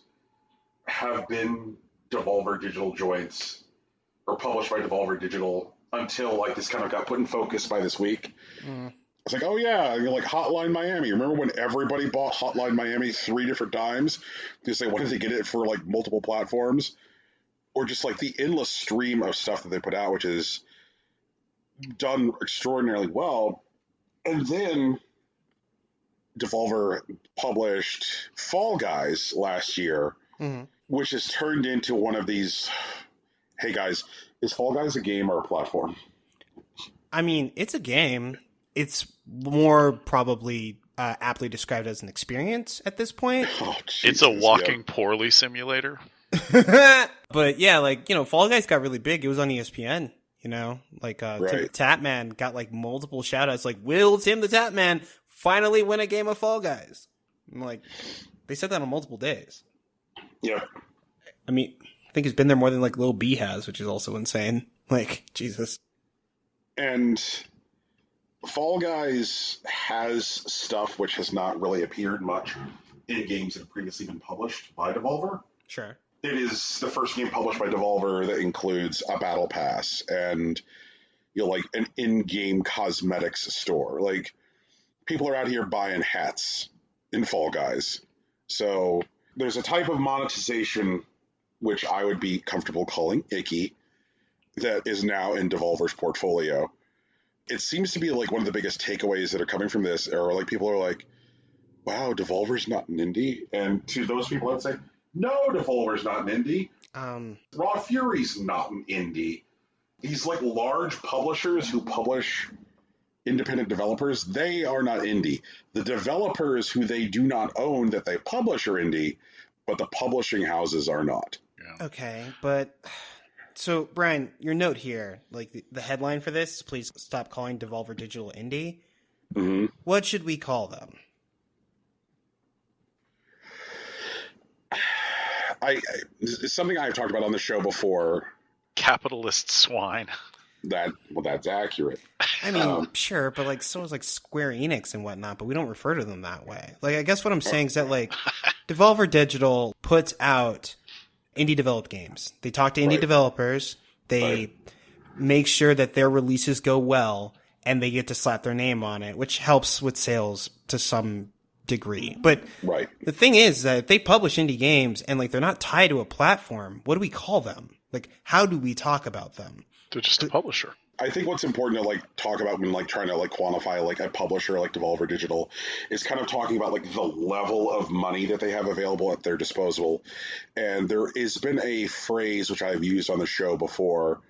have been Devolver Digital joints or published by Devolver Digital until like this kind of got put in focus by this week. It's like, oh yeah, you're like Hotline Miami. Remember when everybody bought Hotline Miami 3 different times because they wanted to get it for like multiple platforms? Or just like the endless stream of stuff that they put out, which is done extraordinarily well. And then Devolver published Fall Guys last year, which has turned into one of these, hey guys, is Fall Guys a game or a platform? I mean, it's a game. It's more probably aptly described as an experience at this point. Oh, it's a walking poorly simulator. But yeah, like, you know, Fall Guys got really big. It was on ESPN, you know, like Tim the Tatman got like multiple shout outs like, will Tim the Tatman finally win a game of Fall Guys? I'm like, they said that on multiple days. Yeah. I mean, I think he's been there more than like Lil B has, which is also insane. Like, Jesus. And Fall Guys has stuff which has not really appeared much in games that have previously been published by Devolver. Sure. It is the first game published by Devolver that includes a battle pass and, you know, like an in-game cosmetics store. Like, people are out here buying hats in Fall Guys. So there's a type of monetization which I would be comfortable calling icky that is now in Devolver's portfolio. It seems to be like one of the biggest takeaways that are coming from this are like people are like, wow, Devolver's not an indie. And to those people, I would say, no, Devolver's not an indie. Raw Fury's not an indie. These like large publishers who publish independent developers, they are not indie. The developers who they do not own that they publish are indie, but the publishing houses are not. Yeah. Okay, but so Brian, your note here, like the headline for this, please stop calling Devolver Digital indie. Mm-hmm. What should we call them? It's something I've talked about on the show before. Capitalist swine. That's accurate. I mean, sure, but like so is like Square Enix and whatnot, but we don't refer to them that way. Like, I guess what I'm saying is that like Devolver Digital puts out indie developed games. They talk to indie developers. They make sure that their releases go well, and they get to slap their name on it, which helps with sales to some degree. But the thing is that if they publish indie games and like they're not tied to a platform, what do we call them? Like, how do we talk about them? They're just a publisher. I think what's important to like talk about when like trying to like quantify like a publisher like Devolver Digital is kind of talking about like the level of money that they have available at their disposal. And there has been a phrase which I've used on the show before,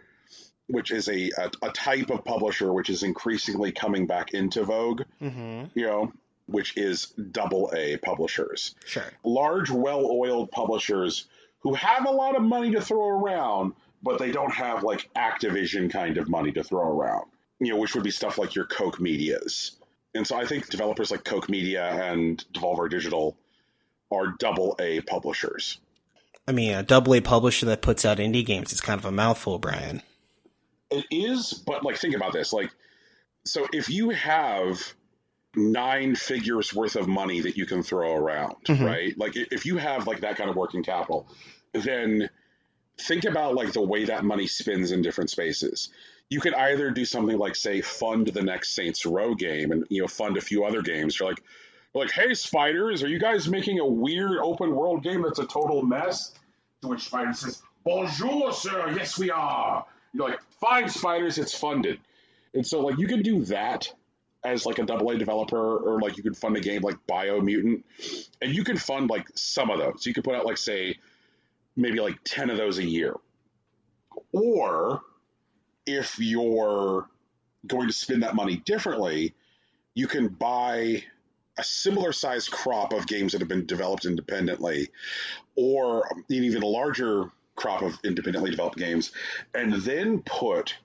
which is a type of publisher which is increasingly coming back into vogue. You know, which is AA publishers. Sure. Large, well-oiled publishers who have a lot of money to throw around, but they don't have like Activision kind of money to throw around, you know, which would be stuff like your Koch Medias. And so I think developers like Koch Media and Devolver Digital are AA publishers. I mean, a AA publisher that puts out indie games is kind of a mouthful, Brian. It is, but like, think about this. Like, so if you have 9 figures worth of money that you can throw around, right? Like if you have like that kind of working capital, then think about like the way that money spins in different spaces. You could either do something like, say, fund the next Saints Row game and, you know, fund a few other games. You're like, hey, Spiders, are you guys making a weird open world game that's a total mess? To which Spider says, bonjour, sir. Yes, we are. You're like, fine, Spiders, it's funded. And so like you can do that as like a AA developer, or like you could fund a game like Biomutant, and you can fund like some of those. You could put out like, say, maybe like 10 of those a year. Or if you're going to spend that money differently, you can buy a similar sized crop of games that have been developed independently, or an even larger crop of independently developed games, and then put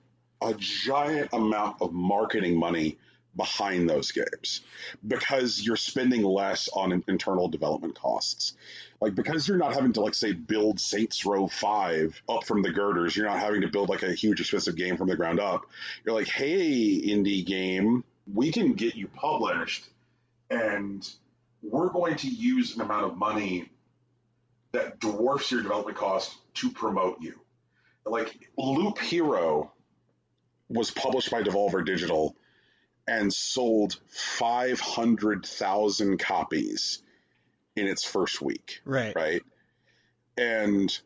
a giant amount of marketing money behind those games, because you're spending less on internal development costs. Like, because you're not having to, like, say, build Saints Row 5 up from the girders, you're not having to build, like, a huge expensive game from the ground up. You're like, hey, indie game, we can get you published, and we're going to use an amount of money that dwarfs your development cost to promote you. Like, Loop Hero was published by Devolver Digital and sold 500,000 copies in its first week. Right. And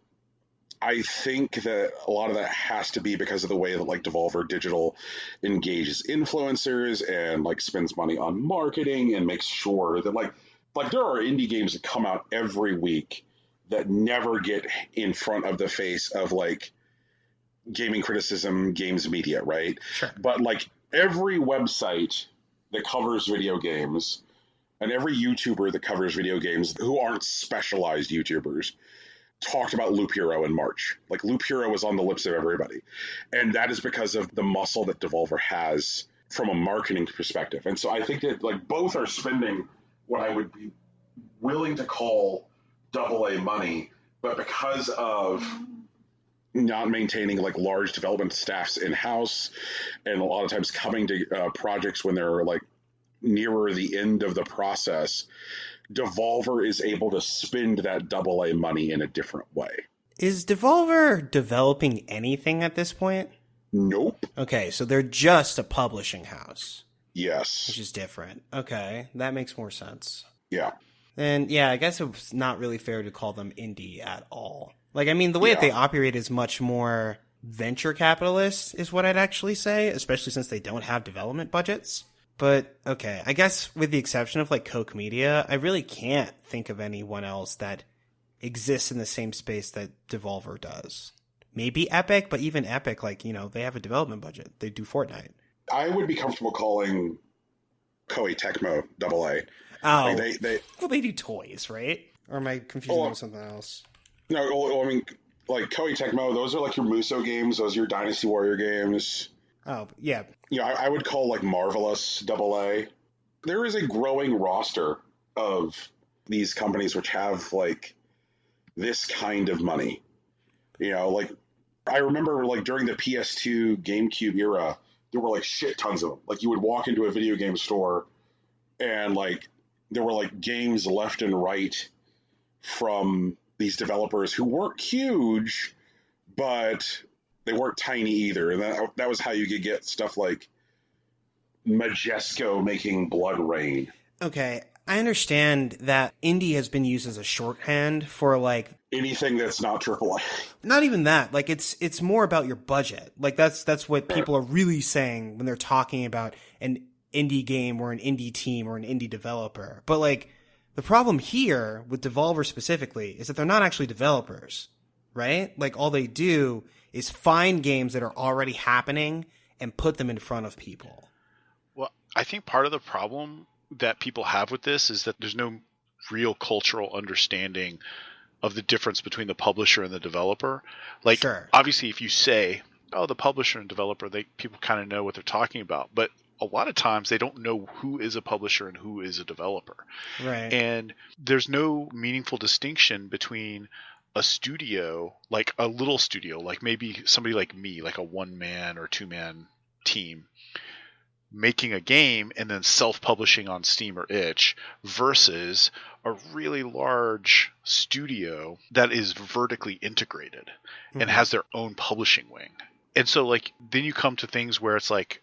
I think that a lot of that has to be because of the way that, like, Devolver Digital engages influencers and, like, spends money on marketing and makes sure that, like there are indie games that come out every week that never get in front of the face of, like, gaming criticism, games media, right? Sure. But, like, every website that covers video games and every YouTuber that covers video games who aren't specialized YouTubers talked about Loop Hero in March. Like, Loop Hero was on the lips of everybody. And that is because of the muscle that Devolver has from a marketing perspective. And so I think that, like, both are spending what I would be willing to call AA money, but because of not maintaining, like, large development staffs in-house, and a lot of times coming to projects when they're, like, nearer the end of the process, Devolver is able to spend that AA money in a different way. Is Devolver developing anything at this point? Nope. Okay, so they're just a publishing house. Yes. Which is different. Okay, that makes more sense. Yeah. And yeah, I guess it's not really fair to call them indie at all. Like, I mean, the way that they operate is much more venture capitalist, is what I'd actually say, especially since they don't have development budgets. But, okay, I guess with the exception of, like, Koch Media, I really can't think of anyone else that exists in the same space that Devolver does. Maybe Epic, but even Epic, like, you know, they have a development budget. They do Fortnite. I would be comfortable calling Koei Tecmo AA. Oh, like they do toys, right? Or am I confusing them with something else? No, well, I mean, like, Koei Tecmo, those are, like, your Muso games. Those are your Dynasty Warrior games. Oh, yeah. You know, I would call, like, Marvelous AA. There is a growing roster of these companies which have, like, this kind of money. You know, like, I remember, like, during the PS2 GameCube era, there were, like, shit tons of them. Like, you would walk into a video game store and, like, there were, like, games left and right from these developers who weren't huge, but they weren't tiny either. And that was how you could get stuff like Majesco making Blood Rain. Okay, I understand that indie has been used as a shorthand for, like, anything that's not AAA. Not even that. Like, it's more about your budget. Like, that's what people are really saying when they're talking about an indie game or an indie team or an indie developer. But, like, the problem here with Devolver specifically is that they're not actually developers, right? Like, all they do is find games that are already happening and put them in front of people. Well, I think part of the problem that people have with this is that there's no real cultural understanding of the difference between the publisher and the developer. Like, sure. Obviously, if you say, oh, the publisher and developer, people kind of know what they're talking about. But a lot of times they don't know who is a publisher and who is a developer. Right. And there's no meaningful distinction between a studio, like a little studio, like maybe somebody like me, like a 1-man or 2-man team, making a game and then self-publishing on Steam or Itch, versus a really large studio that is vertically integrated and has their own publishing wing. And so, like, then you come to things where it's like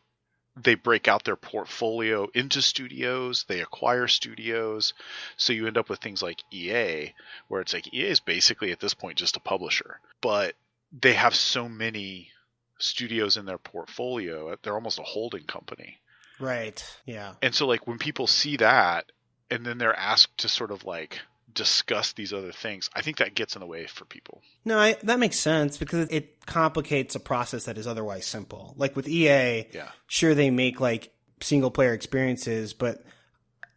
they break out their portfolio into studios, they acquire studios. So you end up with things like EA, where it's like EA is basically at this point just a publisher, but they have so many studios in their portfolio, they're almost a holding company. Right. Yeah. And so, like, when people see that and then they're asked to sort of, like, discuss these other things, I think that gets in the way for people. No, that makes sense because it complicates a process that is otherwise simple. Like with EA, sure, they make like single player experiences, but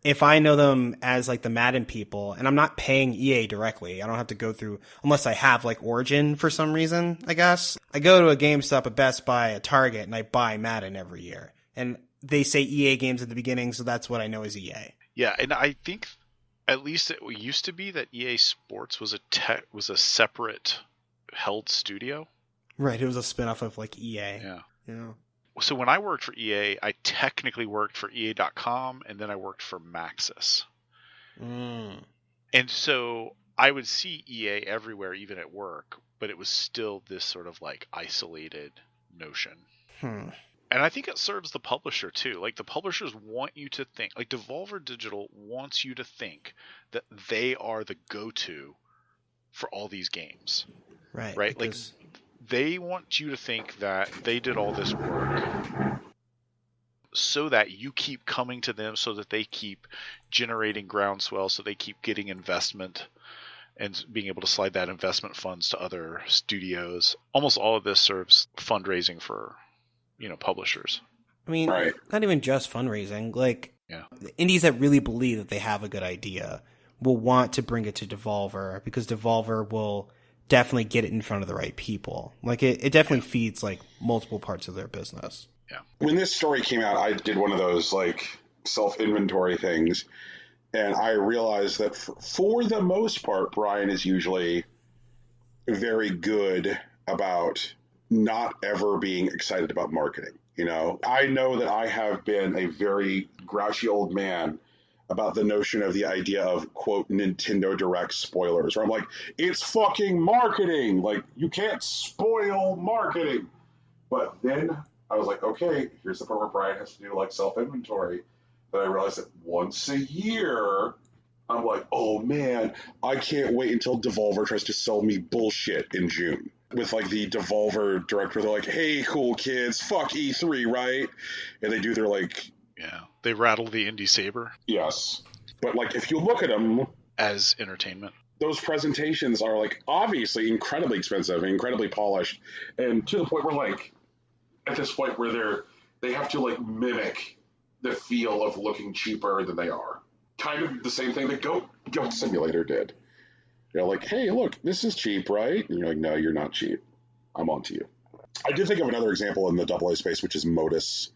if I know them as like the Madden people and I'm not paying EA directly, I don't have to go through, unless I have like Origin for some reason, I guess. I go to a GameStop, a Best Buy, a Target, and I buy Madden every year. And they say EA games at the beginning, so that's what I know is EA. Yeah, and I think at least it used to be that EA Sports was a separate held studio. Right, it was a spinoff of like EA. Yeah. So when I worked for EA, I technically worked for EA.com, and then I worked for Maxis. And so I would see EA everywhere, even at work, but it was still this sort of like isolated notion. And I think it serves the publisher too. Like the publishers want you to think, like Devolver Digital wants you to think that they are the go-to for all these games. Right? Because... like they want you to think that they did all this work so that you keep coming to them, so that they keep generating groundswell, so they keep getting investment and being able to slide that investment funds to other studios. Almost all of this serves fundraising for, publishers. I mean, not even just fundraising. Like, the indies that really believe that they have a good idea will want to bring it to Devolver because Devolver will definitely get it in front of the right people. Like it definitely feeds like multiple parts of their business. Yeah. When this story came out, I did one of those like self-inventory things, and I realized that for the most part, Brian is usually very good about not ever being excited about marketing. I know that I have been a very grouchy old man about the notion of the idea of, quote, Nintendo Direct spoilers, where I'm like, it's fucking marketing. Like, you can't spoil marketing. But then I was like, okay, here's the part where Brian has to do, like, self-inventory. But I realized that once a year, I'm like, oh, man, I can't wait until Devolver tries to sell me bullshit in June. With, like, the Devolver director, they're like, hey, cool kids, fuck E3, right? And they do their, like... Yeah, they rattle the Indie Saber. Yes. But, like, if you look at them... as entertainment. Those presentations are, like, obviously incredibly expensive and incredibly polished. And to the point where, like, at this point where they have to, like, mimic the feel of looking cheaper than they are. Kind of the same thing that Goat Simulator did. Like, hey, look, this is cheap, right? And you're like, no, you're not cheap. I'm on to you. I did think of another example in the AA space, which is Modus.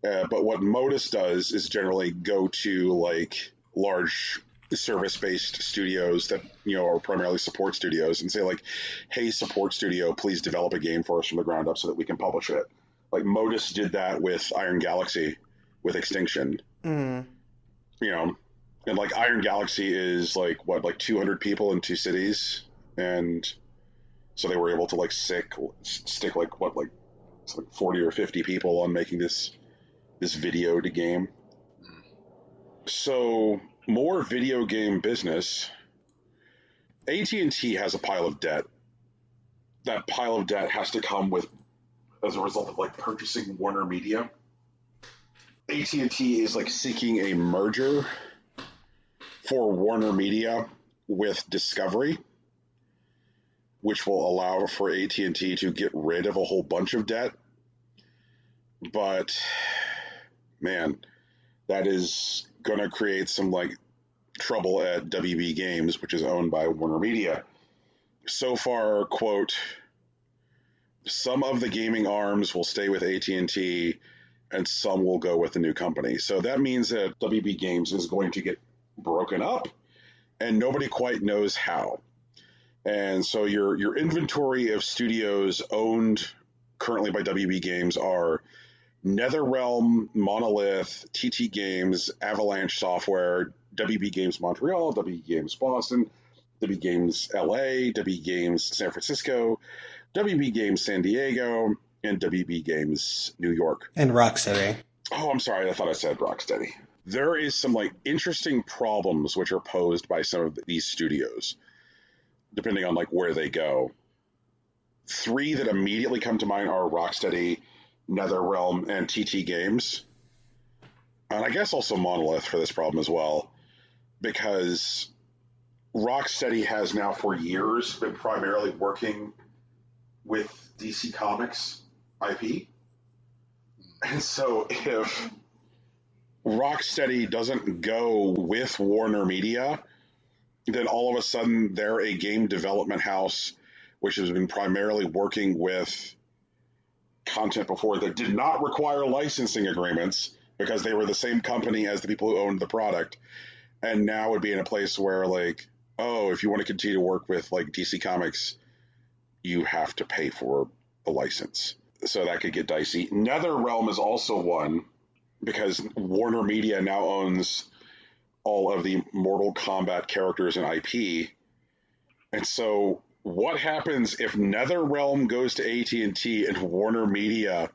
But what Modus does is generally go to like large service-based studios that are primarily support studios and say like, "Hey, support studio, please develop a game for us from the ground up so that we can publish it." Like Modus did that with Iron Galaxy, with Extinction. And like Iron Galaxy is like 200 people in 2 cities, and so they were able to like stick like 40 or 50 people on making this video to game. So more video game business. AT&T has a pile of debt. That pile of debt has to come with as a result of like purchasing Warner Media. AT&T is like seeking a merger for Warner Media with Discovery, which will allow for AT&T to get rid of a whole bunch of debt. But man, that is going to create some like trouble at WB Games, which is owned by Warner Media. So far, quote, some of the gaming arms will stay with AT&T and some will go with the new company. So that means that WB Games is going to get broken up and nobody quite knows how. And so your inventory of studios owned currently by WB Games are NetherRealm, Monolith, TT Games, Avalanche Software, WB Games Montreal, WB Games Boston, WB Games LA, WB Games San Francisco, WB Games San Diego, and WB Games New York. And Rocksteady. Oh, I'm sorry. I thought I said Rocksteady. There is some like interesting problems which are posed by some of these studios, depending on like where they go. 3 that immediately come to mind are Rocksteady, NetherRealm, and TT Games. And I guess also Monolith for this problem as well, because Rocksteady has now for years been primarily working with DC Comics IP. And so if Rocksteady doesn't go with Warner Media, then all of a sudden they're a game development house which has been primarily working with content before that did not require licensing agreements because they were the same company as the people who owned the product, and now would be in a place where, like, oh, if you want to continue to work with, like, DC Comics, you have to pay for a license. So that could get dicey. NetherRealm is also one, because Warner Media now owns all of the Mortal Kombat characters and IP. And so what happens if NetherRealm goes to AT&T and Warner Media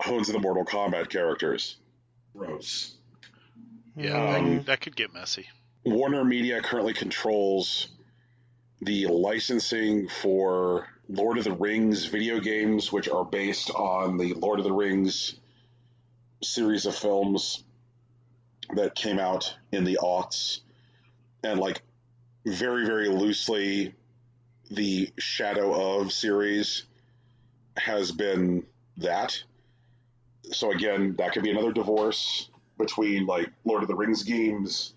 owns the Mortal Kombat characters? Gross. Yeah, that could get messy. Warner Media currently controls the licensing for Lord of the Rings video games, which are based on the Lord of the Rings series of films that came out in the aughts. And, like, very, very loosely, the Shadow of series has been that. So again, that could be another divorce between, like, Lord of the Rings games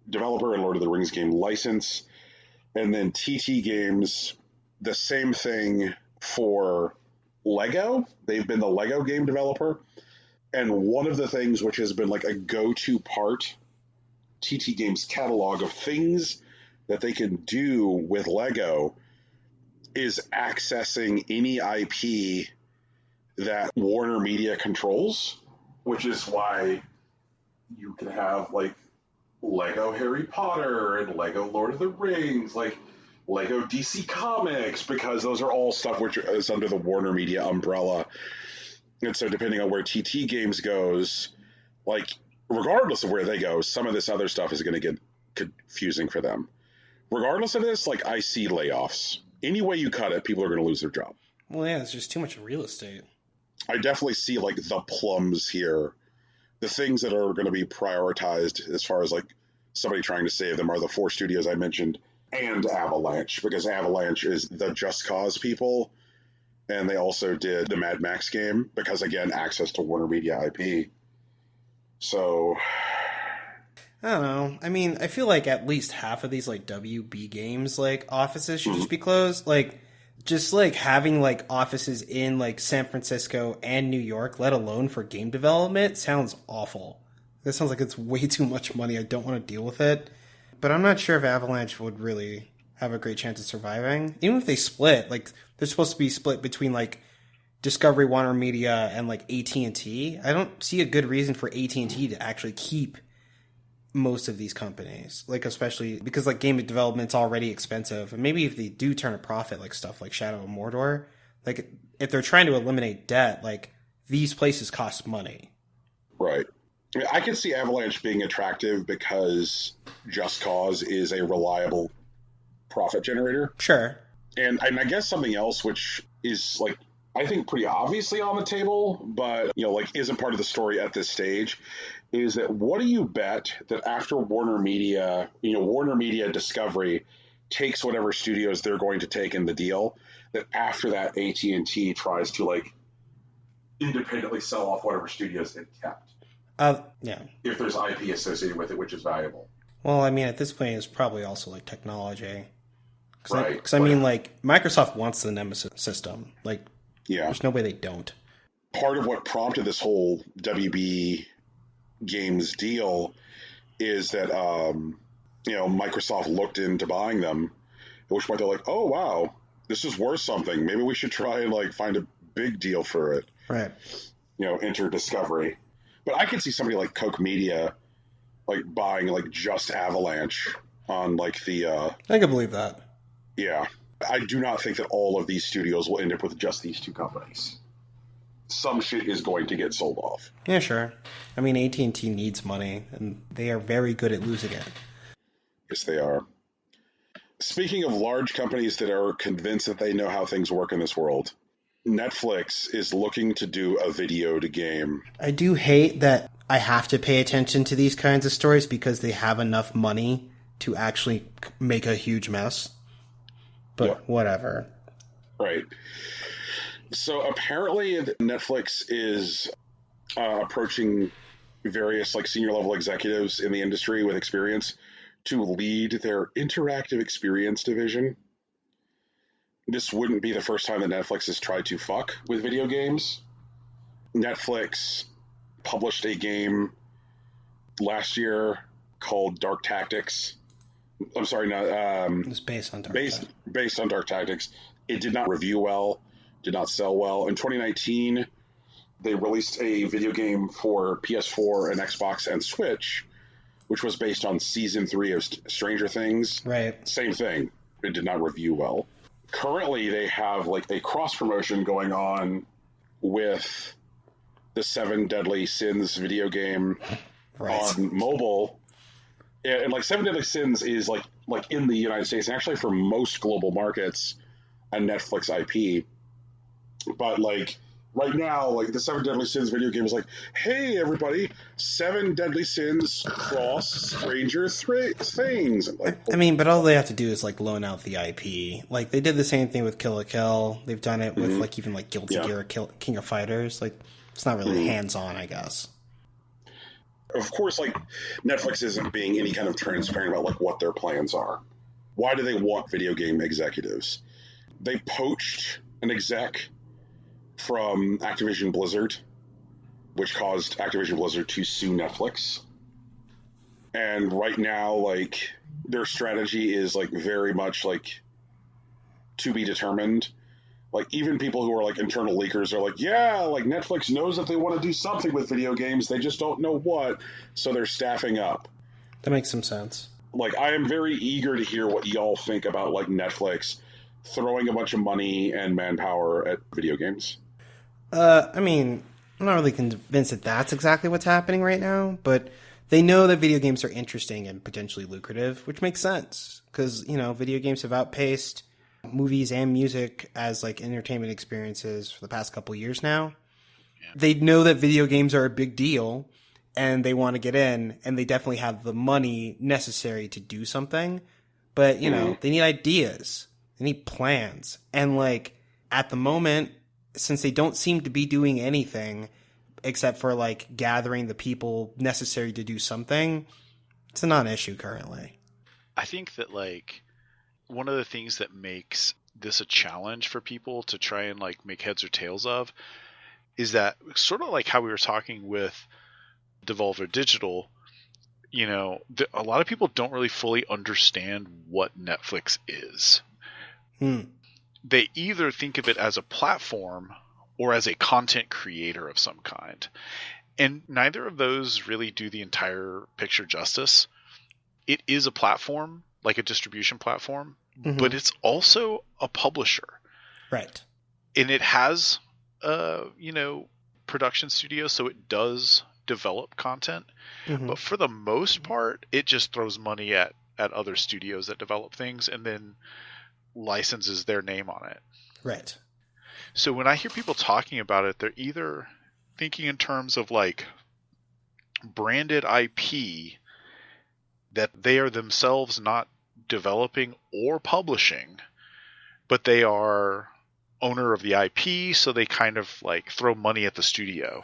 developer and Lord of the Rings game license. And then TT Games, the same thing for Lego. They've been the Lego game developer. And one of the things which has been like a go-to part, TT Games' catalog of things that they can do with Lego, is accessing any IP that Warner Media controls, which is why you can have, like, Lego Harry Potter and Lego Lord of the Rings, like Lego DC Comics, because those are all stuff which is under the Warner Media umbrella. And so depending on where TT Games goes, like, regardless of where they go, some of this other stuff is going to get confusing for them. Regardless of this, like, I see layoffs. Any way you cut it, people are going to lose their job. Well, yeah, it's just too much real estate. I definitely see, like, the plums here. The things that are going to be prioritized as far as, like, somebody trying to save them are the 4 studios I mentioned and Avalanche, because Avalanche is the Just Cause people, and they also did the Mad Max game because, again, access to Warner Media IP. So I don't know. I mean, I feel like at least half of these, like, WB Games, like, offices should just be closed. Like, just, like, having, like, offices in, like, San Francisco and New York, let alone for game development, sounds awful. That sounds like it's way too much money. I don't want to deal with it. But I'm not sure if Avalanche would really have a great chance of surviving. Even if they split, like, they're supposed to be split between, like, Discovery, Warner Media, and, like, AT&T. I don't see a good reason for AT&T to actually keep most of these companies, like, especially because, like, game development's already expensive, and maybe if they do turn a profit, like stuff like Shadow of Mordor, like, if they're trying to eliminate debt, like, these places cost money. Right. I mean, I could see Avalanche being attractive because Just Cause is a reliable profit generator. Sure. And I guess something else which is, like, I think pretty obviously on the table, but, you know, like, isn't part of the story at this stage, is that what do you bet that after Warner Media, you know, Warner Media Discovery takes whatever studios they're going to take in the deal, that after that AT&T tries to, like, independently sell off whatever studios they've kept? Yeah. If there's IP associated with it, which is valuable. Well, I mean, at this point, it's probably also, like, technology. Right. Because, I mean, like, Microsoft wants the Nemesis system. Like, yeah. There's no way they don't. Part of what prompted this whole WB Games deal is that, you know, Microsoft looked into buying them, at which point they're like, oh, wow, this is worth something. Maybe we should try and, like, find a big deal for it. Right. You know, enter Discovery. But I could see somebody like Koch Media, like, buying, like, just Avalanche on, like, the... I can believe that. Yeah. I do not think that all of these studios will end up with just these 2 companies. Some shit is going to get sold off. Yeah, sure. I mean, AT&T needs money, and they are very good at losing it. Yes, they are. Speaking of large companies that are convinced that they know how things work in this world, Netflix is looking to do a video to game. I do hate that I have to pay attention to these kinds of stories because they have enough money to actually make a huge mess. But whatever. Right. So apparently Netflix is approaching various like senior level executives in the industry with experience to lead their interactive experience division. This wouldn't be the first time that Netflix has tried to fuck with video games. Netflix published a game last year called Dark Tactics. I'm sorry, no. It was based on Dark Tactics. Based on Dark Tactics. It did not review well, did not sell well. In 2019, they released a video game for PS4 and Xbox and Switch, which was based on Season 3 of Stranger Things. Right. Same thing. It did not review well. Currently, they have like a cross-promotion going on with the 7 Deadly Sins video game on mobile. And like 7 Deadly Sins is like in the United States, and actually for most global markets, a Netflix IP. But like right now, like the 7 Deadly Sins video game is like, hey everybody, 7 Deadly Sins cross Stranger Things. Like, I mean, but all they have to do is like loan out the IP. Like they did the same thing with Kill la Kill. They've done it with like even like Guilty Gear, King of Fighters. Like it's not really hands-on, I guess. Of course, like Netflix isn't being any kind of transparent about like what their plans are. Why do they want video game executives? They poached an exec from Activision Blizzard, which caused Activision Blizzard to sue Netflix. And right now, like their strategy is like very much like to be determined. Like even people who are like internal leakers are like, yeah, like Netflix knows that they want to do something with video games, they just don't know what, so they're staffing up. That makes some sense. Like I am very eager to hear what y'all think about like Netflix throwing a bunch of money and manpower at video games. I mean, I'm not really convinced that that's exactly what's happening right now, but they know that video games are interesting and potentially lucrative, which makes sense because, you know, video games have outpaced movies and music as like entertainment experiences for the past couple years now. Yeah. They know that video games are a big deal and they want to get in, and they definitely have the money necessary to do something, but you know, they need ideas, they need plans. And like at the moment, since they don't seem to be doing anything except for like gathering the people necessary to do something, it's a non-issue currently. I think that like one of the things that makes this a challenge for people to try and like make heads or tails of is that sort of like how we were talking with Devolver Digital, you know, a lot of people don't really fully understand what Netflix is. They either think of it as a platform or as a content creator of some kind. And neither of those really do the entire picture justice. It is a platform, like a distribution platform, but it's also a publisher. Right. And it has, you know, production studio, so it does develop content. But for the most part, it just throws money at other studios that develop things and then licenses their name on it. Right. So when I hear people talking about it, they're either thinking in terms of like branded IP that they are themselves not developing or publishing, but they are owner of the IP, so they kind of like throw money at the studio.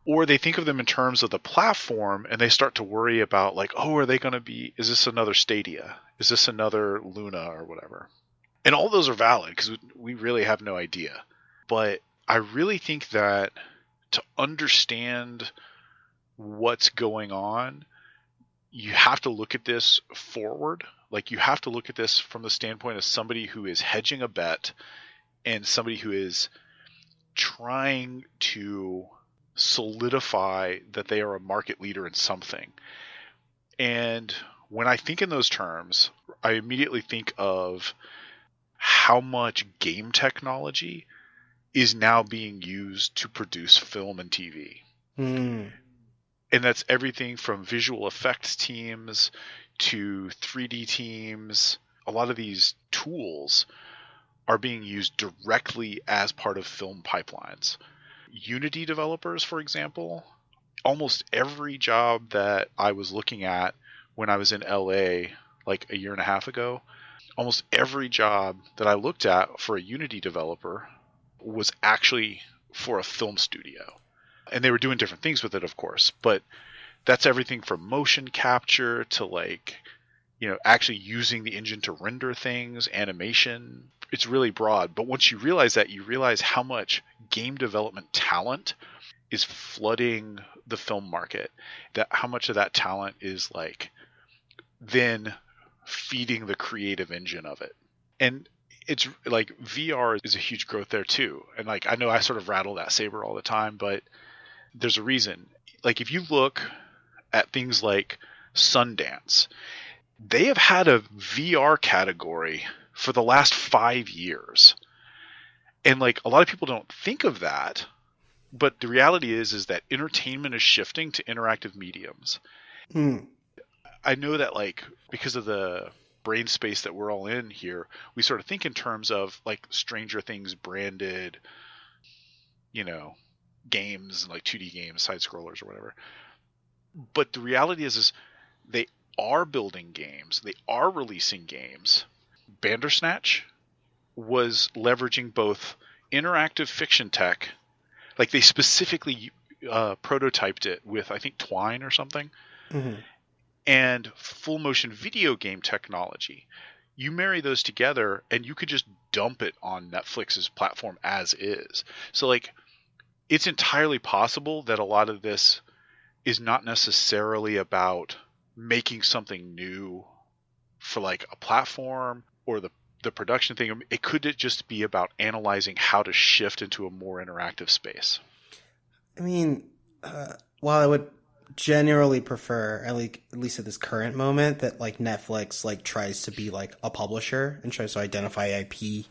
Or they think of them in terms of the platform and they start to worry about like, oh, are they going to be, is this another Stadia? Is this another Luna or whatever? And all those are valid because we really have no idea. But I really think that to understand what's going on, you have to look at this forward. Like you have to look at this from the standpoint of somebody who is hedging a bet and somebody who is trying to solidify that they are a market leader in something. And when I think in those terms, I immediately think of how much game technology is now being used to produce film and TV. And that's everything from visual effects teams to 3D teams. A lot of these tools are being used directly as part of film pipelines. Unity developers, for example, almost every job that I was looking at when I was in LA like a year and a half ago, almost every job that I looked at for a Unity developer was actually for a film studio. And they were doing different things with it, of course, but that's everything from motion capture to like, actually using the engine to render things, animation. It's really broad. But once you realize that, you realize how much game development talent is flooding the film market, that how much of that talent is like then feeding the creative engine of it. And it's like VR is a huge growth there too. And like, I know I sort of rattle that saber all the time, but there's a reason. Like if you look at things like Sundance, they have had a VR category for the last 5 years. And like a lot of people don't think of that, but the reality is that entertainment is shifting to interactive mediums. I know that like because of the brain space that we're all in here, we sort of think in terms of like Stranger Things branded, games, like 2D games, side scrollers or whatever. But the reality is they are building games. They are releasing games. Bandersnatch was leveraging both interactive fiction tech. Like they specifically prototyped it with, I think, Twine or something. Mm-hmm. And full motion video game technology. You marry those together and you could just dump it on Netflix's platform as is. So like it's entirely possible that a lot of this is not necessarily about making something new for like a platform or the production thing. It could just be about analyzing how to shift into a more interactive space. I mean, while I would generally prefer, at least at this current moment, that like Netflix like tries to be like a publisher and tries to identify IP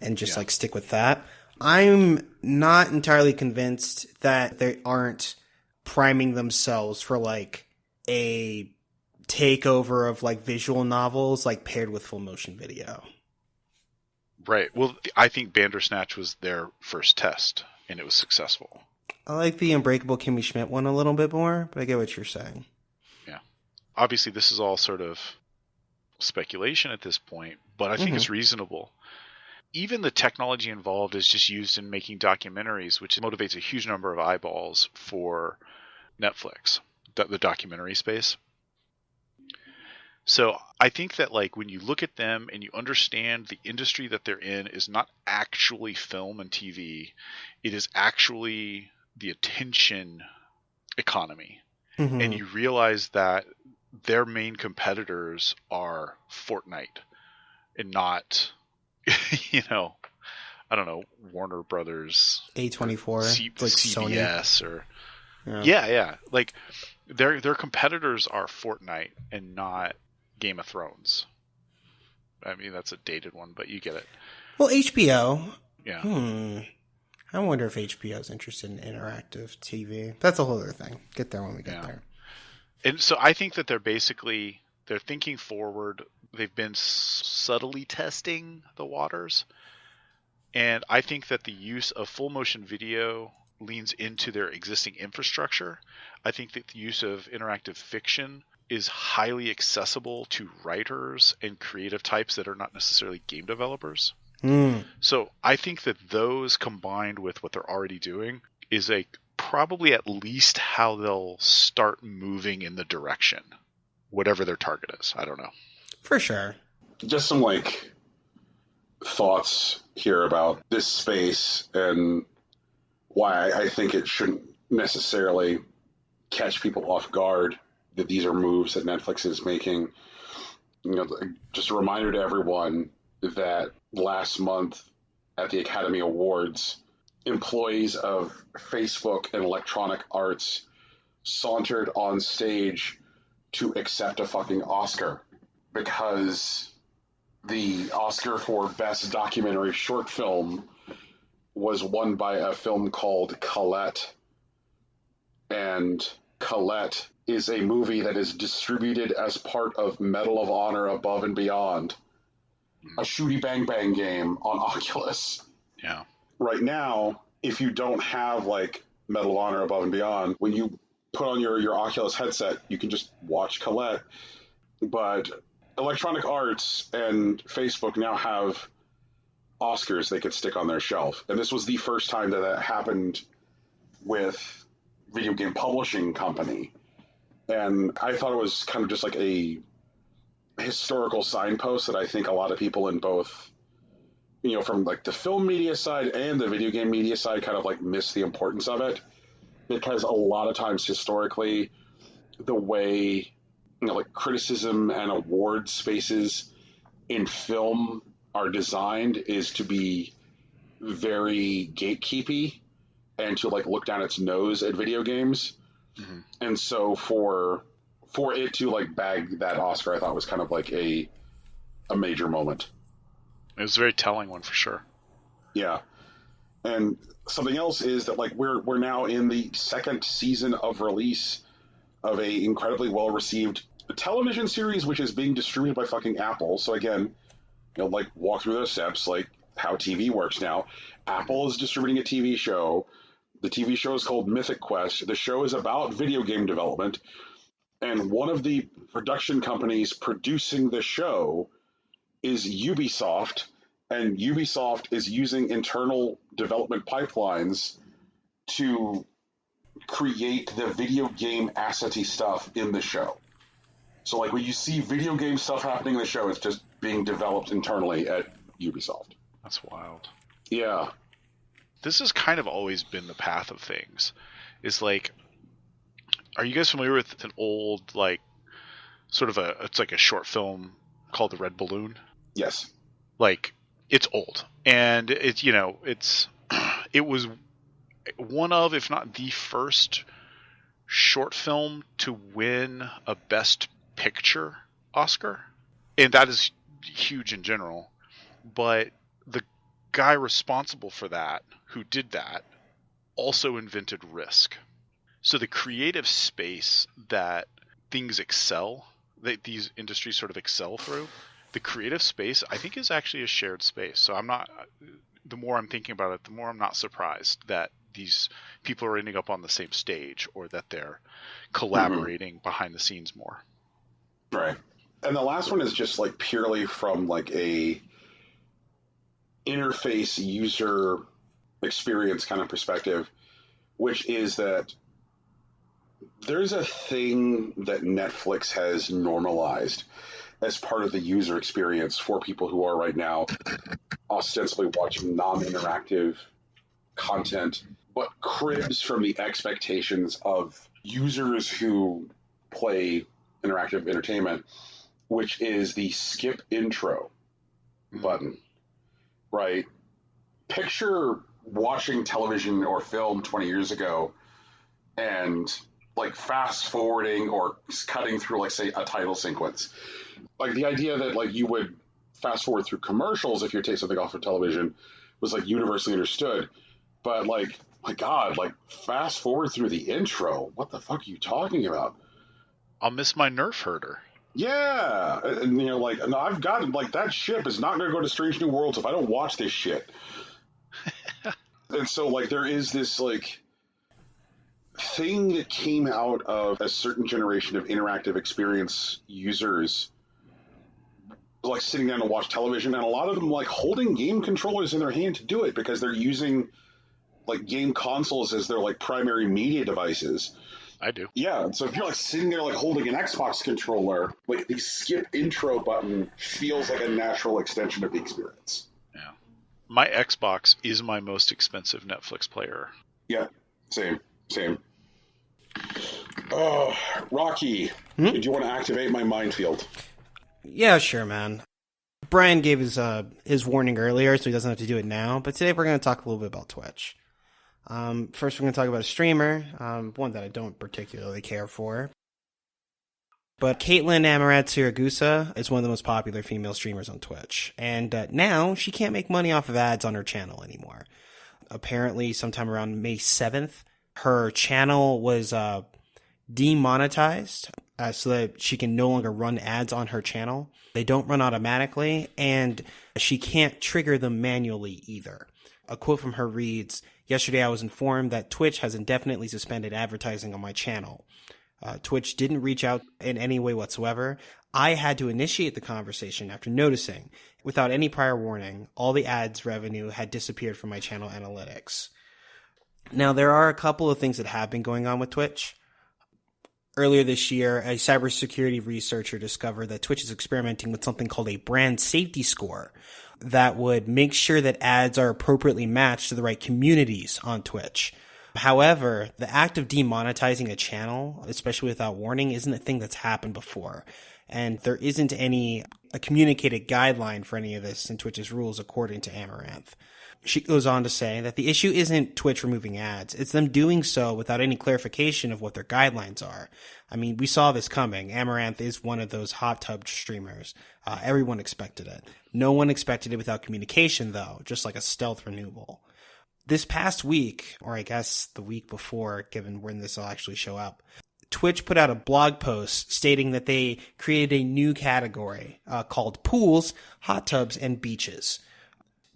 and just like stick with that, I'm not entirely convinced that they aren't priming themselves for like a takeover of like visual novels like paired with full motion video. Right. Well, I think Bandersnatch was their first test and it was successful. I like the Unbreakable Kimmy Schmidt one a little bit more, but I get what you're saying. Yeah. Obviously, this is all sort of speculation at this point, but I think it's reasonable. Even the technology involved is just used in making documentaries, which motivates a huge number of eyeballs for Netflix, the documentary space. So I think that like when you look at them and you understand the industry that they're in is not actually film and TV, it is actually the attention economy. Mm-hmm. And you realize that their main competitors are Fortnite and not, I don't know, Warner Brothers, A24, like CBS Sony. Or yeah. Like their competitors are Fortnite and not Game of Thrones. I mean, that's a dated one, but you get it. Well, HBO. Yeah. I wonder if HBO is interested in interactive TV. That's a whole other thing. Get there when we get there. And so I think that they're thinking forward. They've been subtly testing the waters. And I think that the use of full motion video leans into their existing infrastructure. I think that the use of interactive fiction is highly accessible to writers and creative types that are not necessarily game developers. So I think that those combined with what they're already doing is probably at least how they'll start moving in the direction, whatever their target is. I don't know. For sure. Just some like thoughts here about this space and why I think it shouldn't necessarily catch people off guard that these are moves that Netflix is making. Just a reminder to everyone that last month at the Academy Awards, employees of Facebook and Electronic Arts sauntered on stage to accept a fucking Oscar because the Oscar for Best Documentary Short Film was won by a film called Colette. And Colette is a movie that is distributed as part of Medal of Honor Above and Beyond, a shooty bang bang game on Oculus. Yeah. Right now, if you don't have like Medal of Honor Above and Beyond, when you put on your Oculus headset, you can just watch Colette. but Electronic Arts and Facebook now have Oscars they could stick on their shelf. And this was the first time that happened with video game publishing company. And I thought it was kind of just like a historical signpost that I think a lot of people in both, from like the film media side and the video game media side kind of like miss the importance of it. Because a lot of times historically, the way, like criticism and award spaces in film are designed is to be very gatekeepy and to like look down its nose at video games. Mm-hmm. And so for it to like bag that Oscar, I thought was kind of like a major moment. It was a very telling one for sure. Yeah. And something else is that like we're now in the second season of release of a incredibly well received television series, which is being distributed by fucking Apple. So again, like walk through those steps, like how TV works now. Apple is distributing a TV show. The TV show is called Mythic Quest. The show is about video game development. And one of the production companies producing the show is Ubisoft. And Ubisoft is using internal development pipelines to create the video game assety stuff in the show. So like when you see video game stuff happening in the show, it's just being developed internally at Ubisoft. That's wild. Yeah. This has kind of always been the path of things. Is like, are you guys familiar with an old, like, sort of it's like a short film called The Red Balloon? Yes. Like, it's old. And it's, it was one of, if not the first short film to win a Best Picture Oscar. And that is huge in general. But the guy responsible for that, who did that, also invented Risk. So the creative space that things excel, that these industries sort of excel through, the creative space, I think, is actually a shared space. So the more I'm thinking about it, the more I'm not surprised that these people are ending up on the same stage or that they're collaborating behind the scenes more. Right. And the last one is just like purely from like a interface user experience kind of perspective, which is that there's a thing that Netflix has normalized as part of the user experience for people who are right now ostensibly watching non-interactive content, but cribs from the expectations of users who play interactive entertainment, which is the skip intro button, right? Picture watching television or film 20 years ago and like fast forwarding or cutting through, like, say, a title sequence. Like the idea that like you would fast forward through commercials if you take something off of television was like universally understood. But like, my God, like fast forward through the intro. What the fuck are you talking about? I'll miss my Nerf herder. Yeah. And like, no, I've got like that ship is not going to go to Strange New Worlds if I don't watch this shit. And so like there is this like thing that came out of a certain generation of interactive experience users like sitting down to watch television, and a lot of them like holding game controllers in their hand to do it because they're using like game consoles as their like primary media devices. I do. Yeah, so if you're like sitting there like holding an Xbox controller, like the skip intro button feels like a natural extension of the experience. Yeah. My Xbox is my most expensive Netflix player. Yeah, same. Oh, Rocky, do you want to activate my minefield? Yeah, sure, man. Brian gave his warning earlier, so he doesn't have to do it now. But today we're going to talk a little bit about Twitch. First, we're going to talk about a streamer, one that I don't particularly care for. But Caitlin Amarat-Siragusa is one of the most popular female streamers on Twitch. And now she can't make money off of ads on her channel anymore. Apparently, sometime around May 7th, her channel was demonetized so that she can no longer run ads on her channel. They don't run automatically, and she can't trigger them manually either. A quote from her reads, "Yesterday I was informed that Twitch has indefinitely suspended advertising on my channel. Twitch didn't reach out in any way whatsoever. I had to initiate the conversation after noticing, without any prior warning, all the ads revenue had disappeared from my channel analytics. Now, there are a couple of things that have been going on with Twitch. Earlier this year, a cybersecurity researcher discovered that Twitch is experimenting with something called a brand safety score that would make sure that ads are appropriately matched to the right communities on Twitch. However, the act of demonetizing a channel, especially without warning, isn't a thing that's happened before. And there isn't a communicated guideline for any of this in Twitch's rules, according to Amaranth. She goes on to say that the issue isn't Twitch removing ads. It's them doing so without any clarification of what their guidelines are. I mean, we saw this coming. Amaranth is one of those hot tub streamers. Everyone expected it. No one expected it without communication, though, just like a stealth renewal. This past week, or I guess the week before, given when this will actually show up, Twitch put out a blog post stating that they created a new category called pools, hot tubs, and beaches.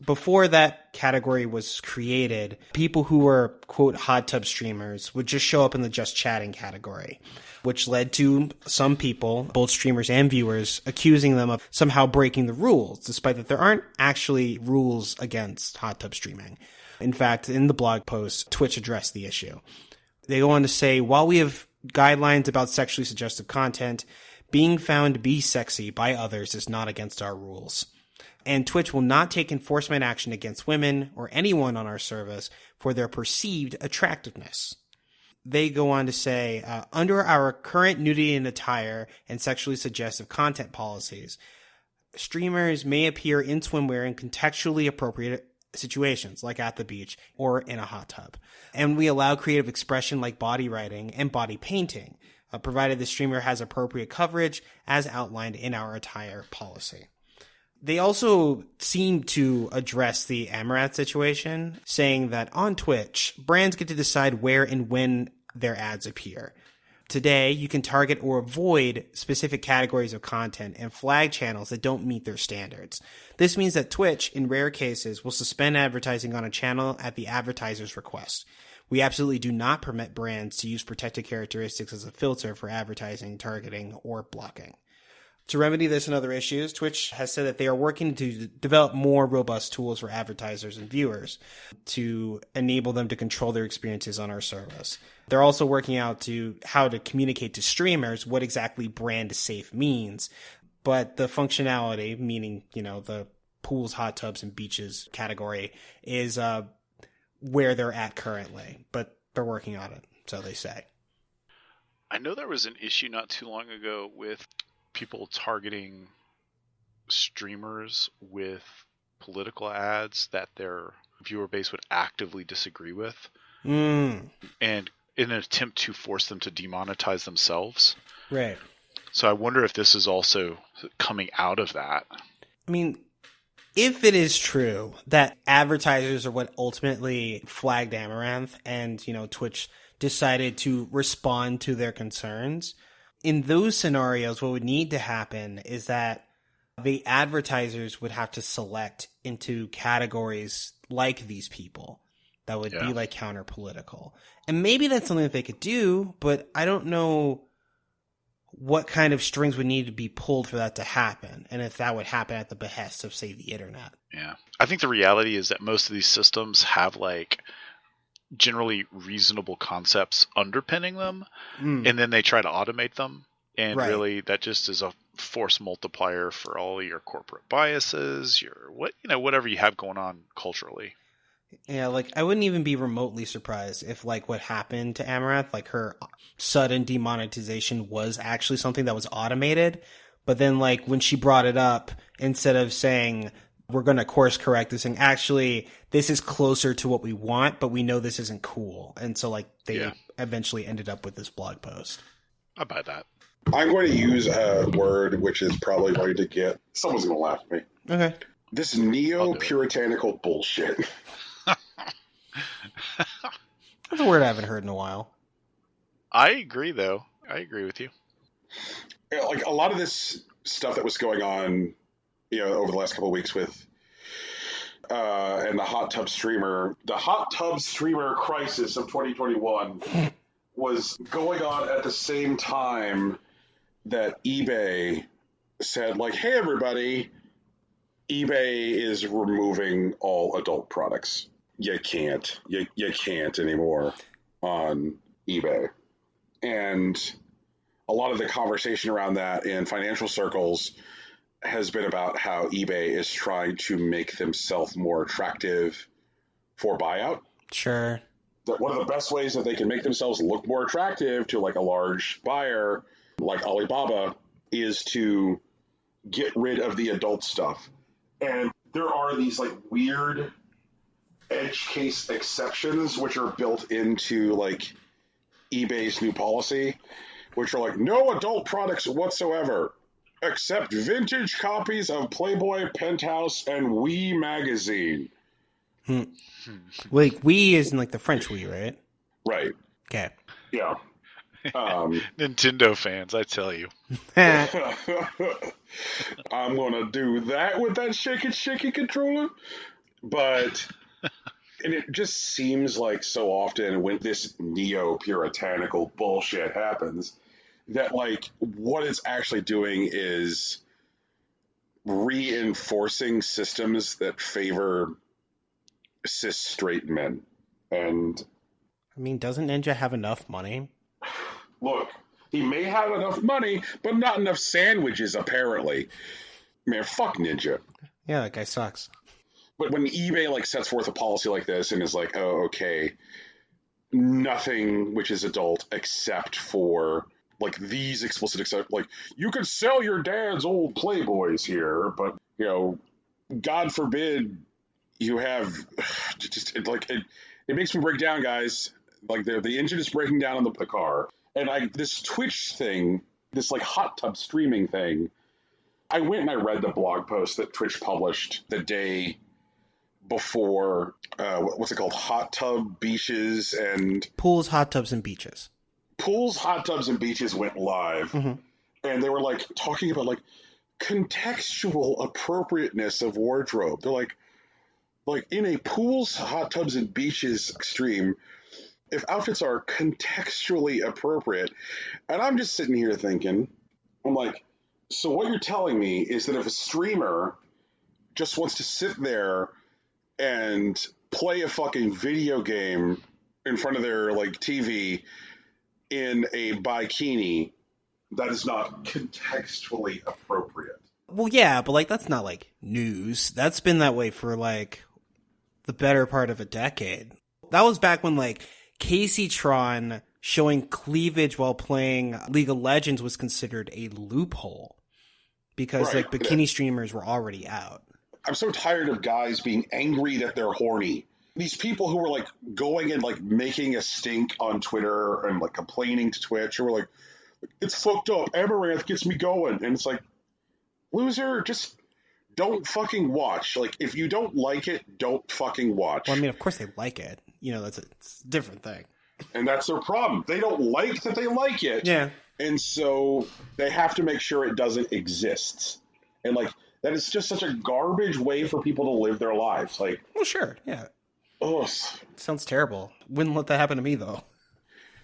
Before that category was created, people who were, quote, hot tub streamers would just show up in the just chatting category, which led to some people, both streamers and viewers, accusing them of somehow breaking the rules, despite that there aren't actually rules against hot tub streaming. In fact, in the blog post, Twitch addressed the issue. They go on to say, while we have guidelines about sexually suggestive content, being found to be sexy by others is not against our rules. And Twitch will not take enforcement action against women or anyone on our service for their perceived attractiveness. They go on to say, under our current nudity in attire and sexually suggestive content policies, streamers may appear in swimwear in contextually appropriate situations, like at the beach or in a hot tub. And we allow creative expression like body writing and body painting, provided the streamer has appropriate coverage as outlined in our attire policy. They also seem to address the Amaranth situation, saying that on Twitch, brands get to decide where and when their ads appear. Today, you can target or avoid specific categories of content and flag channels that don't meet their standards. This means that Twitch, in rare cases, will suspend advertising on a channel at the advertiser's request. We absolutely do not permit brands to use protected characteristics as a filter for advertising, targeting, or blocking. To remedy this and other issues, Twitch has said that they are working to develop more robust tools for advertisers and viewers to enable them to control their experiences on our service. They're also working out how to communicate to streamers what exactly brand safe means, but the functionality, meaning, the pools, hot tubs, and beaches category is where they're at currently, but they're working on it, so they say. I know there was an issue not too long ago with people targeting streamers with political ads that their viewer base would actively disagree with, and in an attempt to force them to demonetize themselves. Right. So I wonder if this is also coming out of that. I mean, if it is true that advertisers are what ultimately flagged Amaranth and, Twitch decided to respond to their concerns, in those scenarios, what would need to happen is that the advertisers would have to select into categories like these people that would be like counter-political. And maybe that's something that they could do, but I don't know what kind of strings would need to be pulled for that to happen, and if that would happen at the behest of, say, the internet. Yeah. I think the reality is that most of these systems have generally reasonable concepts underpinning them, and then they try to automate them, and really that just is a force multiplier for all your corporate biases, whatever you have going on culturally. Yeah, I wouldn't even be remotely surprised if what happened to Amaranth, her sudden demonetization was actually something that was automated, but then when she brought it up, instead of saying we're going to course correct this thing, actually this is closer to what we want, but we know this isn't cool. And so they eventually ended up with this blog post. I buy that. I'm going to use a word which is probably going to get someone's going to laugh at me. Okay. This neo-puritanical bullshit. That's a word I haven't heard in a while. I agree, though. I agree with you. A lot of this stuff that was going on, over the last couple of weeks with and the hot tub streamer crisis of 2021 was going on at the same time that eBay said, like, hey, everybody, eBay is removing all adult products. You can't. You can't anymore on eBay. And a lot of the conversation around that in financial circles has been about how eBay is trying to make themselves more attractive for buyout. Sure. That one of the best ways that they can make themselves look more attractive to like a large buyer like Alibaba is to get rid of the adult stuff. And there are these like weird edge case exceptions which are built into like eBay's new policy, which are like no adult products whatsoever except vintage copies of Playboy, Penthouse, and Wii magazine. Like Wii is in like the French Wii, right? Right. Okay. Yeah. Nintendo fans, I tell you. I'm gonna do that with that shaky controller. But and it just seems like so often when this neo-puritanical bullshit happens that like what it's actually doing is reinforcing systems that favor cis straight men. And I mean, doesn't Ninja have enough money? look, he may have enough money, but not enough sandwiches, apparently. Man, fuck Ninja. Yeah, that guy sucks. But when eBay like sets forth a policy like this and is like, oh, okay, nothing which is adult except for like these explicit except like you could sell your dad's old Playboys here, but you know, God forbid you have just it makes me break down, guys. Like the engine is breaking down on the car. And this Twitch thing, this like hot tub streaming thing, I went and I read the blog post that Twitch published the day before, what's it called? Hot tub beaches and... Pools, hot tubs, and beaches. Pools, hot tubs, and beaches went live. Mm-hmm. And they were like talking about like contextual appropriateness of wardrobe. They're like in a pools, hot tubs, and beaches stream, if outfits are contextually appropriate, and I'm just sitting here thinking, I'm like, so what you're telling me is that if a streamer just wants to sit there and play a fucking video game in front of their like TV in a bikini, that is not contextually appropriate. Well, yeah, but like that's not like news. That's been that way for like the better part of a decade. That was back when like Casey Tron showing cleavage while playing League of Legends was considered a loophole because like bikini streamers were already out. I'm so tired of guys being angry that they're horny. These people who were like going and like making a stink on Twitter and like complaining to Twitch, who were like, it's fucked up. Amaranth gets me going. And it's like, loser, just don't fucking watch. Like, if you don't like it, don't fucking watch. Well, I mean, of course they like it. You know, it's a different thing. And that's their problem. They don't like that they like it. Yeah. And so they have to make sure it doesn't exist. And like, that is just such a garbage way for people to live their lives. Like, well, sure. Yeah. Ugh. Sounds terrible. Wouldn't let that happen to me, though.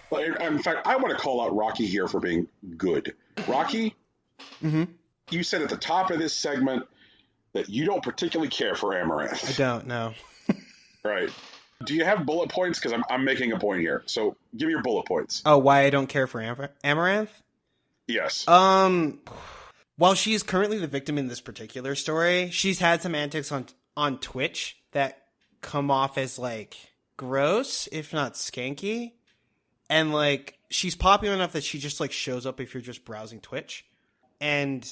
But in fact, I want to call out Rocky here for being good. Rocky, you said at the top of this segment that you don't particularly care for Amaranth. I don't, no. Right. Do you have bullet points? Because I'm making a point here. So give me your bullet points. Oh, why I don't care for Amaranth? Yes. While she is currently the victim in this particular story, she's had some antics on Twitch that come off as like gross, if not skanky. And like she's popular enough that she just like shows up if you're just browsing Twitch. And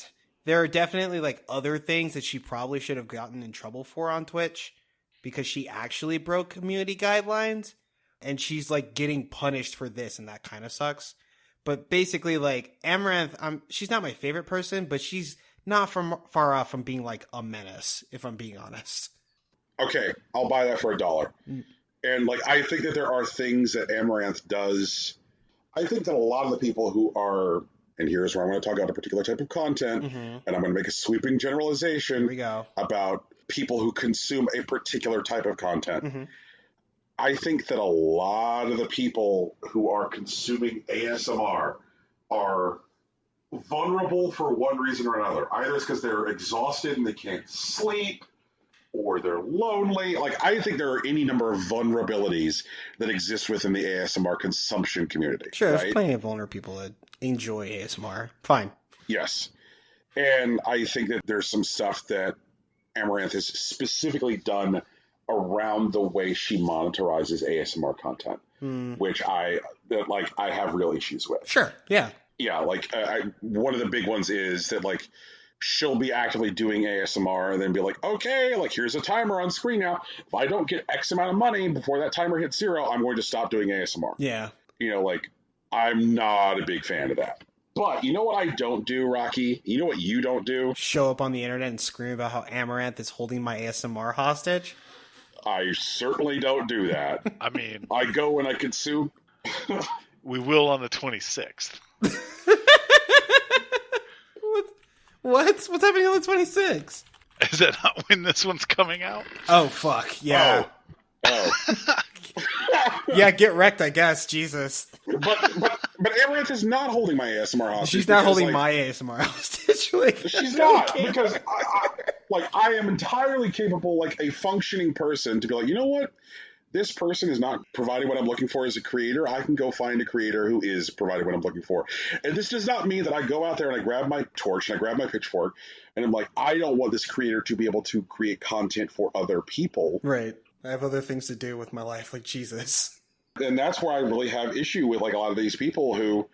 there are definitely like other things that she probably should have gotten in trouble for on Twitch because she actually broke community guidelines, and she's like getting punished for this, and that kind of sucks. But basically, like Amaranth, she's not my favorite person, but she's not far off from being like a menace, if I'm being honest. Okay, I'll buy that for $1. And like, I think that there are things that Amaranth does. I think that a lot of the people who are, and here's where I'm going to talk about a particular type of content, and I'm going to make a sweeping generalization Here we go. About people who consume a particular type of content. I think that a lot of the people who are consuming ASMR are vulnerable for one reason or another. Either it's because they're exhausted and they can't sleep, or they're lonely. Like, I think there are any number of vulnerabilities that exist within the ASMR consumption community. Sure, right? there's plenty of vulnerable people that enjoy ASMR. Fine. Yes. And I think that there's some stuff that Amaranth has specifically done around the way she monetizes ASMR content, which I have real issues with. Sure, yeah. Yeah, like, one of the big ones is that, like, she'll be actively doing ASMR and then be like, okay, like, here's a timer on screen now. If I don't get X amount of money before that timer hits 0, I'm going to stop doing ASMR. Yeah. You know, like, I'm not a big fan of that. But you know what I don't do, Rocky? You know what you don't do? Show up on the internet and scream about how Amaranth is holding my ASMR hostage? I certainly don't do that. I mean, I go when I consume. we will on the 26th. What's happening on the 26th? Is that not when this one's coming out? Oh, fuck. Yeah. Oh. Yeah, get wrecked, I guess. Jesus. But Amaranth is not holding my ASMR hostage. She's not holding my ASMR hostage. Like, she's not, because I am entirely capable, like a functioning person, to be like, you know what? This person is not providing what I'm looking for as a creator. I can go find a creator who is providing what I'm looking for. And this does not mean that I go out there and I grab my torch and I grab my pitchfork and I'm like, I don't want this creator to be able to create content for other people. Right. I have other things to do with my life, like Jesus. And that's where I really have issue with, like, a lot of these people who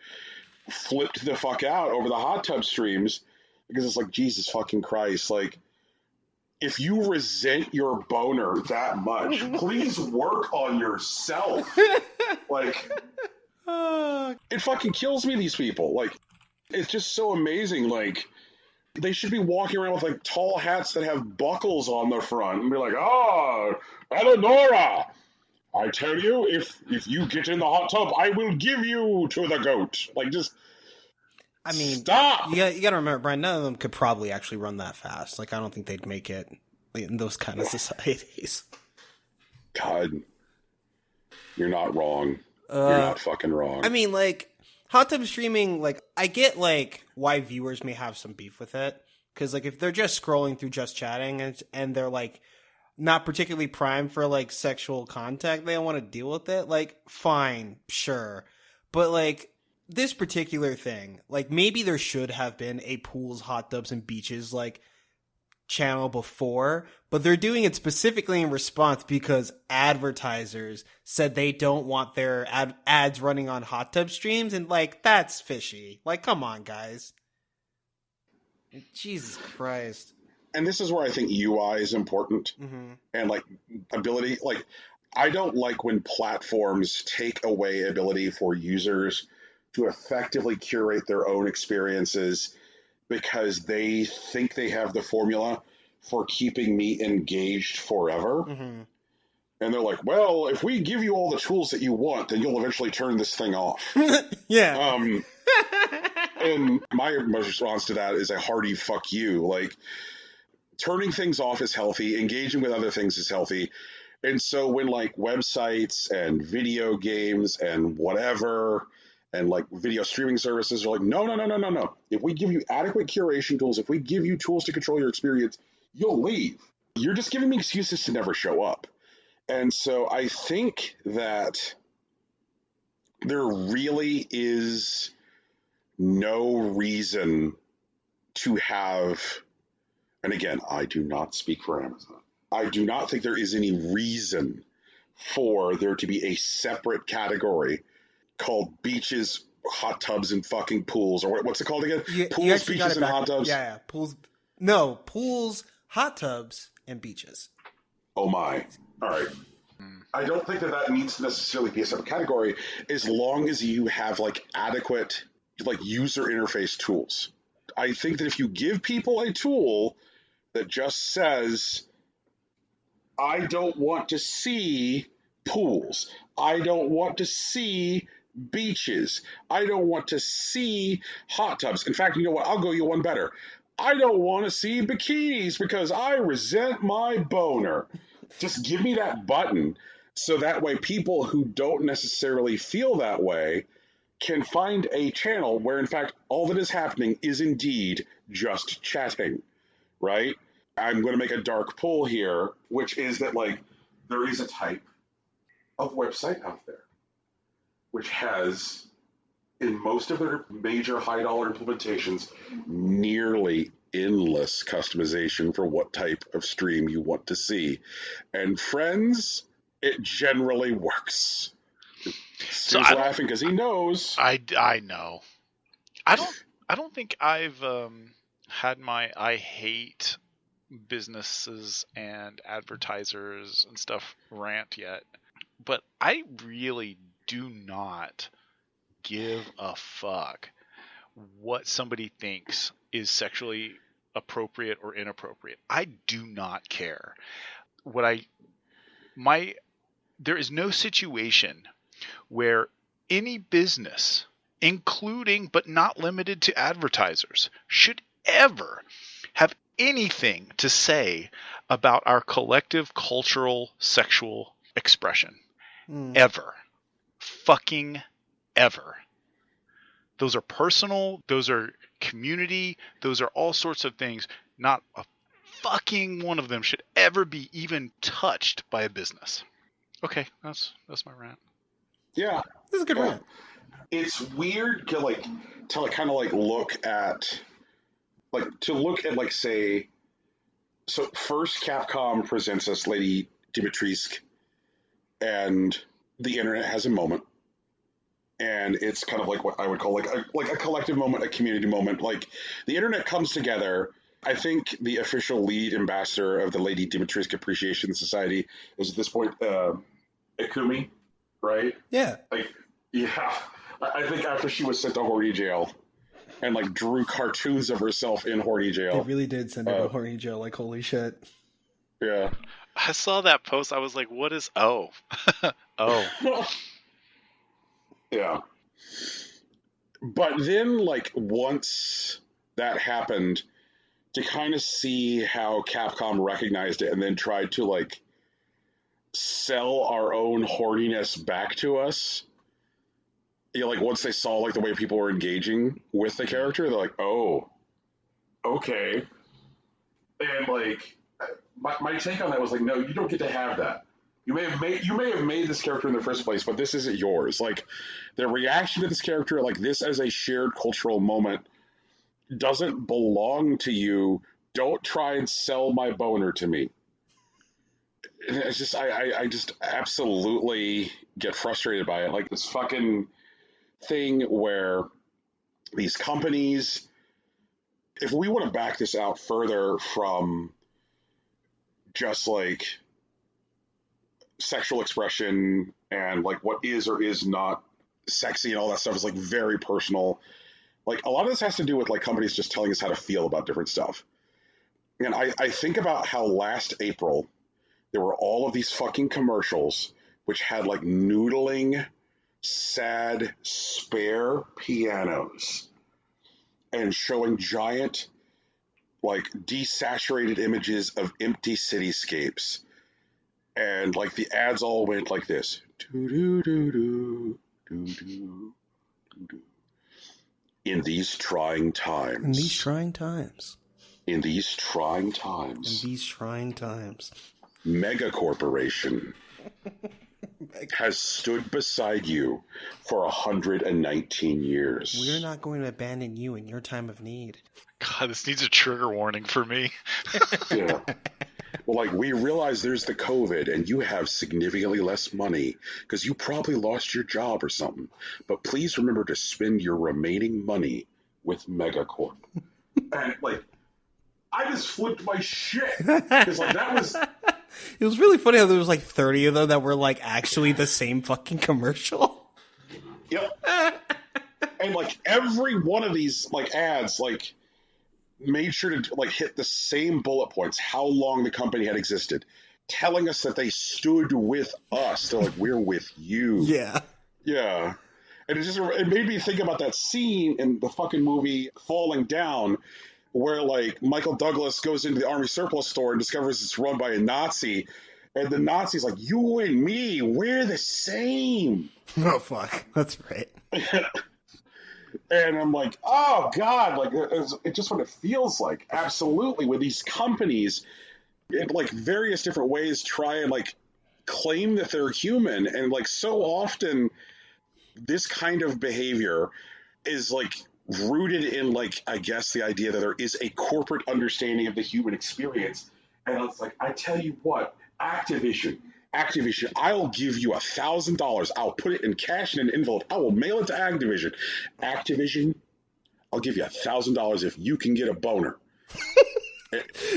flipped the fuck out over the hot tub streams, because it's like, Jesus fucking Christ, like, if you resent your boner that much, please work on yourself. Like, it fucking kills me, these people. Like, it's just so amazing. Like, they should be walking around with, like, tall hats that have buckles on the front and be like, oh, Eleonora, I tell you, if you get in the hot tub, I will give you to the goat. Like, just, I mean, stop. You got to remember, Brian, none of them could probably actually run that fast. Like, I don't think they'd make it in those kind of societies. God, you're not wrong. You're not fucking wrong. I mean, like, hot tub streaming, like, I get, like, why viewers may have some beef with it. Because, like, if they're just scrolling through just chatting and they're, like, not particularly primed for, like, sexual contact, they don't want to deal with it, like, fine, sure. But, like, this particular thing, like, maybe there should have been a pools, hot tubs, and beaches, like, channel before, but they're doing it specifically in response because advertisers said they don't want their ads running on hot tub streams, and, like, that's fishy. Like, come on, guys. Jesus Christ. And this is where I think UI is important. Mm-hmm. And, like, ability. Like, I don't like when platforms take away ability for users to effectively curate their own experiences because they think they have the formula for keeping me engaged forever. Mm-hmm. And they're like, well, if we give you all the tools that you want, then you'll eventually turn this thing off. Yeah. And my response to that is a hearty fuck you. Like, turning things off is healthy. Engaging with other things is healthy. And so when, like, websites and video games and whatever and, like, video streaming services are like, no. If we give you adequate curation tools, if we give you tools to control your experience, you'll leave. You're just giving me excuses to never show up. And so I think that there really is no reason to have, and again, I do not speak for Amazon. I do not think there is any reason for there to be a separate category called beaches, hot tubs, and fucking pools, or what's it called again? Pools, beaches, and hot tubs? Yeah, pools. No, pools, hot tubs, and beaches. Oh my. All right. I don't think that needs to necessarily be a separate category as long as you have, like, adequate, like, user interface tools. I think that if you give people a tool that just says, I don't want to see pools, I don't want to see beaches, I don't want to see hot tubs. In fact, you know what? I'll go you one better. I don't want to see bikinis because I resent my boner. Just give me that button so that way people who don't necessarily feel that way can find a channel where, in fact, all that is happening is indeed just chatting, right? I'm going to make a dark pull here, which is that, like, there is a type of website out there which has, in most of their major high-dollar implementations, nearly endless customization for what type of stream you want to see. And friends, it generally works. So Stu's laughing because he knows. I know. I don't think I've had my I hate businesses and advertisers and stuff rant yet, but I really do not give a fuck what somebody thinks is sexually appropriate or inappropriate. I do not care. There is no situation where any business, including but not limited to advertisers, should ever have anything to say about our collective cultural sexual expression. Ever. Fucking ever. Those are personal, those are community, those are all sorts of things. Not a fucking one of them should ever be even touched by a business. Okay, that's my rant. Yeah. This is a good rant. It's weird to kind of look at say, so first Capcom presents us Lady Dimitrescu, and the internet has a moment, and it's kind of like what I would call like a collective moment, a community moment. Like, the internet comes together. I think the official lead ambassador of the Lady Dimitrescu Appreciation Society is at this point Ikumi, right? Yeah. Yeah. I think after she was sent to horny jail and drew cartoons of herself in horny jail. They really did send her to horny jail, holy shit. Yeah. I saw that post. I was like, what is oh? Yeah. But then, once that happened, to kind of see how Capcom recognized it and then tried to, sell our own horniness back to us. Once they saw, the way people were engaging with the character, they're like, oh, okay. And, my take on that was, no, you don't get to have that. You may have made this character in the first place, but this isn't yours. The reaction to this character, this as a shared cultural moment, doesn't belong to you. Don't try and sell my boner to me. And it's just, I just absolutely get frustrated by it. This fucking thing where these companies, if we want to back this out further from just sexual expression and what is or is not sexy and all that stuff is very personal. A lot of this has to do with companies just telling us how to feel about different stuff. And I think about how last April there were all of these fucking commercials which had noodling, sad, spare pianos and showing giant, desaturated images of empty cityscapes. And the ads all went like this. Do-do-do-do, do-do, do-do. In these trying times. In these trying times. In these trying times. In these trying times. Mega Corporation has stood beside you for 119 years. We're not going to abandon you in your time of need. God, this needs a trigger warning for me. Yeah. Well, we realize there's the COVID and you have significantly less money because you probably lost your job or something. But please remember to spend your remaining money with Megacorp. And, I just flipped my shit. Because, that was... It was really funny how there was 30 of them that were actually the same fucking commercial. Yep. And every one of these ads made sure to hit the same bullet points, how long the company had existed, telling us that they stood with us. They're we're with you. Yeah. Yeah. And it made me think about that scene in the fucking movie Falling Down, where Michael Douglas goes into the army surplus store and discovers it's run by a Nazi, and the Nazi's you and me, we're the same. Oh fuck, that's right. And I'm like, oh God, like it's just what it feels like. Absolutely, with these companies, in like various different ways, try and like claim that they're human, and like so often, this kind of behavior is like rooted in like, I guess, the idea that there is a corporate understanding of the human experience. And it's like, I tell you what, Activision, I'll give you $1,000. I'll put it in cash in an envelope. I will mail it to Activision, I'll give you $1,000 if you can get a boner.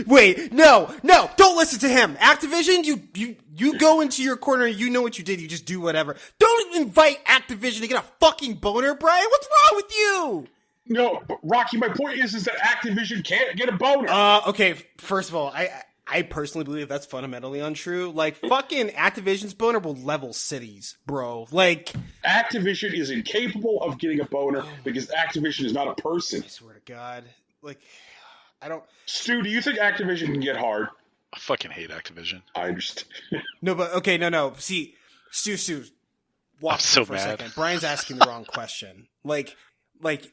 Wait, no, don't listen to him. Activision, you go into your corner, you know what you did, you just do whatever. Don't invite Activision to get a fucking boner, Brian. What's wrong with you? No, but Rocky, my point is that Activision can't get a boner. Okay, first of all, I personally believe that's fundamentally untrue. Like, fucking Activision's boner will level cities, bro. Like, Activision is incapable of getting a boner because Activision is not a person. I swear to God. Like, I don't... Stu, do you think Activision can get hard? I fucking hate Activision. I understand. No, but, okay, no. See, Stu, walk I'm so for mad. a second. Brian's asking the wrong question. Like,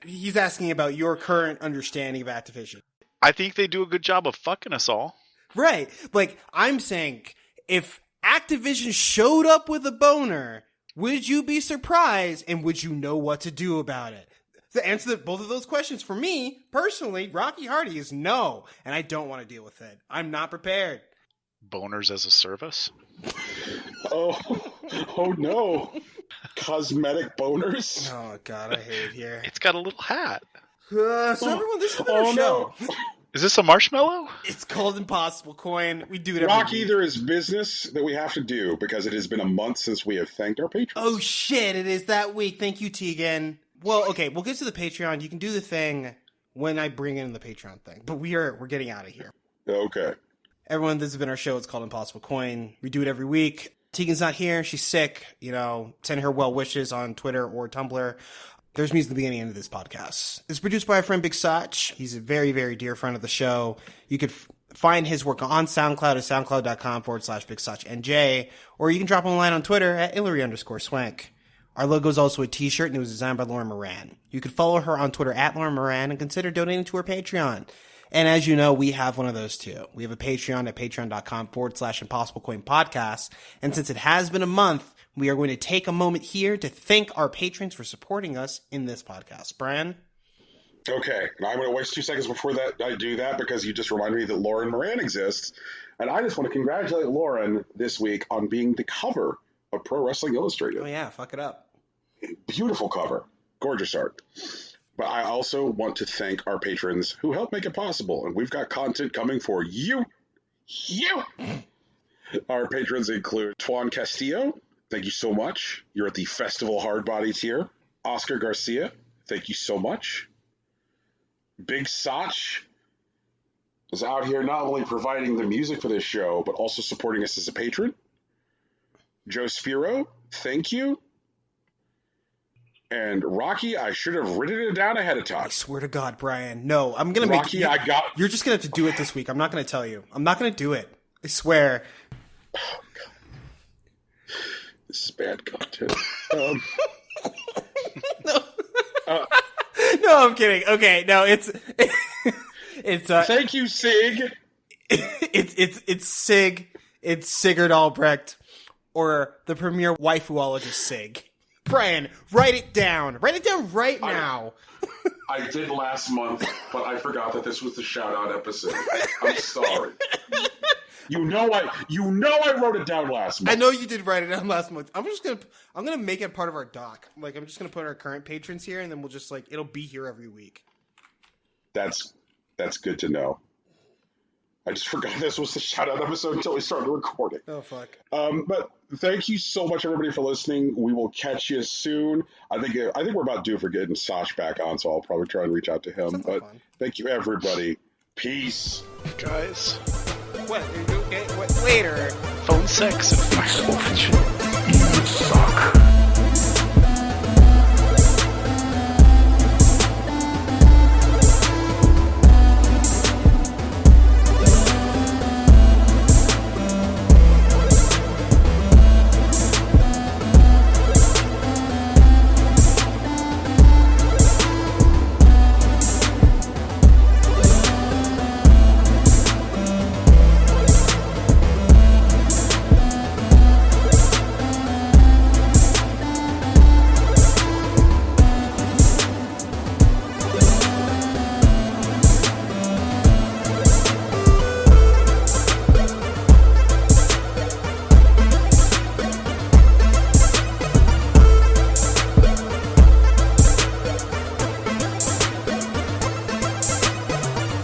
he's asking about your current understanding of Activision. I think they do a good job of fucking us all. Right. Like, I'm saying, if Activision showed up with a boner, would you be surprised, and would you know what to do about it? The answer to both of those questions for me, personally, Rocky Hardy, is no, and I don't want to deal with it. I'm not prepared. Boners as a service? Oh no. Cosmetic boners? Oh, God, I hate it here. It's got a little hat. So everyone, this has been our show. No. Is this a marshmallow? It's called Impossible Coin. We do it every Rocky, week. there is business that we have to do because it has been a month since we have thanked our patrons. Oh, shit, it is that week. Thank you, Tegan. Well, okay, we'll get to the Patreon. You can do the thing when I bring in the Patreon thing. But we're getting out of here. Okay. Everyone, this has been our show. It's called Impossible Coin. We do it every week. Tegan's not here. She's sick. Send her well wishes on Twitter or Tumblr. There's music at the beginning and end of this podcast. It's produced by our friend Big Sach. He's a very, very dear friend of the show. You could find his work on SoundCloud at soundcloud.com/BigSachNJ, or you can drop him a line on Twitter at Hillary_Swank. Our logo is also a t-shirt, and it was designed by Lauren Moran. You can follow her on Twitter at Lauren Moran and consider donating to her Patreon. And as you know, we have one of those too. We have a Patreon at patreon.com/ImpossibleCoinPodcast. And since it has been a month, we are going to take a moment here to thank our patrons for supporting us in this podcast. Brian? Okay. Now I'm going to waste 2 seconds before I do that because you just reminded me that Lauren Moran exists. And I just want to congratulate Lauren this week on being the cover of Pro Wrestling Illustrated. Oh yeah, fuck it up. Beautiful cover. Gorgeous art. But I also want to thank our patrons who help make it possible. And we've got content coming for you. Our patrons include Tuan Castillo. Thank you so much. You're at the Festival Hardbody tier. Oscar Garcia. Thank you so much. Big Sach is out here not only providing the music for this show, but also supporting us as a patron. Joe Spiro, thank you. And Rocky, I should have written it down ahead of time. I swear to God, Brian. No, I'm going to make it. You're just going to have to do it this week. I'm not going to tell you. I'm not going to do it. I swear. Oh, God. This is bad content. No, I'm kidding. Okay, no, it's thank you, Sig. It's Sig. It's Sigurd Albrecht, or the premier waifuologist Sig. Brian, write it down. Write it down right now. I did last month, but I forgot that this was the shout-out episode. I'm sorry. You know I wrote it down last month. I know you did write it down last month. I'm gonna make it part of our doc. Like, I'm just gonna put our current patrons here, and then we'll just it'll be here every week. That's good to know. I just forgot this was the shout-out episode until we started recording. Oh, fuck. But thank you so much, everybody, for listening. We will catch you soon. I think we're about due for getting Sach back on, so I'll probably try and reach out to him. But thank you, everybody. Peace. Guys. What? Later. Phone sex and Firewatch. You would suck.